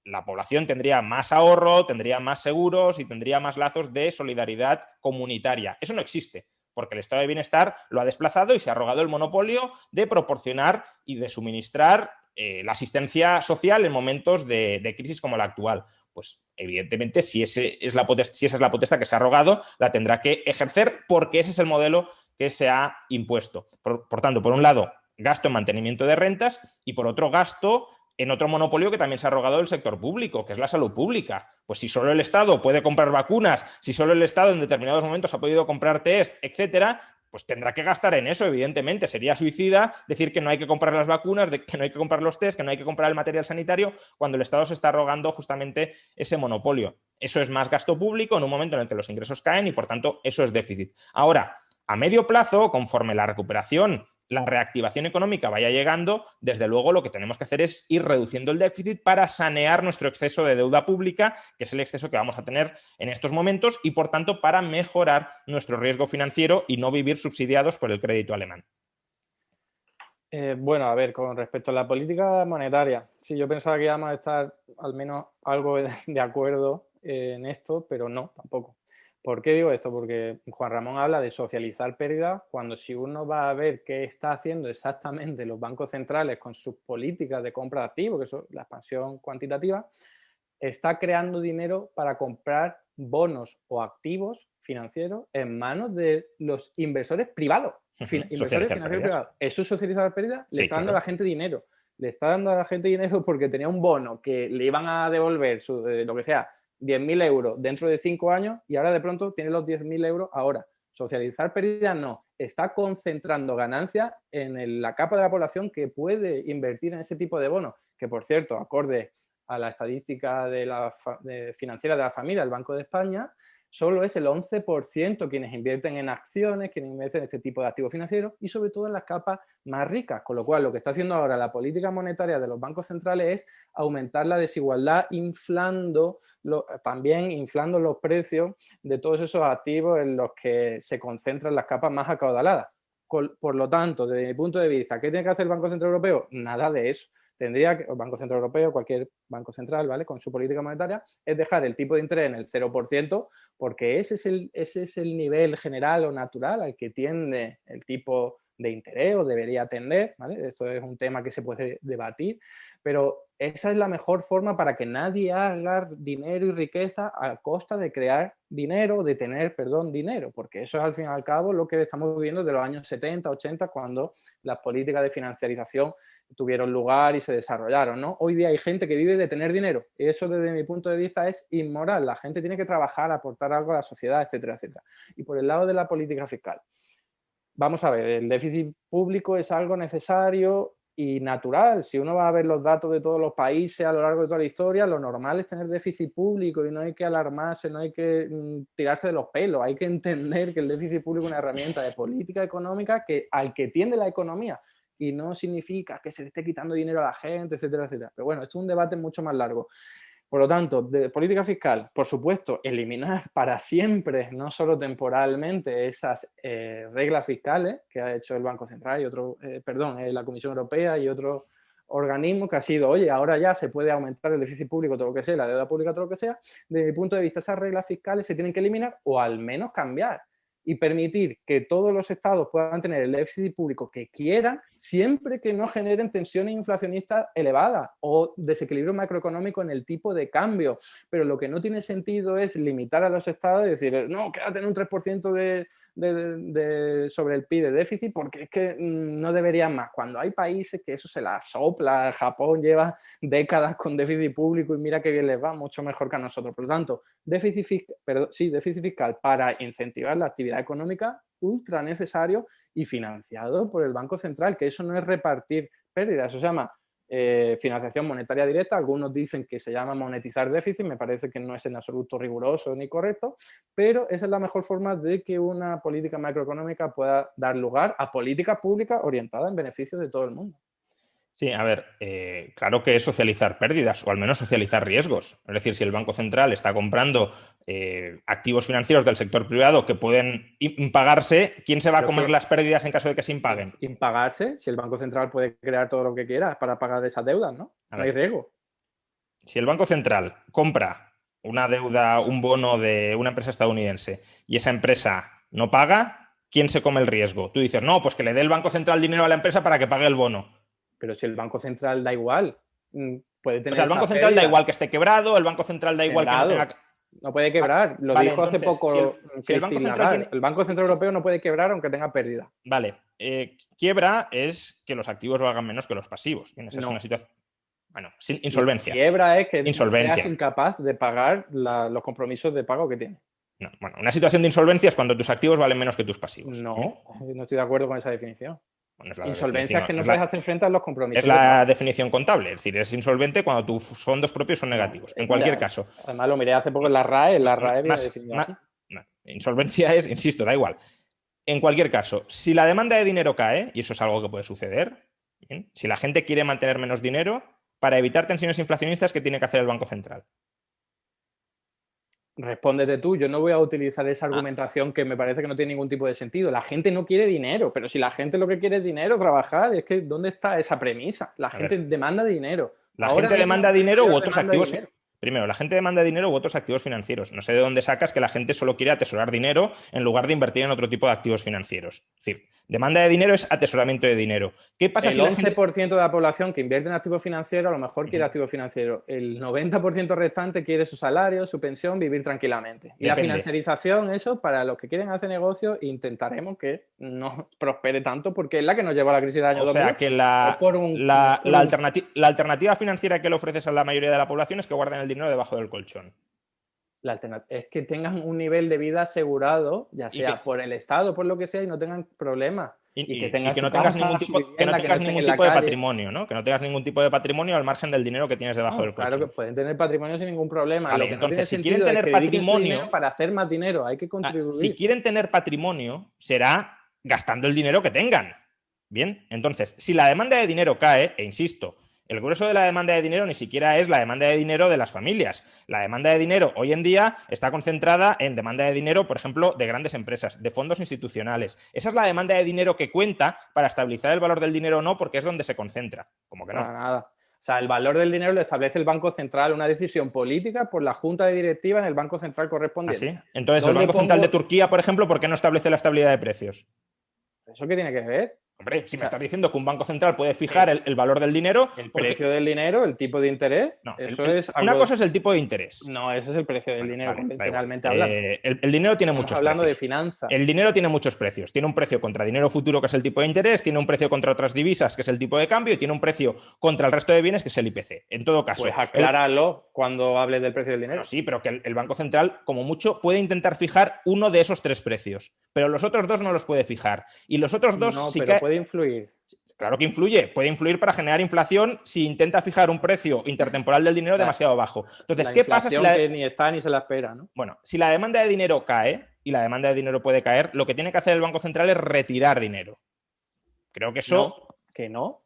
S3: la población tendría más ahorro, tendría más seguros y tendría más lazos de solidaridad comunitaria. Eso no existe, porque el estado de bienestar lo ha desplazado y se ha arrogado el monopolio de proporcionar y de suministrar la asistencia social en momentos de crisis como la actual. Pues evidentemente, si esa es la potestad que se ha arrogado, la tendrá que ejercer porque ese es el modelo que se ha impuesto. Por tanto, por un lado, gasto en mantenimiento de rentas y por otro, gasto en otro monopolio que también se ha arrogado el sector público, que es la salud pública. Pues si solo el Estado puede comprar vacunas, si solo el Estado en determinados momentos ha podido comprar test, etcétera, pues tendrá que gastar en eso, evidentemente. Sería suicida decir que no hay que comprar las vacunas, que no hay que comprar los test, que no hay que comprar el material sanitario, cuando el Estado se está arrogando justamente ese monopolio. Eso es más gasto público en un momento en el que los ingresos caen y, por tanto, eso es déficit. Ahora, a medio plazo, conforme la recuperación, la reactivación económica vaya llegando, desde luego lo que tenemos que hacer es ir reduciendo el déficit para sanear nuestro exceso de deuda pública, que es el exceso que vamos a tener en estos momentos, y por tanto para mejorar nuestro riesgo financiero y no vivir subsidiados por el crédito alemán.
S4: Bueno, a ver, con respecto a la política monetaria, sí, yo pensaba que íbamos a estar al menos algo de acuerdo en esto, pero no, tampoco. ¿Por qué digo esto? Porque Juan Ramón habla de socializar pérdidas, cuando si uno va a ver qué está haciendo exactamente los bancos centrales con sus políticas de compra de activos, que son la expansión cuantitativa, está creando dinero para comprar bonos o activos financieros en manos de los inversores privados. Inversores financieros privados. Eso es socializar pérdidas, le está dando a la gente dinero. Le está dando a la gente dinero porque tenía un bono que le iban a devolver lo que sea, 10.000 euros dentro de 5 años y ahora de pronto tiene los 10.000 euros ahora. Socializar pérdidas no, está concentrando ganancias en la capa de la población que puede invertir en ese tipo de bonos, que por cierto, acorde a la estadística financiera de la familia del Banco de España, solo es el 11% quienes invierten en acciones, quienes invierten en este tipo de activos financieros y sobre todo en las capas más ricas. Con lo cual, lo que está haciendo ahora la política monetaria de los bancos centrales es aumentar la desigualdad, también inflando los precios de todos esos activos en los que se concentran las capas más acaudaladas. Por lo tanto, desde mi punto de vista, ¿qué tiene que hacer el Banco Central Europeo? Nada de eso. Tendría que, el Banco Central Europeo, cualquier banco central, ¿vale? Con su política monetaria, es dejar el tipo de interés en el 0%, porque ese es el nivel general o natural al que tiende el tipo de interés o debería tender, ¿vale? Eso es un tema que se puede debatir, pero esa es la mejor forma para que nadie haga dinero y riqueza a costa de crear dinero, de tener, dinero, porque eso es al fin y al cabo lo que estamos viviendo desde los años 70, 80, cuando las políticas de financiarización tuvieron lugar y se desarrollaron, ¿no? Hoy día hay gente que vive de tener dinero y eso desde mi punto de vista es inmoral. La gente tiene que trabajar, aportar algo a la sociedad, etcétera, etcétera. Y por el lado de la política fiscal, vamos a ver, el déficit público es algo necesario y natural. Si uno va a ver los datos de todos los países a lo largo de toda la historia, lo normal es tener déficit público y no hay que alarmarse, no hay que tirarse de los pelos. Hay que entender que el déficit público es una herramienta de política económica al que tiende la economía y no significa que se le esté quitando dinero a la gente, etcétera, etcétera. Pero bueno, esto es un debate mucho más largo. Por lo tanto, de política fiscal, por supuesto, eliminar para siempre, no solo temporalmente, esas reglas fiscales que ha hecho el Banco Central y la Comisión Europea y otros organismos que ha sido, oye, ahora ya se puede aumentar el déficit público, todo lo que sea, la deuda pública, todo lo que sea. Desde mi punto de vista, esas reglas fiscales se tienen que eliminar o al menos cambiar. y permitir que todos los estados puedan tener el déficit público que quieran, siempre que no generen tensiones inflacionistas elevadas o desequilibrio macroeconómico en el tipo de cambio. Pero lo que no tiene sentido es limitar a los estados y decir, no, quédate en un 3% sobre el PIB de déficit porque es que no deberían más. Cuando hay países que eso se la sopla, Japón lleva décadas con déficit público y mira qué bien les va, mucho mejor que a nosotros. Por lo tanto, déficit fiscal para incentivar la actividad económica, ultra necesario y financiado por el Banco Central, que eso no es repartir pérdidas, eso se llama financiación monetaria directa. Algunos dicen que se llama monetizar déficit, me parece que no es en absoluto riguroso ni correcto, pero esa es la mejor forma de que una política macroeconómica pueda dar lugar a políticas públicas orientadas en beneficio de todo el mundo.
S3: Sí, a ver, claro que es socializar pérdidas o al menos socializar riesgos. Es decir, si el Banco Central está comprando activos financieros del sector privado que pueden impagarse, ¿quién se va a comer las pérdidas en caso de que se impaguen?
S4: Impagarse, si el Banco Central puede crear todo lo que quiera para pagar esas deudas, ¿no? No hay riesgo.
S3: Si el Banco Central compra una deuda, un bono de una empresa estadounidense y esa empresa no paga, ¿quién se come el riesgo? Tú dices, no, pues que le dé el Banco Central dinero a la empresa para que pague el bono.
S4: Pero si el Banco Central da igual, puede tener.
S3: O sea, el Banco Central da igual que esté quebrado, el Banco Central da igual que no tenga.
S4: No puede quebrar, lo dijo hace poco.
S3: Si el Banco Central
S4: el Banco Central Europeo no puede quebrar aunque tenga pérdida.
S3: Vale, quiebra es que los activos valgan menos que los pasivos. Esa es una situación. Bueno, insolvencia.
S4: Quiebra es que seas incapaz de pagar los compromisos de pago que tiene.
S3: No, bueno, una situación de insolvencia es cuando tus activos valen menos que tus pasivos.
S4: No estoy de acuerdo con esa definición.
S3: Bueno,
S4: insolvencia es que no puedes hacer frente a los compromisos.
S3: Es la definición contable, es decir, es insolvente cuando tus fondos propios son negativos. En cualquier caso.
S4: Además, lo miré hace poco en la RAE, viene definido así.
S3: Insolvencia es, insisto, da igual. En cualquier caso, si la demanda de dinero cae, y eso es algo que puede suceder, ¿bien? Si la gente quiere mantener menos dinero, para evitar tensiones inflacionistas, ¿qué tiene que hacer el Banco Central?
S4: Respóndete tú, yo no voy a utilizar esa argumentación que me parece que no tiene ningún tipo de sentido. La gente no quiere dinero, pero si la gente lo que quiere es dinero, trabajar, es que ¿dónde está esa premisa? La gente demanda dinero.
S3: La gente demanda dinero u otros activos. Primero, la gente demanda dinero u otros activos financieros. No sé de dónde sacas que la gente solo quiere atesorar dinero en lugar de invertir en otro tipo de activos financieros. Es decir, demanda de dinero es atesoramiento de dinero. ¿Qué pasa si
S4: el 11% de la población que invierte en activos financieros a lo mejor quiere activos financieros? El 90% restante quiere su salario, su pensión, vivir tranquilamente. Y la financiarización, eso, para los que quieren hacer negocios, intentaremos que no prospere tanto porque es la que nos lleva a la crisis del año 2008.
S3: O sea, que la alternativa financiera que le ofreces a la mayoría de la población es que guarden el dinero debajo del colchón.
S4: La alternativa es que tengan un nivel de vida asegurado, ya sea por el Estado, por lo que sea, y no tengan problemas.
S3: Y que no tengas ningún tipo de patrimonio, ¿no? Que no tengas ningún tipo de patrimonio al margen del dinero que tienes debajo del colchón.
S4: Claro que pueden tener patrimonio sin ningún problema.
S3: Vale, entonces, si quieren tener patrimonio,
S4: para hacer más dinero, hay que contribuir.
S3: Si quieren tener patrimonio, será gastando el dinero que tengan. Bien, entonces, si la demanda de dinero cae, e insisto, el grueso de la demanda de dinero ni siquiera es la demanda de dinero de las familias. La demanda de dinero hoy en día está concentrada en demanda de dinero, por ejemplo, de grandes empresas, de fondos institucionales. Esa es la demanda de dinero que cuenta para estabilizar el valor del dinero o no, porque es donde se concentra. ¿Cómo que no?
S4: Para nada. O sea, el valor del dinero lo establece el Banco Central, una decisión política por la Junta de Directiva en el Banco Central correspondiente.
S3: ¿Ah, sí? Entonces, el Banco Central de Turquía, por ejemplo, ¿por qué no establece la estabilidad de precios?
S4: ¿Eso qué tiene que ver?
S3: Hombre, si me estás diciendo que un banco central puede fijar el valor del dinero...
S4: El precio del dinero, el tipo de interés...
S3: No, una cosa es el tipo de interés.
S4: No, ese es el precio del dinero, convencionalmente hablando.
S3: El dinero tiene muchos precios.
S4: Hablando de finanzas.
S3: El dinero tiene muchos precios. Tiene un precio contra dinero futuro, que es el tipo de interés, tiene un precio contra otras divisas, que es el tipo de cambio, y tiene un precio contra el resto de bienes, que es el IPC. En todo caso...
S4: Pues acláralo cuando hables del precio del dinero.
S3: No, sí, pero que el Banco Central, como mucho, puede intentar fijar uno de esos tres precios. Pero los otros dos no los puede fijar. Y los otros dos...
S4: No, pero puede influir.
S3: Claro que influye, puede influir para generar inflación si intenta fijar un precio intertemporal del dinero demasiado bajo. Entonces, ¿qué pasa si
S4: que ni está ni se la espera, ¿no?
S3: Bueno, si la demanda de dinero cae, y la demanda de dinero puede caer, lo que tiene que hacer el Banco Central es retirar dinero. Creo que eso...
S4: No.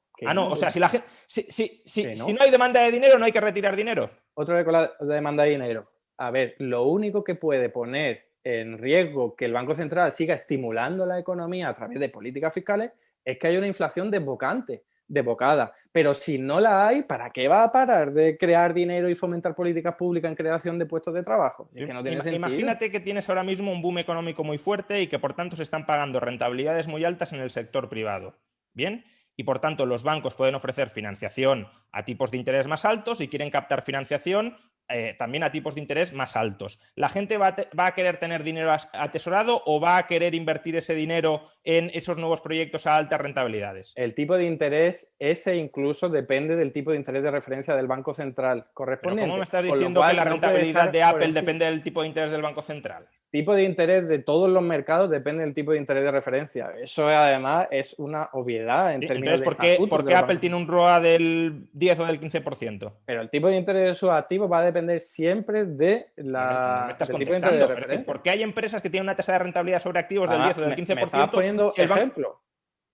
S3: O sea, si la gente... Si no hay demanda de dinero, no hay que retirar dinero.
S4: Otra vez con la demanda de dinero. A ver, lo único que puede poner en riesgo que el Banco Central siga estimulando la economía a través de políticas fiscales es que hay una inflación desbocante. desbocada. Pero si no la hay, ¿para qué va a parar de crear dinero y fomentar políticas públicas en creación de puestos de trabajo? Es que no tiene sentido.
S3: Imagínate que tienes ahora mismo un boom económico muy fuerte y que por tanto se están pagando rentabilidades muy altas en el sector privado. ¿Bien? Y por tanto los bancos pueden ofrecer financiación a tipos de interés más altos y quieren captar financiación también a tipos de interés más altos. ¿La gente va a querer tener dinero atesorado o va a querer invertir ese dinero en esos nuevos proyectos a altas rentabilidades?
S4: El tipo de interés, ese incluso depende del tipo de interés de referencia del Banco Central correspondiente.
S3: ¿Pero cómo me estás diciendo que la rentabilidad de Apple depende del tipo de interés del Banco Central?
S4: El tipo de interés de todos los mercados depende del tipo de interés de referencia. Eso además es una obviedad en términos de
S3: Entonces, ¿por qué Apple tiene un ROA del 10 o del 15%?
S4: Pero el tipo de interés de sus activos va a depender siempre de
S3: del
S4: tipo de interés de referencia.
S3: Es decir, ¿por qué hay empresas que tienen una tasa de rentabilidad sobre activos del 10 o del 15%?
S4: Me estás poniendo ejemplo.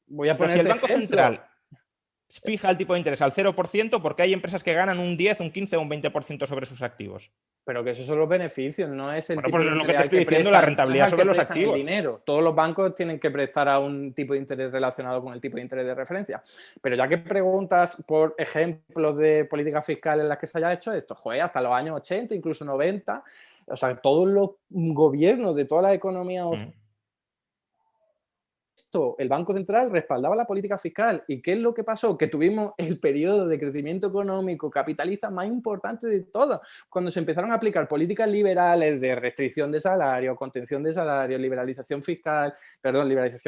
S4: Voy a poner
S3: si el Banco Central fija el tipo de interés al 0%, porque hay empresas que ganan un 10, un 15 o un 20% sobre sus activos.
S4: Pero que esos son los beneficios, no es el
S3: tipo de interés. Bueno, pues es lo que te estoy diciendo, la rentabilidad sobre los activos.
S4: El dinero. Todos los bancos tienen que prestar a un tipo de interés relacionado con el tipo de interés de referencia. Pero ya que preguntas por ejemplos de políticas fiscales en las que se haya hecho esto, joder, hasta los años 80, incluso 90, o sea, todos los gobiernos de toda la economía el Banco Central respaldaba la política fiscal. ¿Y qué es lo que pasó? Que tuvimos el periodo de crecimiento económico capitalista más importante de todo, cuando se empezaron a aplicar políticas liberales de restricción de salario, contención de salario, liberalización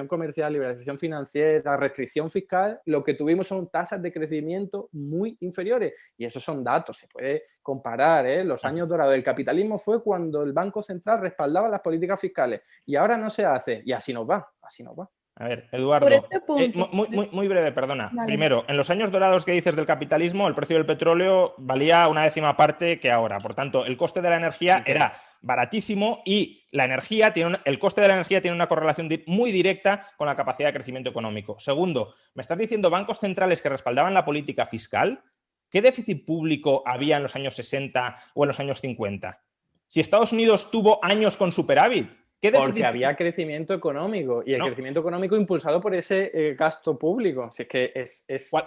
S4: comercial, liberalización financiera, restricción fiscal. Lo que tuvimos son tasas de crecimiento muy inferiores. Y esos son datos, se puede comparar, ¿eh? Los años dorados del capitalismo fue cuando el Banco Central respaldaba las políticas fiscales. Y ahora no se hace. Y así nos va, así nos va.
S3: A ver, Eduardo,
S2: por este punto,
S3: muy breve, perdona.
S2: Vale.
S3: Primero, en los años dorados que dices del capitalismo, el precio del petróleo valía una décima parte que ahora. Por tanto, el coste de la energía era baratísimo y el coste de la energía tiene una correlación muy directa con la capacidad de crecimiento económico. Segundo, me estás diciendo bancos centrales que respaldaban la política fiscal. ¿Qué déficit público había en los años 60 o en los años 50? Si Estados Unidos tuvo años con superávit.
S4: Porque había crecimiento económico y el crecimiento económico impulsado por ese gasto público. Si es que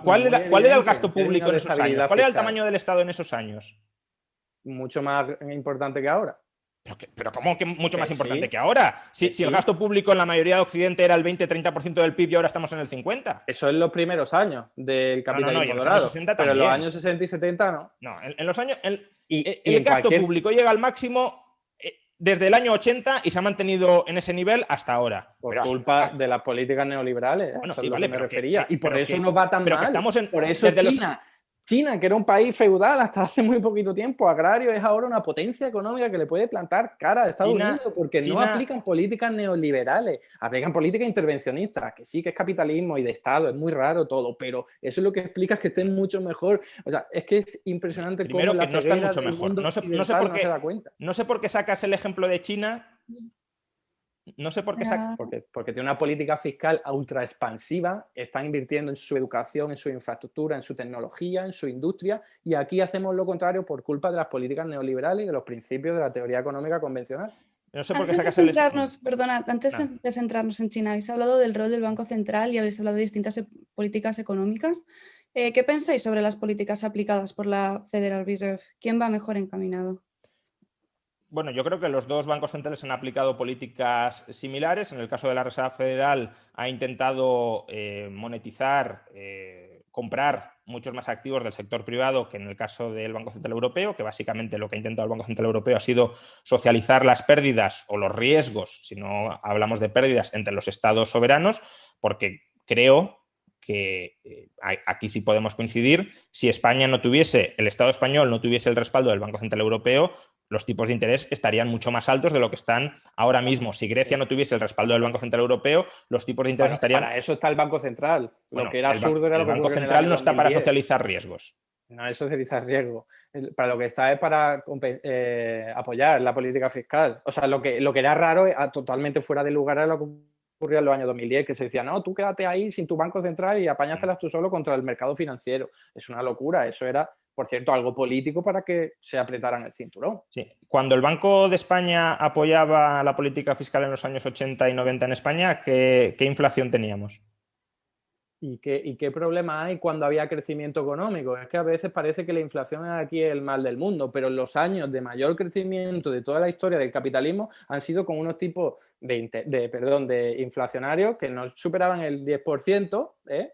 S3: ¿Cuál era el gasto público en esos años? ¿Cuál era el tamaño del Estado en esos años?
S4: Mucho más importante que ahora.
S3: ¿Pero cómo que mucho más importante que ahora? Si el gasto público en la mayoría de Occidente era el 20-30% del PIB y ahora estamos en el 50%.
S4: Eso en los primeros años del capitalismo dorado. Pero en los años 60 y 70 no.
S3: No, en los años... El gasto público llega al máximo desde el año 80 y se ha mantenido en ese nivel hasta ahora.
S4: Por culpa de las políticas neoliberales.
S3: Bueno,
S4: eso
S3: sí,
S4: es lo
S3: vale,
S4: que me refería. Y por eso nos va tan mal.
S3: Estamos
S4: por eso China, que era un país feudal hasta hace muy poquito tiempo, agrario, es ahora una potencia económica que le puede plantar cara a Estados Unidos porque no aplican políticas neoliberales, aplican políticas intervencionistas, que sí que es capitalismo y de Estado, es muy raro todo, pero eso es lo que explica que estén mucho mejor. O sea, es que es impresionante
S3: cómo la
S4: no están mucho
S3: mejor. No sé por qué sacas el ejemplo de China. No sé por qué
S4: porque tiene una política fiscal ultra expansiva, están invirtiendo en su educación, en su infraestructura, en su tecnología, en su industria, y aquí hacemos lo contrario por culpa de las políticas neoliberales y de los principios de la teoría económica convencional.
S3: No sé por qué
S2: antes de centrarnos en China, habéis hablado del rol del Banco Central y habéis hablado de distintas políticas económicas. ¿Qué pensáis sobre las políticas aplicadas por la Federal Reserve? ¿Quién va mejor encaminado?
S3: Bueno, yo creo que los dos bancos centrales han aplicado políticas similares. En el caso de la Reserva Federal ha intentado monetizar, comprar muchos más activos del sector privado que en el caso del Banco Central Europeo, que básicamente lo que ha intentado el Banco Central Europeo ha sido socializar las pérdidas o los riesgos, si no hablamos de pérdidas, entre los estados soberanos, porque creo que aquí sí podemos coincidir, si España no tuviese, el Estado español no tuviese el respaldo del Banco Central Europeo, los tipos de interés estarían mucho más altos de lo que están ahora mismo. Si Grecia no tuviese el respaldo del Banco Central Europeo, los tipos de interés estarían...
S4: Para eso está el Banco Central. Lo que era absurdo era lo que
S3: el Banco Central no está para socializar riesgos.
S4: No es socializar riesgos. Para lo que está es para apoyar la política fiscal. O sea, lo que era raro, totalmente fuera de lugar, era lo que ocurrió en los años 2010, que se decía, no, tú quédate ahí sin tu Banco Central y apáñatelas tú solo contra el mercado financiero. Es una locura. Eso era, por cierto, algo político para que se apretaran el cinturón.
S3: Sí. Cuando el Banco de España apoyaba la política fiscal en los años 80 y 90 en España, ¿qué inflación teníamos?
S4: ¿Y qué problema hay cuando había crecimiento económico? Es que a veces parece que la inflación aquí es el mal del mundo, pero los años de mayor crecimiento de toda la historia del capitalismo han sido con unos tipos de inflacionarios que no superaban el 10%,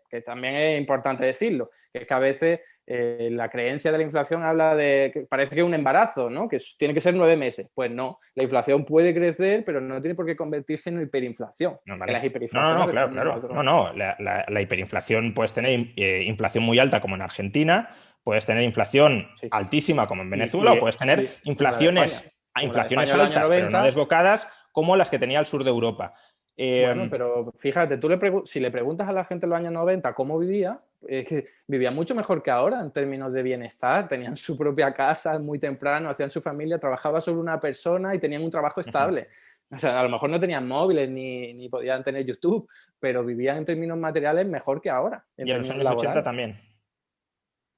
S4: que también es importante decirlo, que es que a veces la creencia de la inflación habla de que parece que es un embarazo, ¿no? Que tiene que ser 9 meses. Pues no, la inflación puede crecer, pero no tiene por qué convertirse en hiperinflación.
S3: No,
S4: Que
S3: vale.
S4: las hiperinflaciones
S3: claro. La hiperinflación, puedes tener inflación muy alta como en Argentina, puedes tener inflación altísima como en Venezuela, o puedes tener inflaciones altas, pero no desbocadas, como las que tenía el sur de Europa.
S4: Bueno, pero fíjate, si le preguntas a la gente en los años 90 cómo vivía, es que vivía mucho mejor que ahora en términos de bienestar. Tenían su propia casa muy temprano, hacían su familia, trabajaba sobre una persona y tenían un trabajo estable. O sea, a lo mejor no tenían móviles ni podían tener YouTube, pero vivían en términos materiales mejor que ahora.
S3: Y en los años 80 también.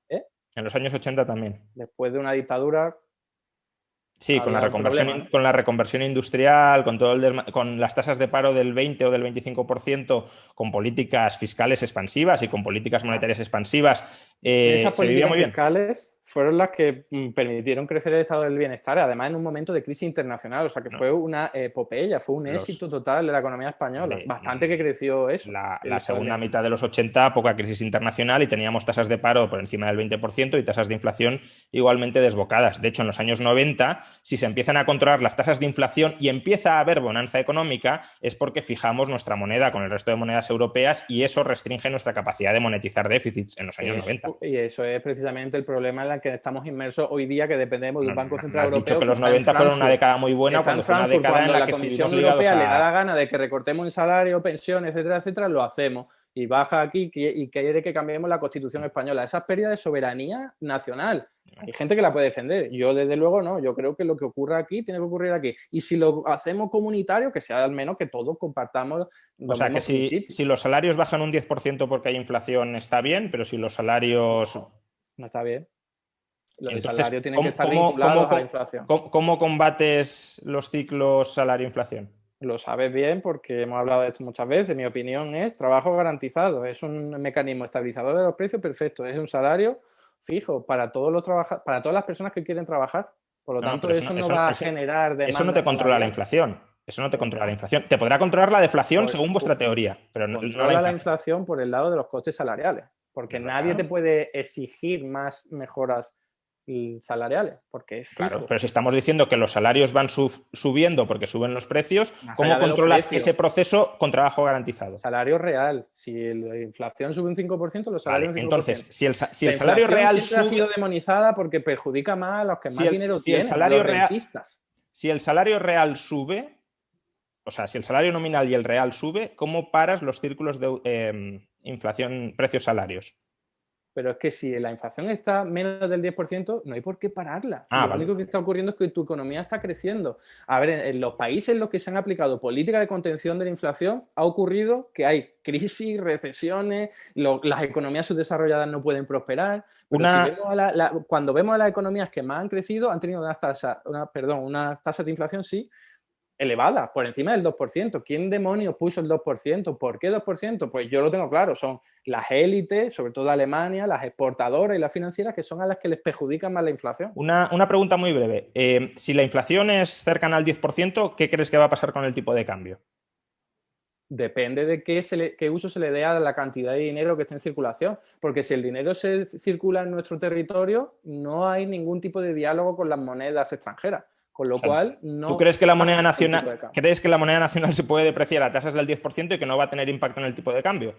S3: En los años 80 también.
S4: Después de una dictadura...
S3: Sí, con la reconversión industrial, con las tasas de paro del 20 o del 25%, con políticas fiscales expansivas y con políticas monetarias expansivas.
S4: Esas políticas fiscales fueron las que permitieron crecer el estado del bienestar, además en un momento de crisis internacional. O sea, que fue una epopeya, fue un éxito total de la economía española. Bastante que creció eso.
S3: La segunda mitad de los 80, poca crisis internacional, y teníamos tasas de paro por encima del 20% y tasas de inflación igualmente desbocadas. De hecho, en los años 90, si se empiezan a controlar las tasas de inflación y empieza a haber bonanza económica, es porque fijamos nuestra moneda con el resto de monedas europeas y eso restringe nuestra capacidad de monetizar déficits en los años 90.
S4: Y eso es precisamente el problema en el que estamos inmersos hoy día, que dependemos del Banco Central Europeo.
S3: Has dicho que los 90 fueron una década muy buena, cuando fue una década en la que
S4: la Comisión Europea le da la gana de que recortemos en salario, pensión, etcétera, etcétera, lo hacemos. Y baja aquí y quiere que cambiemos la Constitución española. Esa es pérdida de soberanía nacional. Hay gente que la puede defender. Yo, desde luego, no. Yo creo que lo que ocurra aquí tiene que ocurrir aquí. Y si lo hacemos comunitario, que sea al menos que todos compartamos
S3: los mismos principios. Si los salarios bajan un 10% porque hay inflación, está bien, pero si los salarios...
S4: No está bien. Los salarios tienen que estar vinculados a la inflación.
S3: ¿Cómo combates los ciclos salario-inflación?
S4: Lo sabes bien porque hemos hablado de esto muchas veces. Mi opinión es trabajo garantizado. Es un mecanismo estabilizador de los precios perfecto. Es un salario fijo para todas las personas que quieren trabajar. Por lo tanto, eso no va a generar demanda.
S3: Eso no te controla la inflación. Eso no te controla la inflación. Te podrá controlar la deflación según vuestra teoría, pero no
S4: la inflación por el lado de los costes salariales. Porque nadie te puede exigir más mejoras salariales, porque es fijo.
S3: Claro, pero si estamos diciendo que los salarios van subiendo porque suben los precios, ¿cómo controlas ese proceso con trabajo garantizado?
S4: Salario real. Si la inflación sube un 5%, los salarios un 5%.
S3: Entonces, si el salario real
S4: siempre ha sido demonizada porque perjudica más a los que más dinero tienen,
S3: los rentistas. Si el salario real sube, o sea, si el salario nominal y el real sube, ¿cómo paras los círculos de inflación, precios, salarios?
S4: Pero es que si la inflación está menos del 10%, no hay por qué pararla. Lo único que está ocurriendo es que tu economía está creciendo. A ver, en los países en los que se han aplicado políticas de contención de la inflación, ha ocurrido que hay crisis, recesiones, las economías subdesarrolladas no pueden prosperar. Pero cuando vemos a las economías que más han crecido, han tenido unas tasas de inflación, sí, elevada, por encima del 2%. ¿Quién demonios puso el 2%? ¿Por qué 2%? Pues yo lo tengo claro, son las élites, sobre todo Alemania, las exportadoras y las financieras, que son a las que les perjudica más la inflación.
S3: Una pregunta muy breve. Si la inflación es cercana al 10%, ¿qué crees que va a pasar con el tipo de cambio?
S4: Depende de qué uso se le dé a la cantidad de dinero que esté en circulación. Porque si el dinero se circula en nuestro territorio, no hay ningún tipo de diálogo con las monedas extranjeras. Con lo cual, no...
S3: ¿Tú crees que la moneda nacional se puede depreciar a tasas del 10% y que no va a tener impacto en el tipo de cambio?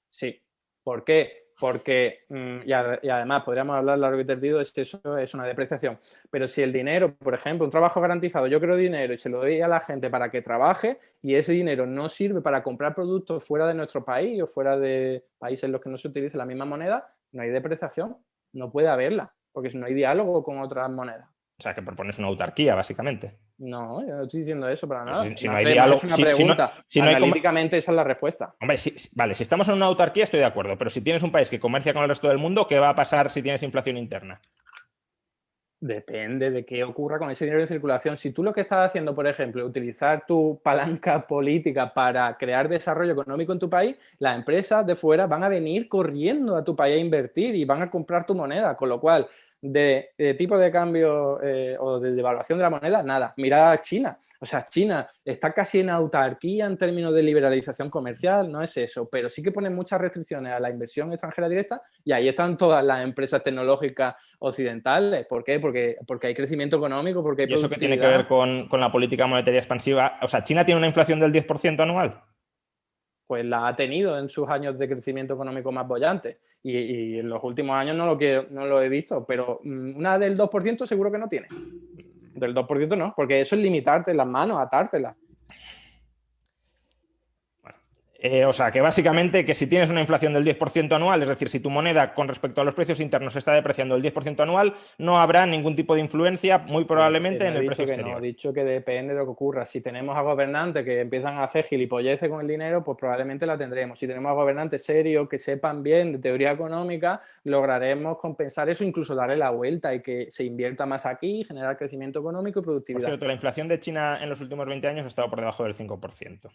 S4: Sí. ¿Por qué? Porque, y además podríamos hablar largo y tendido, de que eso es una depreciación. Pero si el dinero, por ejemplo, un trabajo garantizado, yo creo dinero y se lo doy a la gente para que trabaje y ese dinero no sirve para comprar productos fuera de nuestro país o fuera de países en los que no se utilice la misma moneda, no hay depreciación. No puede haberla, porque no hay diálogo con otras monedas.
S3: O sea, que propones una autarquía, básicamente.
S4: No, yo no estoy diciendo eso para nada.
S3: Si no hay diálogo...
S4: Es una pregunta. Analíticamente esa es la respuesta.
S3: Hombre, vale, si estamos en una autarquía estoy de acuerdo, pero si tienes un país que comercia con el resto del mundo, ¿qué va a pasar si tienes inflación interna?
S4: Depende de qué ocurra con ese dinero en circulación. Si tú lo que estás haciendo, por ejemplo, es utilizar tu palanca política para crear desarrollo económico en tu país, las empresas de fuera van a venir corriendo a tu país a invertir y van a comprar tu moneda, con lo cual de tipo de cambio o de devaluación de la moneda, nada. Mira a China. O sea, China está casi en autarquía en términos de liberalización comercial, no es eso, pero sí que ponen muchas restricciones a la inversión extranjera directa y ahí están todas las empresas tecnológicas occidentales. ¿Por qué? Porque hay crecimiento económico, porque hay
S3: ¿Y eso qué tiene que
S4: productividad.
S3: ver con la política monetaria expansiva? O sea, ¿China tiene una inflación del 10% anual?
S4: Pues la ha tenido en sus años de crecimiento económico más bollantes. Y en los últimos años no lo he visto, pero una del 2% seguro que no tiene. Del 2% no, porque eso es limitarte las manos, atártelas.
S3: O sea, que básicamente que si tienes una inflación del 10% anual, es decir, si tu moneda con respecto a los precios internos se está depreciando el 10% anual, no habrá ningún tipo de influencia, muy probablemente, en el precio exterior.
S4: No, he dicho que depende de lo que ocurra. Si tenemos a gobernantes que empiezan a hacer gilipolleces con el dinero, pues probablemente la tendremos. Si tenemos a gobernantes serios que sepan bien de teoría económica, lograremos compensar eso, incluso darle la vuelta y que se invierta más aquí, generar crecimiento económico y productividad.
S3: Por cierto, la inflación de China en los últimos 20 años ha estado por debajo del 5%.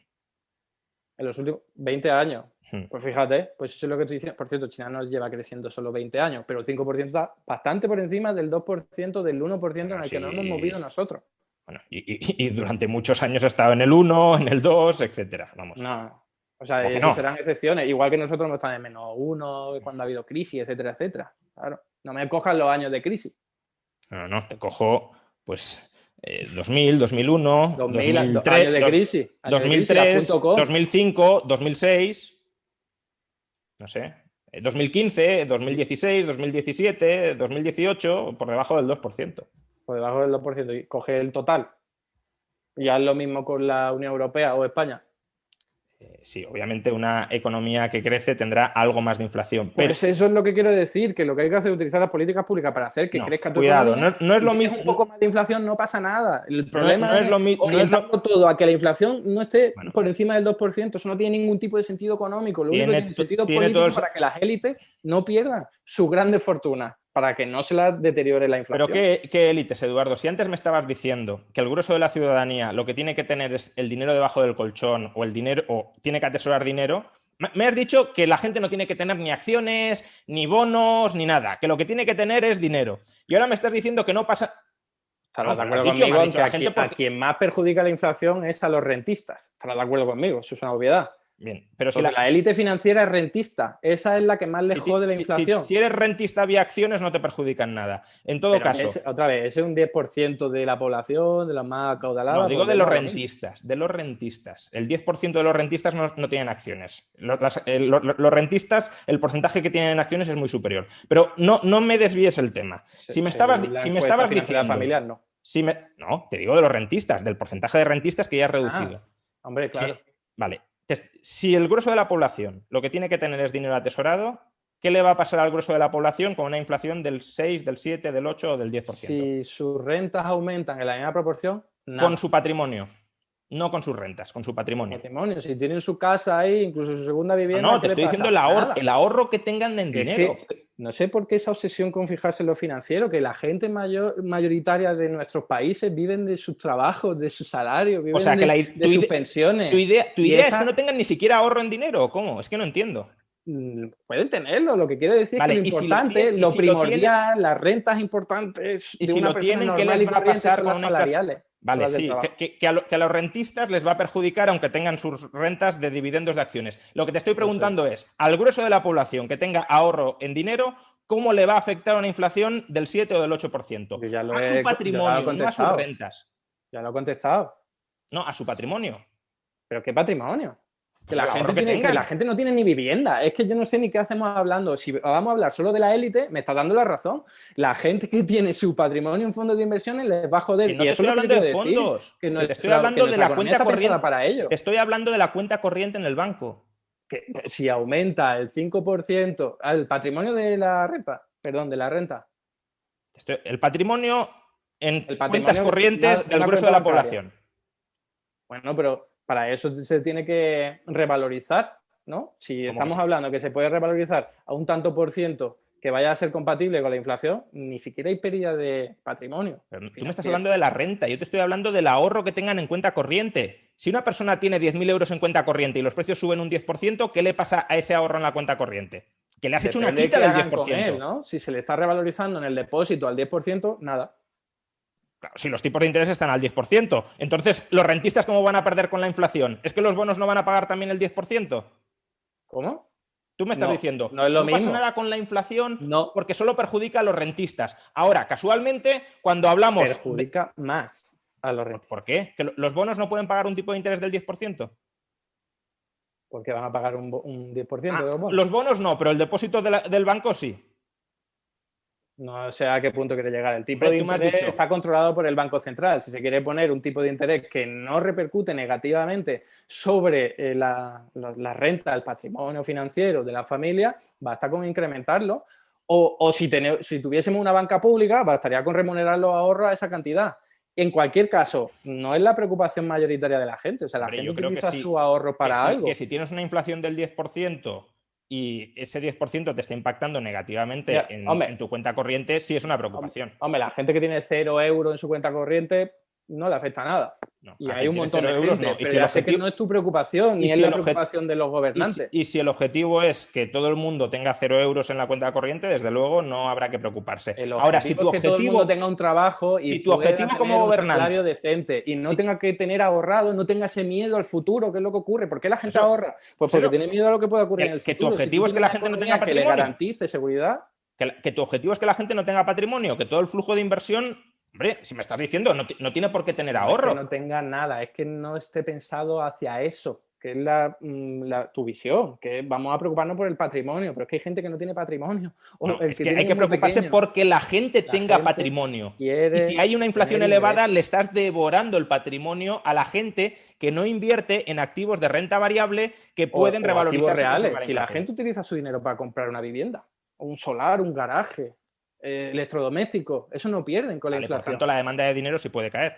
S4: En los últimos 20 años. Pues fíjate, pues eso es lo que estoy diciendo. Por cierto, China no lleva creciendo solo 20 años, pero el 5% está bastante por encima del 2%, del 1% en el que nos hemos movido nosotros.
S3: Bueno, y durante muchos años ha estado en el 1, en el 2, etcétera. Vamos.
S4: No, o sea, eso serán excepciones. Igual que nosotros hemos estado en -1 cuando ha habido crisis, etcétera, etcétera. Claro, no me cojas los años de crisis.
S3: No, te cojo, pues... 2000, 2001, 2003,
S4: años de crisis,
S3: 2003, 2005, 2006, no sé, 2015, 2016, 2017, 2018, por debajo del 2%.
S4: Por debajo del 2%, y coge el total. Y haz lo mismo con la Unión Europea o España.
S3: Sí, obviamente una economía que crece tendrá algo más de inflación. Pero
S4: pues eso es lo que quiero decir, que lo que hay que hacer es utilizar las políticas públicas para hacer que crezca tu economía.
S3: No es lo mismo.
S4: Un poco más de inflación, no pasa nada. El problema
S3: no es lo mismo.
S4: Todo a que la inflación no esté por encima del 2%. Eso no tiene ningún tipo de sentido económico. Lo único que tiene sentido político para que las élites no pierdan sus grandes fortunas, para que no se las deteriore la inflación.
S3: Pero ¿qué élites, Eduardo? Si antes me estabas diciendo que el grueso de la ciudadanía lo que tiene que tener es el dinero debajo del colchón o el dinero, o tiene que atesorar dinero, me has dicho que la gente no tiene que tener ni acciones, ni bonos, ni nada, que lo que tiene que tener es dinero. Y ahora me estás diciendo que no pasa...
S4: ¿Estarás de acuerdo conmigo en que a quien más perjudica la inflación es a los rentistas? ¿Estarás de acuerdo conmigo? Eso es una obviedad.
S3: Bien, pero si
S4: la élite financiera es rentista, esa es la que más le jode la inflación.
S3: Si eres rentista vía acciones no te perjudican nada. En todo caso...
S4: otra vez, ese es un 10% de la población, de la más acaudalada.
S3: No, digo de los rentistas, de los rentistas. El 10% de los rentistas no tienen acciones. Los rentistas, el porcentaje que tienen en acciones es muy superior. Pero no me desvíes el tema. Si me estabas diciendo...
S4: familiar, no.
S3: No, te digo de los rentistas, del porcentaje de rentistas que ya has reducido.
S4: Hombre, claro.
S3: Vale. Si el grueso de la población lo que tiene que tener es dinero atesorado, ¿qué le va a pasar al grueso de la población con una inflación del 6, del 7, del 8 o del 10%?
S4: Si sus rentas aumentan en la misma proporción, nada.
S3: Con su patrimonio. No con sus rentas, con su patrimonio.
S4: Si tienen su casa ahí, incluso su segunda vivienda.
S3: No, te estoy diciendo el ahorro que tengan en dinero.
S4: No sé por qué esa obsesión con fijarse en lo financiero, que la gente mayoritaria de nuestros países viven de sus trabajos, de su salario, viven de sus pensiones.
S3: Tu idea es que no tengan ni siquiera ahorro en dinero, ¿cómo? Es que no entiendo.
S4: Pueden tenerlo, lo que quiero decir es que lo importante, lo primordial, las rentas importantes
S3: de una persona normal, ¿qué les va a pasar con las salariales? Vale, sí, que a los rentistas les va a perjudicar aunque tengan sus rentas de dividendos de acciones. Lo que te estoy preguntando es, al grueso de la población que tenga ahorro en dinero, ¿cómo le va a afectar una inflación del 7 o del 8%? A su patrimonio, no a sus rentas.
S4: Ya lo he contestado.
S3: No, a su patrimonio.
S4: ¿Pero qué patrimonio? Que la gente no tiene ni vivienda. Es que yo no sé ni qué hacemos hablando. Si vamos a hablar solo de la élite, me está dando la razón. La gente que tiene su patrimonio en fondos de inversiones les va a joder.
S3: Y eso estoy hablando de fondos.
S4: Que
S3: te estoy hablando de la cuenta corriente
S4: para ello.
S3: Te estoy hablando de la cuenta corriente en el banco.
S4: Que si aumenta el 5%, el patrimonio de la renta,
S3: El patrimonio en cuentas corrientes del grueso de la población.
S4: Bueno, pero para eso se tiene que revalorizar, ¿no? Si estamos hablando que se puede revalorizar a un tanto por ciento que vaya a ser compatible con la inflación, ni siquiera hay pérdida de patrimonio.
S3: Pero tú me estás hablando de la renta, yo te estoy hablando del ahorro que tengan en cuenta corriente. Si una persona tiene 10.000 euros en cuenta corriente y los precios suben un 10%, ¿qué le pasa a ese ahorro en la cuenta corriente? Que le has hecho una
S4: Depende de
S3: quita
S4: qué
S3: del
S4: hagan
S3: 10%.
S4: con él, ¿no? Si se le está revalorizando en el depósito al 10%, nada.
S3: Claro, si los tipos de interés están al 10%, entonces, ¿los rentistas cómo van a perder con la inflación? ¿Es que los bonos no van a pagar también el 10%?
S4: ¿Cómo?
S3: Tú me estás
S4: No,
S3: diciendo,
S4: no es lo
S3: pasa
S4: mismo.
S3: nada con la inflación
S4: No.
S3: porque solo perjudica a los rentistas. Ahora, casualmente, cuando hablamos...
S4: Perjudica más a los rentistas.
S3: ¿Por qué? ¿Que los bonos no pueden pagar un tipo de interés del 10%?
S4: Porque van a pagar un 10% de los bonos.
S3: Los bonos no, pero el depósito del banco sí.
S4: No sé a qué punto quiere llegar. El tipo
S3: Hombre,
S4: de
S3: tú me has
S4: interés
S3: dicho.
S4: está controlado por el Banco Central. Si se quiere poner un tipo de interés que no repercute negativamente sobre la renta, el patrimonio financiero de la familia, basta con incrementarlo. O si tuviésemos una banca pública, bastaría con remunerar los ahorros a esa cantidad. En cualquier caso, no es la preocupación mayoritaria de la gente. O sea,
S3: Hombre,
S4: la
S3: yo
S4: gente
S3: creo que
S4: utiliza
S3: sí,
S4: su ahorro para algo.
S3: que si tienes una inflación del 10% y ese 10% te está impactando negativamente
S4: Mira,
S3: en tu cuenta corriente, sí es una preocupación.
S4: Hombre, la gente que tiene 0 euros en su cuenta corriente no le afecta nada.
S3: No,
S4: Y
S3: a
S4: hay
S3: quien
S4: un
S3: tiene
S4: montón
S3: 0
S4: de
S3: euros
S4: gente,
S3: no.
S4: pero ya sé que no es tu preocupación, ni es la preocupación de los gobernantes.
S3: Y si el objetivo es que todo el mundo tenga 0 euros en la cuenta corriente, desde luego no habrá que preocuparse.
S4: Ahora, si tu objetivo es que todo el mundo tenga un trabajo y
S3: si tu objetivo como
S4: un
S3: gobernante,
S4: salario decente y no tenga que tener ahorrado, no tenga ese miedo al futuro, ¿qué es lo que ocurre? ¿Por qué la gente ahorra? Pues porque tiene miedo a lo que pueda ocurrir en el futuro.
S3: Que tu objetivo es que la gente no tenga patrimonio.
S4: Que le garantice seguridad.
S3: Que tu objetivo es que la gente no tenga patrimonio, que todo el flujo de inversión... Hombre, si me estás diciendo, no tiene por qué tener ahorro.
S4: Es que no tenga nada, es que no esté pensado hacia eso, que es tu visión, que vamos a preocuparnos por el patrimonio, pero es que hay gente que no tiene patrimonio.
S3: Es que hay que preocuparse porque la gente tenga patrimonio. Y si hay una inflación elevada, le estás devorando el patrimonio a la gente que no invierte en activos de renta variable que pueden revalorizarse.
S4: Reales. Si la gente utiliza su dinero para comprar una vivienda, un solar, un garaje, electrodomésticos, eso no pierden con la inflación.
S3: Por tanto, la demanda de dinero sí puede caer.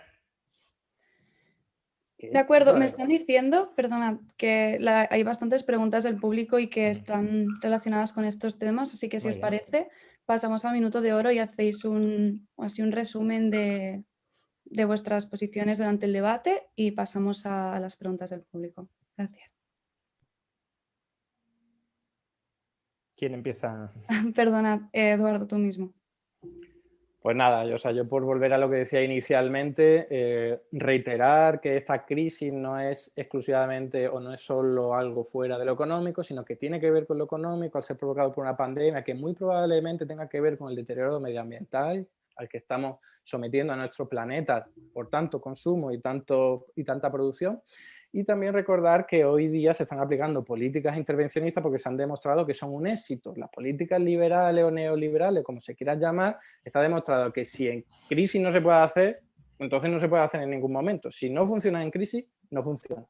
S2: De acuerdo, me están diciendo, perdona, que hay bastantes preguntas del público y que están relacionadas con estos temas, así que si os parece, pasamos al minuto de oro y hacéis un resumen de vuestras posiciones durante el debate y pasamos a las preguntas del público. Gracias.
S3: ¿Quién empieza?
S2: Perdona, Eduardo, tú mismo.
S4: Pues nada, yo por volver a lo que decía inicialmente, reiterar que esta crisis no es exclusivamente o no es solo algo fuera de lo económico, sino que tiene que ver con lo económico al ser provocado por una pandemia que muy probablemente tenga que ver con el deterioro medioambiental al que estamos sometiendo a nuestro planeta por tanto consumo y tanta producción. Y también recordar que hoy día se están aplicando políticas intervencionistas porque se han demostrado que son un éxito. Las políticas liberales o neoliberales, como se quieran llamar, está demostrado que si en crisis no se puede hacer, entonces no se puede hacer en ningún momento. Si no funciona en crisis, no funciona.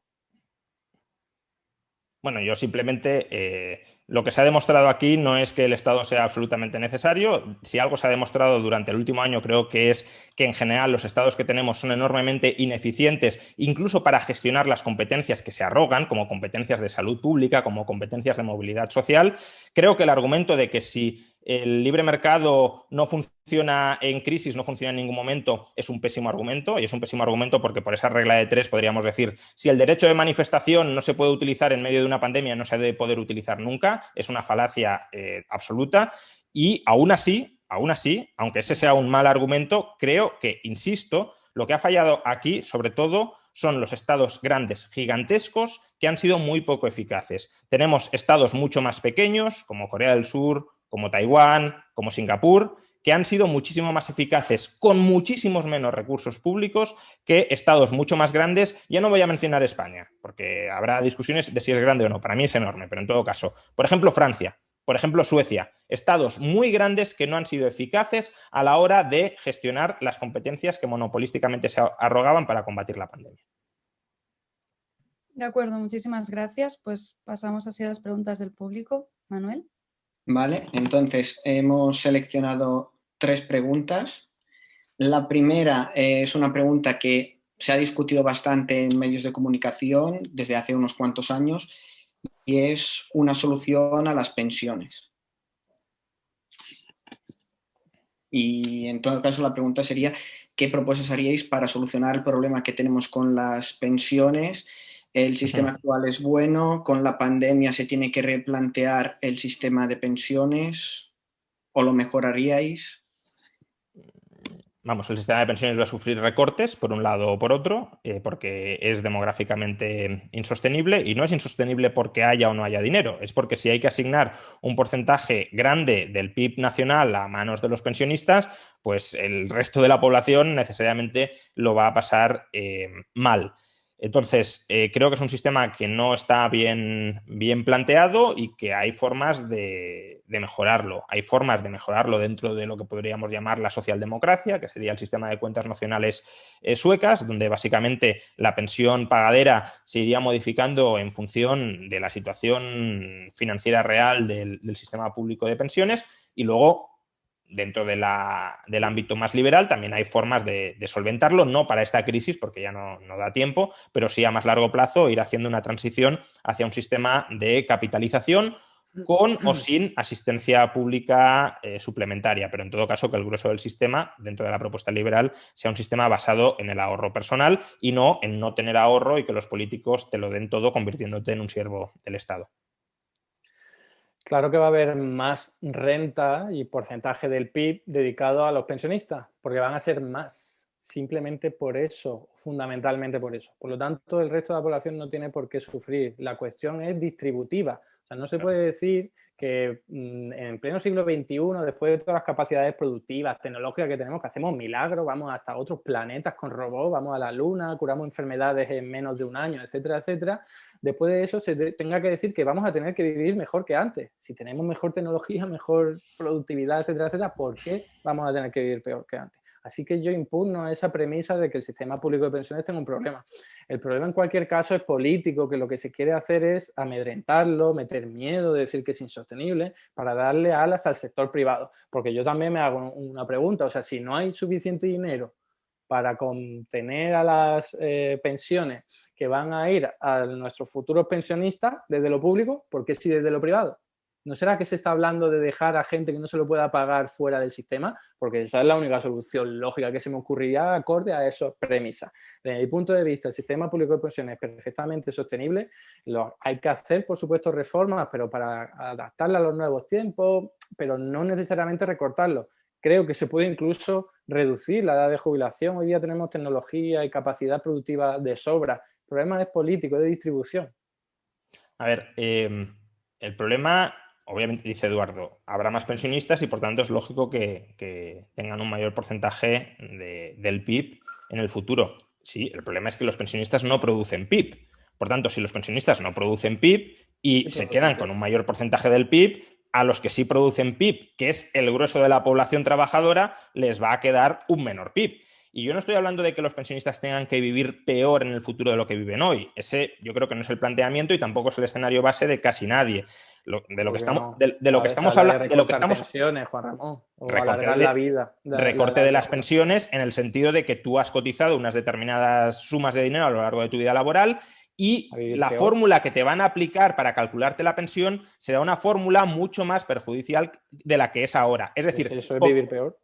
S3: Bueno, yo simplemente lo que se ha demostrado aquí no es que el Estado sea absolutamente necesario. Si algo se ha demostrado durante el último año, creo que es que en general los estados que tenemos son enormemente ineficientes, incluso para gestionar las competencias que se arrogan, como competencias de salud pública, como competencias de movilidad social. Creo que el argumento de que si el libre mercado no funciona en crisis, no funciona en ningún momento, es un pésimo argumento, y es un pésimo argumento porque por esa regla de 3 podríamos decir, si el derecho de manifestación no se puede utilizar en medio de una pandemia, no se debe poder utilizar nunca, es una falacia absoluta, y aún así, aunque ese sea un mal argumento, creo que, insisto, lo que ha fallado aquí, sobre todo, son los estados grandes, gigantescos, que han sido muy poco eficaces. Tenemos estados mucho más pequeños, como Corea del Sur, como Taiwán, como Singapur, que han sido muchísimo más eficaces con muchísimos menos recursos públicos que estados mucho más grandes. Ya no voy a mencionar España, porque habrá discusiones de si es grande o no. Para mí es enorme, pero en todo caso. Por ejemplo, Francia. Por ejemplo, Suecia. Estados muy grandes que no han sido eficaces a la hora de gestionar las competencias que monopolísticamente se arrogaban para combatir la pandemia.
S2: De acuerdo, muchísimas gracias. Pues pasamos así a las preguntas del público. Manuel.
S1: Vale, entonces hemos seleccionado 3 preguntas. La primera es una pregunta que se ha discutido bastante en medios de comunicación desde hace unos cuantos años y es una solución a las pensiones. Y en todo caso la pregunta sería, ¿qué propuestas haríais para solucionar el problema que tenemos con las pensiones? ¿El sistema actual es bueno? ¿Con la pandemia se tiene que replantear el sistema de pensiones? ¿O lo mejoraríais?
S3: Vamos, el sistema de pensiones va a sufrir recortes por un lado o por otro, porque es demográficamente insostenible, y no es insostenible porque haya o no haya dinero, es porque si hay que asignar un porcentaje grande del PIB nacional a manos de los pensionistas, pues el resto de la población necesariamente lo va a pasar mal. Entonces, creo que es un sistema que no está bien planteado y que hay formas de mejorarlo. Hay formas de mejorarlo dentro de lo que podríamos llamar la socialdemocracia, que sería el sistema de cuentas nacionales suecas, donde básicamente la pensión pagadera se iría modificando en función de la situación financiera real del sistema público de pensiones, y luego dentro del ámbito más liberal también hay formas de solventarlo, no para esta crisis porque ya no da tiempo, pero sí a más largo plazo ir haciendo una transición hacia un sistema de capitalización con o sin asistencia pública suplementaria, pero en todo caso que el grueso del sistema, dentro de la propuesta liberal, sea un sistema basado en el ahorro personal y no en no tener ahorro y que los políticos te lo den todo convirtiéndote en un siervo del Estado.
S4: Claro que va a haber más renta y porcentaje del PIB dedicado a los pensionistas, porque van a ser más, simplemente por eso, fundamentalmente por eso. Por lo tanto, el resto de la población no tiene por qué sufrir. La cuestión es distributiva. O sea, no se puede decir que en pleno siglo XXI, después de todas las capacidades productivas, tecnológicas que tenemos, que hacemos milagros, vamos hasta otros planetas con robots, vamos a la Luna, curamos enfermedades en menos de un año, etcétera, etcétera. Después de eso se tenga que decir que vamos a tener que vivir mejor que antes. Si tenemos mejor tecnología, mejor productividad, etcétera, etcétera, ¿por qué vamos a tener que vivir peor que antes? Así que yo impugno esa premisa de que el sistema público de pensiones tenga un problema. El problema en cualquier caso es político, que lo que se quiere hacer es amedrentarlo, meter miedo, decir que es insostenible, para darle alas al sector privado. Porque yo también me hago una pregunta, o sea, si no hay suficiente dinero para contener a las pensiones que van a ir a nuestros futuros pensionistas desde lo público, ¿por qué sí desde lo privado? ¿No será que se está hablando de dejar a gente que no se lo pueda pagar fuera del sistema? Porque esa es la única solución lógica que se me ocurriría acorde a esas premisas. Desde mi punto de vista, el sistema público de pensiones es perfectamente sostenible. Hay que hacer, por supuesto, reformas, pero para adaptarla a los nuevos tiempos, pero no necesariamente recortarlo. Creo que se puede incluso reducir la edad de jubilación. Hoy día tenemos tecnología y capacidad productiva de sobra. El problema es político, es de distribución.
S3: A ver, el problema, obviamente, dice Eduardo, habrá más pensionistas y por tanto es lógico que tengan un mayor porcentaje del PIB en el futuro. Sí, el problema es que los pensionistas no producen PIB. Por tanto, si los pensionistas no producen PIB y se quedan con un mayor porcentaje del PIB, a los que sí producen PIB, que es el grueso de la población trabajadora, les va a quedar un menor PIB. Y yo no estoy hablando de que los pensionistas tengan que vivir peor en el futuro de lo que viven hoy. Ese yo creo que no es el planteamiento y tampoco es el escenario base de casi nadie. De lo que estamos hablando,
S4: pensiones, Juan Ramón, o alargar la vida.
S3: Recorte de las pensiones en el sentido de que tú has cotizado unas determinadas sumas de dinero a lo largo de tu vida laboral y la fórmula que te van a aplicar para calcularte la pensión será una fórmula mucho más perjudicial de la que es ahora. Es decir,
S4: ¿eso es vivir peor?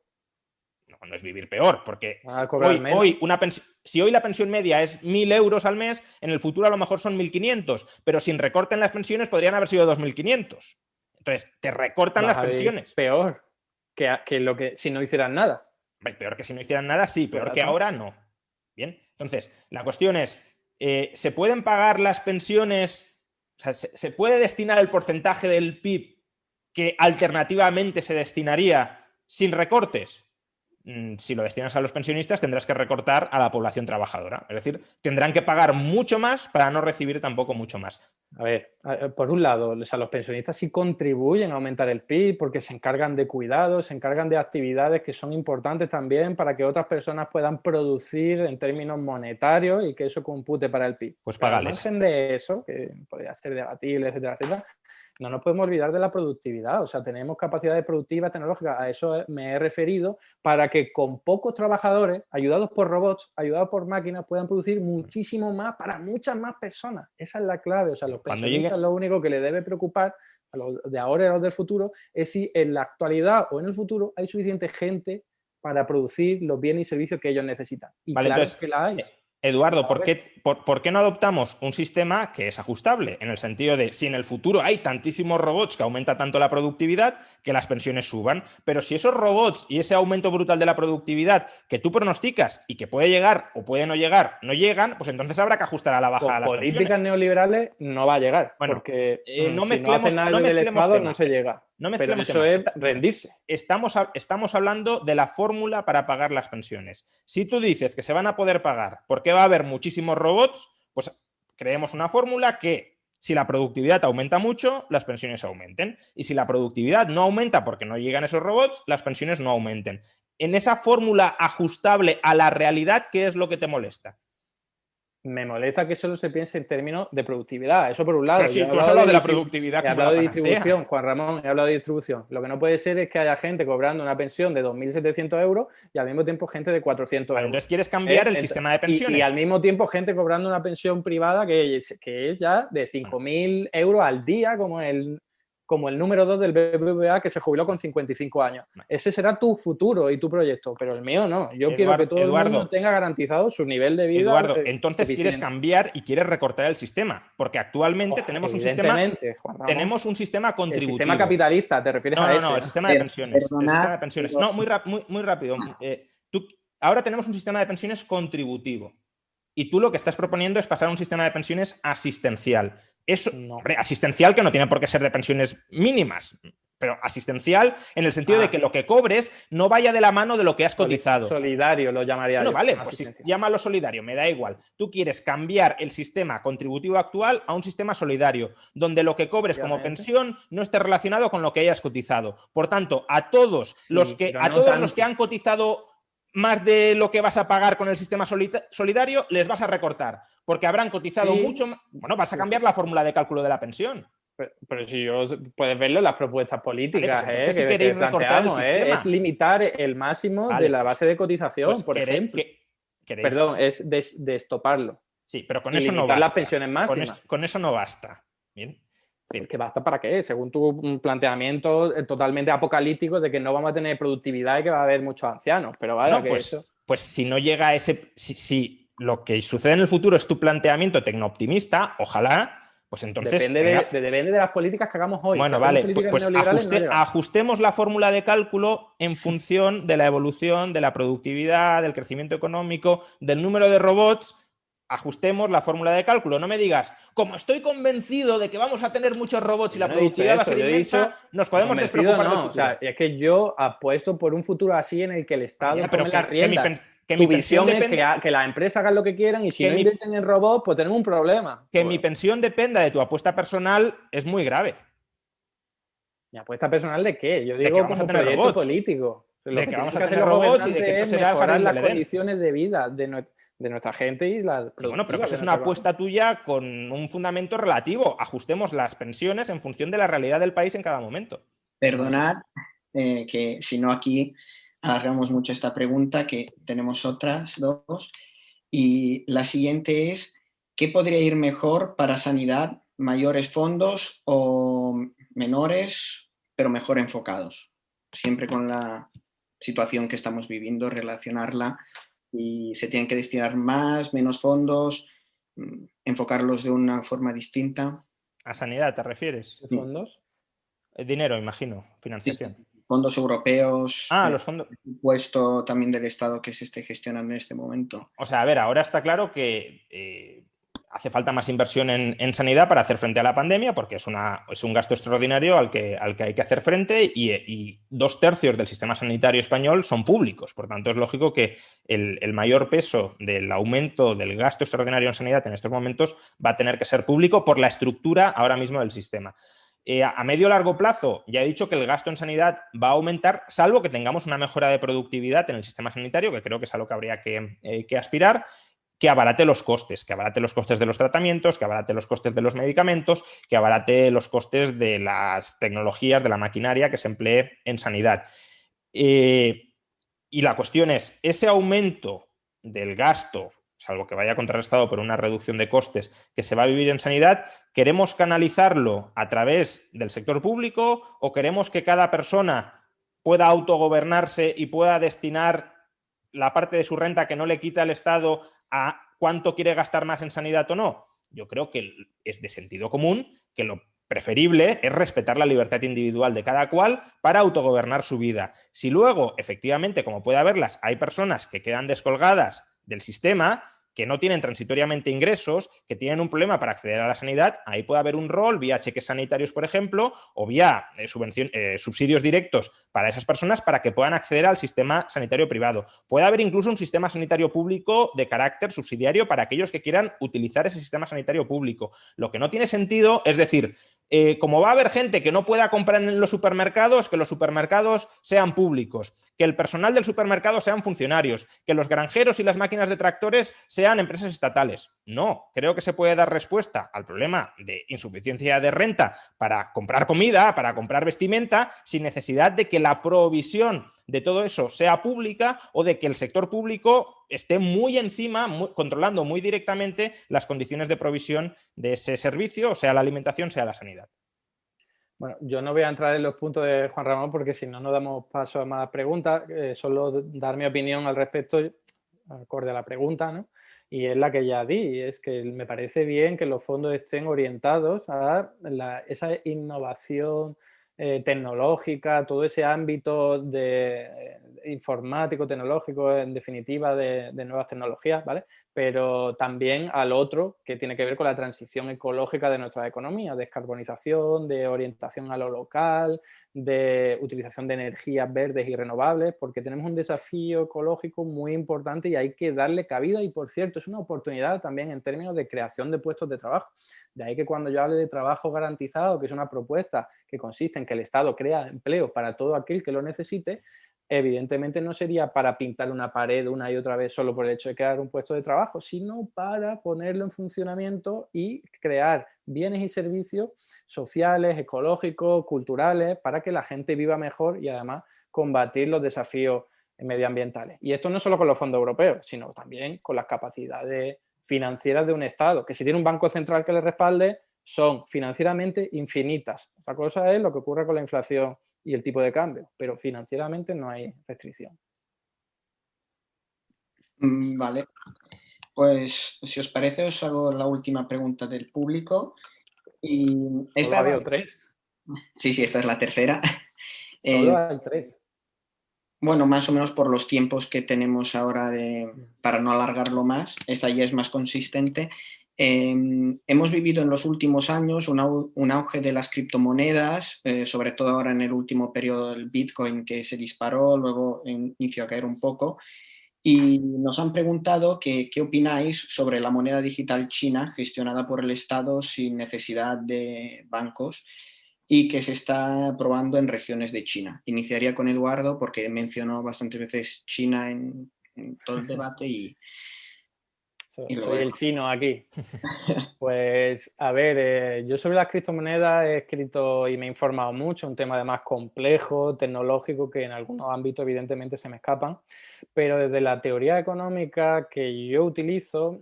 S3: No es vivir peor, porque si hoy la pensión media es 1.000 euros al mes, en el futuro a lo mejor son 1.500, pero sin recorte en las pensiones podrían haber sido 2.500. Entonces, te recortan las pensiones.
S4: Peor que lo que si no hicieran nada.
S3: Peor que si no hicieran nada, sí, peor que ahora no. Bien, entonces, la cuestión es, ¿se pueden pagar las pensiones? O sea, ¿se puede destinar el porcentaje del PIB que alternativamente se destinaría sin recortes? Si lo destinas a los pensionistas, tendrás que recortar a la población trabajadora. Es decir, tendrán que pagar mucho más para no recibir tampoco mucho más.
S4: A ver, por un lado, o sea, los pensionistas sí contribuyen a aumentar el PIB porque se encargan de cuidados, se encargan de actividades que son importantes también para que otras personas puedan producir en términos monetarios y que eso compute para el PIB.
S3: Pues págales.
S4: Al margen de eso, que podría ser debatible, etcétera, etcétera, no nos podemos olvidar de la productividad. O sea, tenemos capacidades productivas tecnológicas, a eso me he referido, para que con pocos trabajadores, ayudados por robots, ayudados por máquinas, puedan producir muchísimo más para muchas más personas. Esa es la clave. O sea, los pensionistas lo único que les debe preocupar a los de ahora y a los del futuro, es si en la actualidad o en el futuro hay suficiente gente para producir los bienes y servicios que ellos necesitan. Y
S3: vale,
S4: claro
S3: entonces,
S4: que la hay.
S3: Eduardo, ¿por qué no adoptamos un sistema que es ajustable? En el sentido de, si en el futuro hay tantísimos robots que aumenta tanto la productividad, que las pensiones suban. Pero si esos robots y ese aumento brutal de la productividad que tú pronosticas y que puede llegar o puede no llegar, no llegan, pues entonces habrá que ajustar a la baja a las
S4: políticas
S3: pensiones.
S4: neoliberales no va a llegar,
S3: Bueno,
S4: porque
S3: no
S4: si no hacen nada
S3: no
S4: desde el
S3: mezclemos
S4: Estado
S3: temas.
S4: no se llega.
S3: No
S4: Pero
S3: mezclemos
S4: eso
S3: temas.
S4: es rendirse.
S3: Estamos hablando de la fórmula para pagar las pensiones. Si tú dices que se van a poder pagar porque va a haber muchísimos robots, pues creemos una fórmula que, si la productividad aumenta mucho, las pensiones aumenten. Y si la productividad no aumenta porque no llegan esos robots, las pensiones no aumenten. En esa fórmula ajustable a la realidad, ¿qué es lo que te molesta?
S4: Me molesta que solo se piense en términos de productividad. Eso por un lado.
S3: Pero sí, tú has hablado de la productividad
S4: he
S3: como
S4: hablado
S3: la
S4: de
S3: panacea.
S4: distribución, Juan Ramón, he hablado de distribución. Lo que no puede ser es que haya gente cobrando una pensión de 2.700 euros y al mismo tiempo gente de 400 euros.
S3: Entonces quieres cambiar el sistema de pensiones.
S4: Y al mismo tiempo gente cobrando una pensión privada que es ya de 5.000 euros al día, como el número 2 del BBVA que se jubiló con 55 años. Ese será tu futuro y tu proyecto, pero el mío no. Yo quiero que todo el mundo tenga garantizado su nivel de vida.
S3: Eduardo, entonces quieres cambiar y quieres recortar el sistema, porque actualmente tenemos un sistema contributivo.
S4: El sistema capitalista, ¿te refieres a ese?
S3: No, el sistema de pensiones. El sistema de pensiones. No, muy rápido. Ahora tenemos un sistema de pensiones contributivo. Y tú lo que estás proponiendo es pasar a un sistema de pensiones asistencial. Hombre, asistencial que no tiene por qué ser de pensiones mínimas, pero asistencial en el sentido de que lo que cobres no vaya de la mano de lo que has cotizado.
S4: Solidario lo llamaría yo.
S3: Vale, pues llámalo solidario, me da igual. Tú quieres cambiar el sistema contributivo actual a un sistema solidario, donde lo que cobres como pensión no esté relacionado con lo que hayas cotizado. Por tanto, a todos los que han cotizado más de lo que vas a pagar con el sistema solidario, les vas a recortar, porque habrán cotizado mucho. Bueno, vas a cambiar la fórmula de cálculo de la pensión.
S4: Pero si puedes verlo en las propuestas políticas,
S3: vale, pues si queréis recortar el sistema.
S4: Es limitar el máximo de la base de cotización, por ejemplo. Perdón, es destoparlo.
S3: Sí, pero con eso no basta.
S4: Las pensiones máximas.
S3: Con eso no basta. Bien.
S4: ¿Que basta para qué? Según tu planteamiento totalmente apocalíptico de que no vamos a tener productividad y que va a haber muchos ancianos. Pero vaya, que eso...
S3: Pues si no llega a ese... Si lo que sucede en el futuro es tu planteamiento tecnooptimista, ojalá, pues entonces...
S4: Depende de las políticas que hagamos hoy.
S3: Bueno, vale, pues ajustemos la fórmula de cálculo en función de la evolución, de la productividad, del crecimiento económico, del número de robots. Ajustemos la fórmula de cálculo. No me digas, como estoy convencido de que vamos a tener muchos robots y la productividad va a ser inmensa, nos podemos despreocupar del futuro.
S4: O sea, es que yo apuesto por un futuro así en el que el Estado tome las riendas. Tu visión es que las empresas hagan lo que quieran y si no invierten en robots, pues tenemos un problema.
S3: Que mi pensión dependa de tu apuesta personal es muy grave.
S4: ¿Mi apuesta personal de qué? Yo digo como proyecto político.
S3: De que vamos a tener robots y de que esto será
S4: mejorar las condiciones de vida de nuestra gente y la
S3: bueno, pero que eso es una apuesta tuya con un fundamento relativo. Ajustemos las pensiones en función de la realidad del país en cada momento.
S1: Perdonad que si no aquí alargamos mucho esta pregunta, que tenemos otras dos. Y la siguiente es, ¿qué podría ir mejor para sanidad? ¿Mayores fondos o menores, pero mejor enfocados? Siempre con la situación que estamos viviendo, relacionarla. Y se tienen que destinar más, menos fondos, enfocarlos de una forma distinta.
S3: ¿A sanidad te refieres?
S4: ¿De fondos?
S3: Dinero, imagino, financiación.
S1: Sí. Fondos europeos,
S3: los fondos.
S1: Impuesto también del Estado que se esté gestionando en este momento.
S3: O sea, a ver, ahora está claro que hace falta más inversión en sanidad para hacer frente a la pandemia, porque es un gasto extraordinario al que hay que hacer frente y 2/3 del sistema sanitario español son públicos. Por tanto, es lógico que el mayor peso del aumento del gasto extraordinario en sanidad en estos momentos va a tener que ser público por la estructura ahora mismo del sistema. A medio o largo plazo, ya he dicho que el gasto en sanidad va a aumentar, salvo que tengamos una mejora de productividad en el sistema sanitario, que creo que es a lo que habría que aspirar, que abarate los costes de los tratamientos, que abarate los costes de los medicamentos, que abarate los costes de las tecnologías, de la maquinaria que se emplee en sanidad. Y la cuestión es, ese aumento del gasto, o salvo que vaya contrarrestado por una reducción de costes que se va a vivir en sanidad, ¿queremos canalizarlo a través del sector público o queremos que cada persona pueda autogobernarse y pueda destinar la parte de su renta que no le quita el Estado a cuánto quiere gastar más en sanidad o no? Yo creo que es de sentido común que lo preferible es respetar la libertad individual de cada cual para autogobernar su vida. Si luego, efectivamente, como puede haberlas, hay personas que quedan descolgadas del sistema, que no tienen transitoriamente ingresos, que tienen un problema para acceder a la sanidad, ahí puede haber un rol vía cheques sanitarios, por ejemplo, o vía subsidios directos para esas personas para que puedan acceder al sistema sanitario privado. Puede haber incluso un sistema sanitario público de carácter subsidiario para aquellos que quieran utilizar ese sistema sanitario público. Lo que no tiene sentido es decir, como va a haber gente que no pueda comprar en los supermercados, que los supermercados sean públicos, que el personal del supermercado sean funcionarios, que los granjeros y las máquinas de tractores sean empresas estatales. No, creo que se puede dar respuesta al problema de insuficiencia de renta para comprar comida, para comprar vestimenta, sin necesidad de que la provisión de todo eso sea pública o de que el sector público esté muy encima, controlando muy directamente las condiciones de provisión de ese servicio, sea la alimentación, sea la sanidad.
S4: Bueno, yo no voy a entrar en los puntos de Juan Ramón porque si no, no damos paso a más preguntas. Solo dar mi opinión al respecto, acorde a la pregunta, ¿no? Y es la que ya di, es que me parece bien que los fondos estén orientados a esa innovación tecnológica, todo ese ámbito de informático, tecnológico, en definitiva, de nuevas tecnologías, ¿vale? Pero también al otro que tiene que ver con la transición ecológica de nuestra economía, descarbonización, de orientación a lo local, de utilización de energías verdes y renovables, porque tenemos un desafío ecológico muy importante y hay que darle cabida y, por cierto, es una oportunidad también en términos de creación de puestos de trabajo. De ahí que cuando yo hable de trabajo garantizado, que es una propuesta que consiste en que el Estado crea empleo para todo aquel que lo necesite, evidentemente no sería para pintar una pared una y otra vez solo por el hecho de crear un puesto de trabajo, sino para ponerlo en funcionamiento y crear bienes y servicios sociales, ecológicos, culturales, para que la gente viva mejor y además combatir los desafíos medioambientales. Y esto no solo con los fondos europeos, sino también con las capacidades financieras de un Estado, que si tiene un banco central que le respalde, son financieramente infinitas. Otra cosa es lo que ocurre con la inflación y el tipo de cambio, pero financieramente no hay restricción.
S1: Vale, pues si os parece os hago la última pregunta del público. Y
S4: Solo ha habido 3.
S1: Sí, esta es la tercera.
S4: Solo hay 3.
S1: Bueno, más o menos por los tiempos que tenemos ahora para no alargarlo más, esta ya es más consistente. Hemos vivido en los últimos años un auge de las criptomonedas, sobre todo ahora en el último periodo del Bitcoin que se disparó, luego inició a caer un poco. Y nos han preguntado qué opináis sobre la moneda digital china gestionada por el Estado sin necesidad de bancos y que se está probando en regiones de China. Iniciaría con Eduardo porque mencionó bastantes veces China en todo el debate y
S4: Soy el chino aquí. Pues, a ver, yo sobre las criptomonedas he escrito y me he informado mucho, un tema además complejo, tecnológico, que en algunos ámbitos evidentemente se me escapan, pero desde la teoría económica que yo utilizo,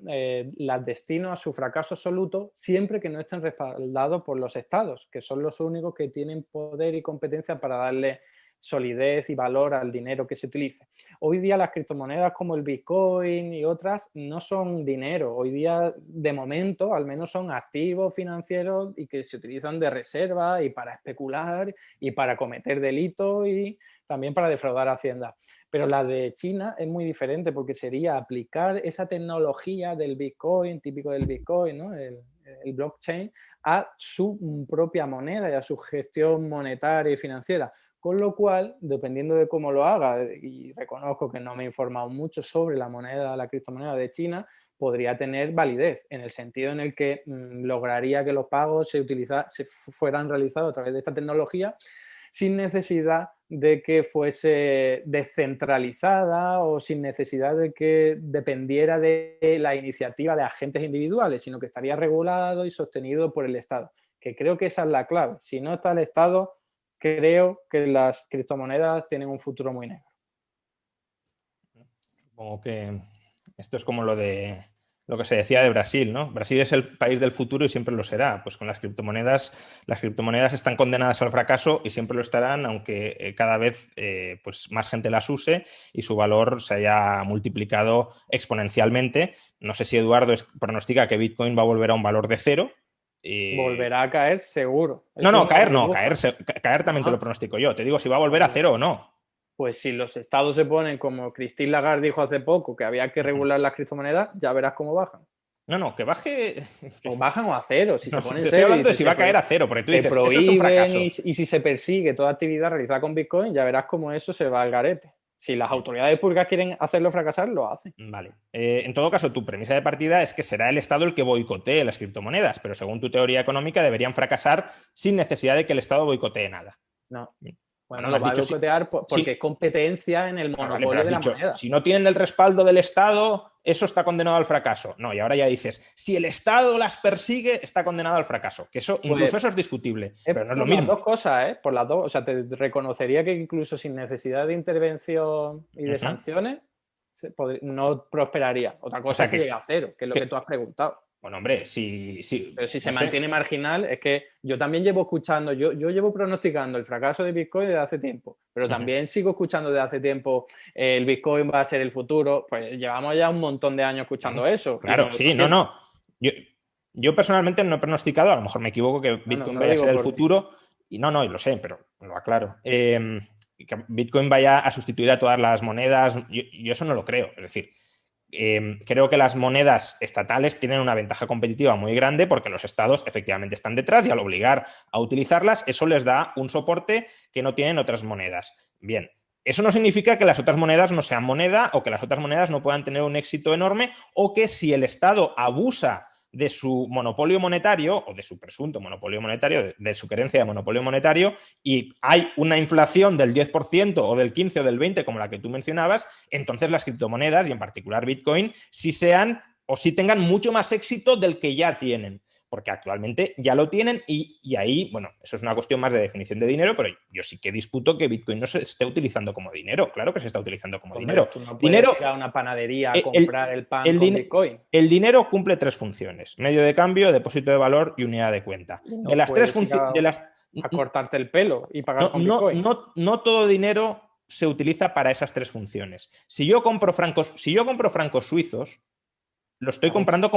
S4: las destino a su fracaso absoluto siempre que no estén respaldados por los estados, que son los únicos que tienen poder y competencia para darle solidez y valor al dinero que se utilice. Hoy día las criptomonedas como el Bitcoin y otras no son dinero. Hoy día, de momento, al menos son activos financieros y que se utilizan de reserva y para especular y para cometer delitos y también para defraudar a Hacienda. Pero la de China es muy diferente porque sería aplicar esa tecnología del Bitcoin, típico del Bitcoin, ¿no? El blockchain, a su propia moneda y a su gestión monetaria y financiera. Con lo cual, dependiendo de cómo lo haga, y reconozco que no me he informado mucho sobre la criptomoneda de China, podría tener validez en el sentido en el que lograría que los pagos se fueran realizados a través de esta tecnología sin necesidad de que fuese descentralizada o sin necesidad de que dependiera de la iniciativa de agentes individuales, sino que estaría regulado y sostenido por el Estado, que creo que esa es la clave. Si no está el Estado, creo que las criptomonedas tienen un futuro muy negro.
S3: Supongo que esto es como lo de lo que se decía de Brasil, ¿no? Brasil es el país del futuro y siempre lo será. Pues con las criptomonedas están condenadas al fracaso y siempre lo estarán, aunque cada vez pues más gente las use y su valor se haya multiplicado exponencialmente. No sé si Eduardo pronostica que Bitcoin va a volver a un valor de cero.
S4: Volverá a caer seguro.
S3: No, caer también te lo pronostico yo. Te digo si va a volver a cero o no.
S4: Pues si los estados se ponen como Christine Lagarde dijo hace poco, que había que regular las criptomonedas, ya verás cómo bajan.
S3: No, que baje...
S4: O bajan o a cero, si se ponen
S3: te estoy hablando de si va a caer a cero, porque tú dices, eso es un fracaso.
S4: Y si se persigue toda actividad realizada con Bitcoin, ya verás cómo eso se va al garete. Si las autoridades públicas quieren hacerlo fracasar, lo hacen.
S3: Vale. En todo caso, tu premisa de partida es que será el Estado el que boicotee las criptomonedas, pero según tu teoría económica deberían fracasar sin necesidad de que el Estado boicotee nada.
S4: No. Bueno, lo va a boicotear porque es competencia en el monopolio de la moneda.
S3: Si no tienen el respaldo del Estado, eso está condenado al fracaso. No, y ahora ya dices, si el Estado las persigue, está condenado al fracaso. Que eso, incluso eso es discutible, pero no es lo mismo.
S4: Por las dos cosas, por las dos. O sea, te reconocería que incluso sin necesidad de intervención y de sanciones, no prosperaría. Otra cosa es que llegue a cero, que es lo que tú has preguntado.
S3: Bueno, hombre, sí.
S4: Pero si se mantiene marginal, es que yo también llevo escuchando, yo llevo pronosticando el fracaso de Bitcoin desde hace tiempo, pero también sigo escuchando desde hace tiempo el Bitcoin va a ser el futuro. Pues llevamos ya un montón de años escuchando eso.
S3: Claro, sí, no. Yo personalmente no he pronosticado, a lo mejor me equivoco, que Bitcoin vaya a ser el futuro. Y no, y lo sé, pero lo aclaro. Que Bitcoin vaya a sustituir a todas las monedas, yo eso no lo creo. Es decir, creo que las monedas estatales tienen una ventaja competitiva muy grande porque los estados efectivamente están detrás y al obligar a utilizarlas, eso les da un soporte que no tienen otras monedas. Bien, eso no significa que las otras monedas no sean moneda o que las otras monedas no puedan tener un éxito enorme o que si el Estado abusa de su monopolio monetario o de su presunto monopolio monetario, de su creencia de monopolio monetario y hay una inflación del 10% o del 15% o del 20% como la que tú mencionabas, entonces las criptomonedas y en particular Bitcoin sí sean o sí tengan mucho más éxito del que ya tienen. Porque actualmente ya lo tienen y ahí, bueno, eso es una cuestión más de definición de dinero, pero yo sí que disputo que Bitcoin no se esté utilizando como dinero. Claro que se está utilizando como dinero.
S4: Tú no puedes ir a una panadería a comprar el pan con Bitcoin.
S3: El dinero cumple tres funciones: medio de cambio, depósito de valor y unidad de cuenta.
S4: No de las tres funciones. A cortarte el pelo y pagar con Bitcoin.
S3: No todo dinero se utiliza para esas tres funciones. Si yo compro francos suizos, lo estoy comprando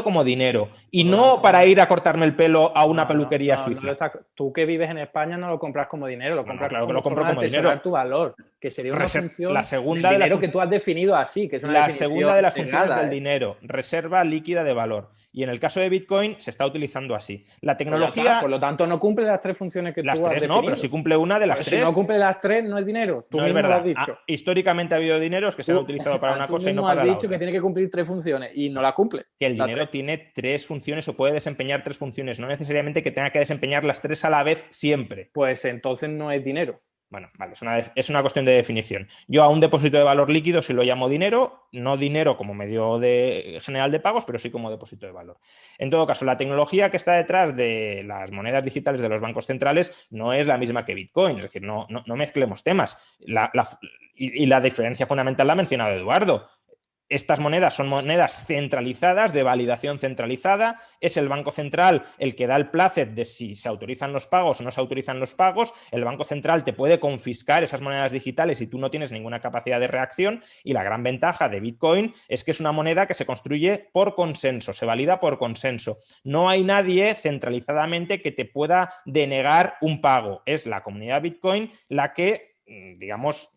S3: como dinero y no para ir a cortarme el pelo a una peluquería suiza.
S4: Tú que vives en España no lo compras como dinero, lo compras
S3: claro que lo compro como dinero.
S4: Tu valor, que sería una función
S3: la segunda del
S4: dinero que tú has definido así, que es una
S3: la segunda de las funciones del dinero, reserva líquida de valor. Y en el caso de Bitcoin se está utilizando así. La tecnología...
S4: Por lo tanto, no cumple las tres funciones que tú has definido.
S3: Las tres no, pero si cumple una de las tres.
S4: Si no cumple las tres, no es dinero. Tú mismo lo has dicho.
S3: Históricamente ha habido dineros que se han utilizado para una cosa y no para la otra.
S4: Tú mismo has dicho que tiene que cumplir tres funciones y no la cumple.
S3: Que el dinero tiene tres funciones o puede desempeñar tres funciones. No necesariamente que tenga que desempeñar las tres a la vez siempre.
S4: Pues entonces no es dinero.
S3: Bueno, vale, es una cuestión de definición. Yo a un depósito de valor líquido sí lo llamo dinero, no dinero como medio general de pagos, pero sí como depósito de valor. En todo caso, la tecnología que está detrás de las monedas digitales de los bancos centrales no es la misma que Bitcoin, es decir, no mezclemos temas. Y la diferencia fundamental la ha mencionado Eduardo. Estas monedas son monedas centralizadas, de validación centralizada. Es el Banco Central el que da el placet de si se autorizan los pagos o no se autorizan los pagos. El Banco Central te puede confiscar esas monedas digitales si tú no tienes ninguna capacidad de reacción. Y la gran ventaja de Bitcoin es que es una moneda que se construye por consenso, se valida por consenso. No hay nadie centralizadamente que te pueda denegar un pago. Es la comunidad Bitcoin la que, digamos,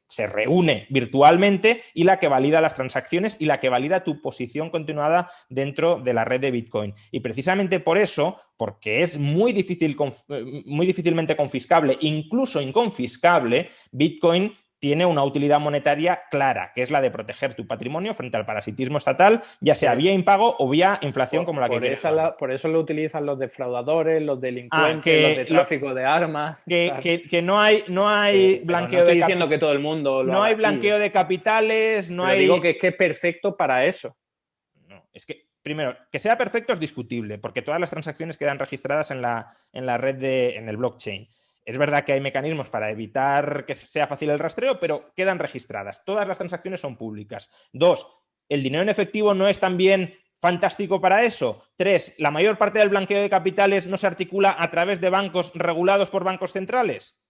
S3: se reúne virtualmente y la que valida las transacciones y la que valida tu posición continuada dentro de la red de Bitcoin. Y precisamente por eso, porque es muy difícilmente confiscable, incluso inconfiscable, Bitcoin tiene una utilidad monetaria clara, que es la de proteger tu patrimonio frente al parasitismo estatal, ya sea vía impago o vía inflación como la que quieres.
S4: Por eso lo utilizan los defraudadores, los delincuentes, los de tráfico de armas.
S3: Que no hay blanqueo
S4: de diciendo que todo el mundo
S3: no hay blanqueo de capitales, no hay...
S4: Digo que es perfecto para eso.
S3: No, es que primero, que sea perfecto es discutible, porque todas las transacciones quedan registradas en la red en el blockchain. Es verdad que hay mecanismos para evitar que sea fácil el rastreo, pero quedan registradas. Todas las transacciones son públicas. Dos, ¿El dinero en efectivo no es también fantástico para eso? 3, ¿la mayor parte del blanqueo de capitales no se articula a través de bancos regulados por bancos centrales?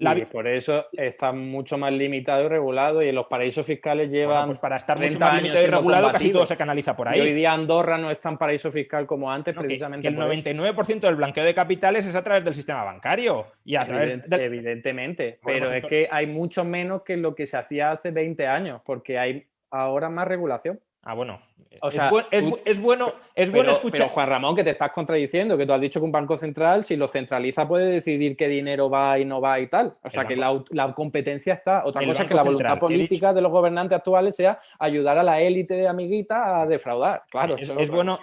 S4: Y por eso está mucho más limitado y regulado, y en los paraísos fiscales llevan
S3: pues para estar mucho
S4: 30
S3: más
S4: años
S3: limitado y
S4: siendo
S3: regulado casi
S4: combatidos.
S3: todo se canaliza por ahí.
S4: Y hoy día Andorra no es tan paraíso fiscal como antes,
S3: No,
S4: precisamente
S3: que el
S4: por
S3: 99% del blanqueo de capitales es a través del sistema bancario. Y a través del...
S4: Evidentemente,
S3: Bueno,
S4: pero
S3: pues
S4: es que hay mucho menos que lo que se hacía hace 20 años, porque hay ahora más regulación.
S3: Ah, bueno.
S4: O sea,
S3: es bueno escuchar.
S4: Pero Juan Ramón, que te estás contradiciendo, que tú has dicho que un banco central, si lo centraliza, puede decidir qué dinero va y no va y tal. O sea, que la competencia está. Otra cosa es que la voluntad política de los gobernantes actuales sea ayudar a la élite amiguita a defraudar. Claro,
S3: es bueno.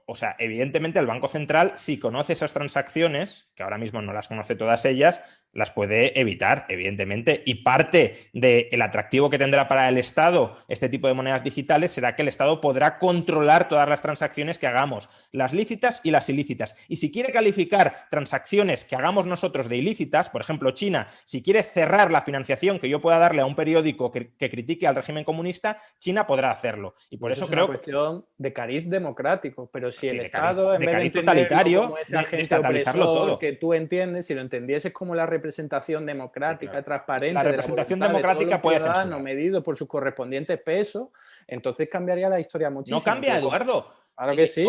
S3: O sea, evidentemente el Banco Central, si conoce esas transacciones, que ahora mismo no las conoce todas ellas, las puede evitar, evidentemente. Y parte del atractivo que tendrá para el Estado este tipo de monedas digitales será que el Estado podrá controlar todas las transacciones que hagamos, las lícitas y las ilícitas. Y si quiere calificar transacciones que hagamos nosotros de ilícitas, por ejemplo, China, si quiere cerrar la financiación que yo pueda darle a un periódico que critique al régimen comunista, China podrá hacerlo. Y por eso
S4: es
S3: creo...
S4: una cuestión de cariz democrático, pero si el Estado,
S3: de
S4: en vez de
S3: cariz
S4: entenderlo
S3: totalitario,
S4: como ese agente
S3: estatalizarlo
S4: opresor
S3: todo.
S4: que tú entiendes, si lo entendieses como la representación democrática,
S3: Sí, claro,
S4: transparente,
S3: la representación democrática puede censurar,
S4: medido por sus correspondientes pesos, entonces cambiaría la historia muchísimo.
S3: No cambia, Eduardo.
S4: Claro que sí,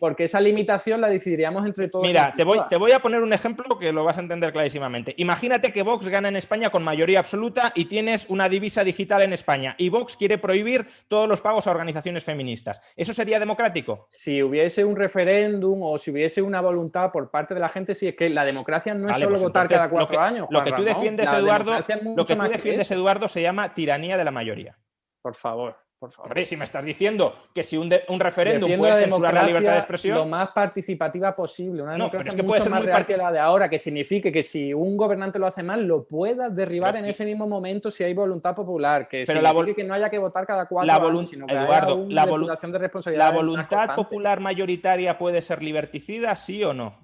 S4: porque esa limitación la decidiríamos entre todos.
S3: Mira, te voy a poner un ejemplo que lo vas a entender clarísimamente. Imagínate que Vox gana en España con mayoría absoluta y tienes una divisa digital en España y Vox quiere prohibir todos los pagos a organizaciones feministas. ¿Eso sería democrático?
S4: Si hubiese un referéndum o si hubiese una voluntad por parte de la gente, si es que la democracia no es solo
S3: pues
S4: votar cada 4 años.
S3: Lo que tú defiendes, Eduardo, se llama tiranía de la mayoría.
S4: Por favor. Por favor.
S3: Hombre, si me estás diciendo que si un referéndum
S4: Defiendo
S3: puede censurar la libertad de expresión...
S4: lo más participativa posible. Una democracia
S3: pero es que
S4: mucho
S3: puede ser
S4: más
S3: muy
S4: real que la de ahora, que signifique que si un gobernante lo hace mal, lo puedas derribar en ese mismo momento si hay voluntad popular. Que signifique que no haya que votar cada 4 años, sino que
S3: Eduardo,
S4: haya una depuración de responsabilidad.
S3: ¿La voluntad popular mayoritaria puede ser liberticida, sí o no?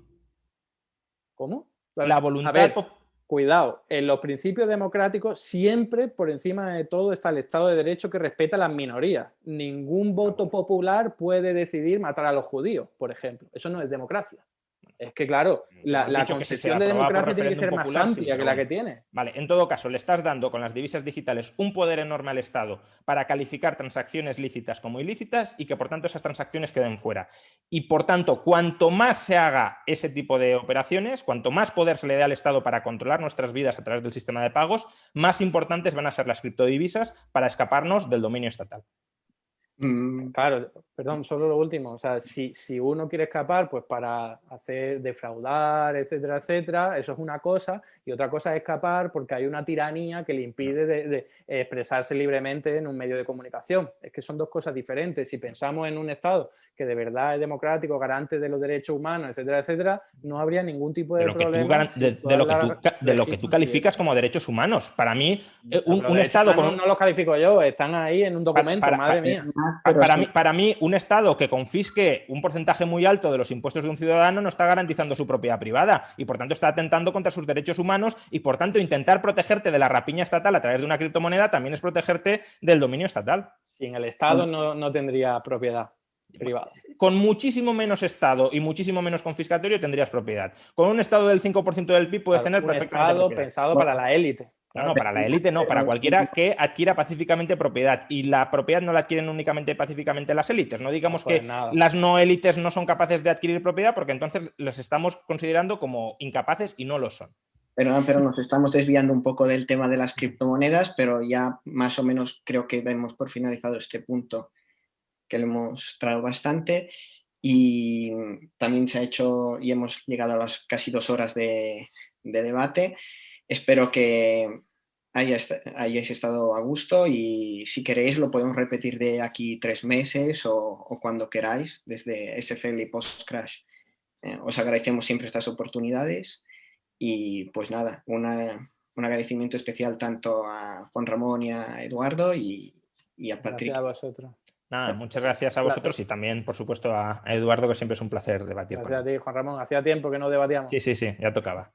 S4: ¿Cómo?
S3: La voluntad popular...
S4: Cuidado, en los principios democráticos siempre por encima de todo está el Estado de Derecho que respeta a las minorías. Ningún voto popular puede decidir matar a los judíos, por ejemplo. Eso no es democracia. Es que, claro, la concepción de democracia tiene que ser más amplia que la que tiene.
S3: Vale, en todo caso, le estás dando con las divisas digitales un poder enorme al Estado para calificar transacciones lícitas como ilícitas y que, por tanto, esas transacciones queden fuera. Y, por tanto, cuanto más se haga ese tipo de operaciones, cuanto más poder se le dé al Estado para controlar nuestras vidas a través del sistema de pagos, más importantes van a ser las criptodivisas para escaparnos del dominio estatal.
S4: Claro, perdón, solo lo último. O sea, si uno quiere escapar, pues para defraudar, etcétera, etcétera, eso es una cosa. Y otra cosa es escapar porque hay una tiranía que le impide de expresarse libremente en un medio de comunicación. Es que son dos cosas diferentes. Si pensamos en un Estado que de verdad es democrático, garante de los derechos humanos, etcétera, etcétera, no habría ningún tipo de problema.
S3: De lo que tú calificas como derechos humanos. Para mí, un Estado con...
S4: No los califico yo, están ahí en un documento, madre mía.
S3: Para mí, un Estado que confisque un porcentaje muy alto de los impuestos de un ciudadano no está garantizando su propiedad privada y, por tanto, está atentando contra sus derechos humanos y, por tanto, intentar protegerte de la rapiña estatal a través de una criptomoneda también es protegerte del dominio estatal.
S4: Sin el Estado no tendría propiedad privada.
S3: Con muchísimo menos Estado y muchísimo menos confiscatorio tendrías propiedad. Con un Estado del 5% del PIB puedes tener perfectamente
S4: Estado
S3: propiedad.
S4: Pensado para la élite.
S3: No, para la élite no, para cualquiera que adquiera pacíficamente propiedad. Y la propiedad no la adquieren únicamente pacíficamente las élites. No digamos que las no élites no son capaces de adquirir propiedad porque entonces las estamos considerando como incapaces y no lo son.
S1: Pero nos estamos desviando un poco del tema de las criptomonedas, pero ya más o menos creo que damos por finalizado este punto, que lo hemos traído bastante. Y también se ha hecho y hemos llegado a las casi 2 horas de debate. Espero que hayáis estado a gusto y si queréis lo podemos repetir de aquí 3 meses o cuando queráis desde SFL y Postcrash. Os agradecemos siempre estas oportunidades y pues nada, un agradecimiento especial tanto a Juan Ramón y a Eduardo y a Patrick.
S4: Gracias a vosotros.
S3: Nada, muchas gracias a vosotros y también, por supuesto, a Eduardo, que siempre es un placer debatir.
S4: Gracias a ti, Juan Ramón. Hacía tiempo que no debatíamos.
S3: Sí, ya tocaba.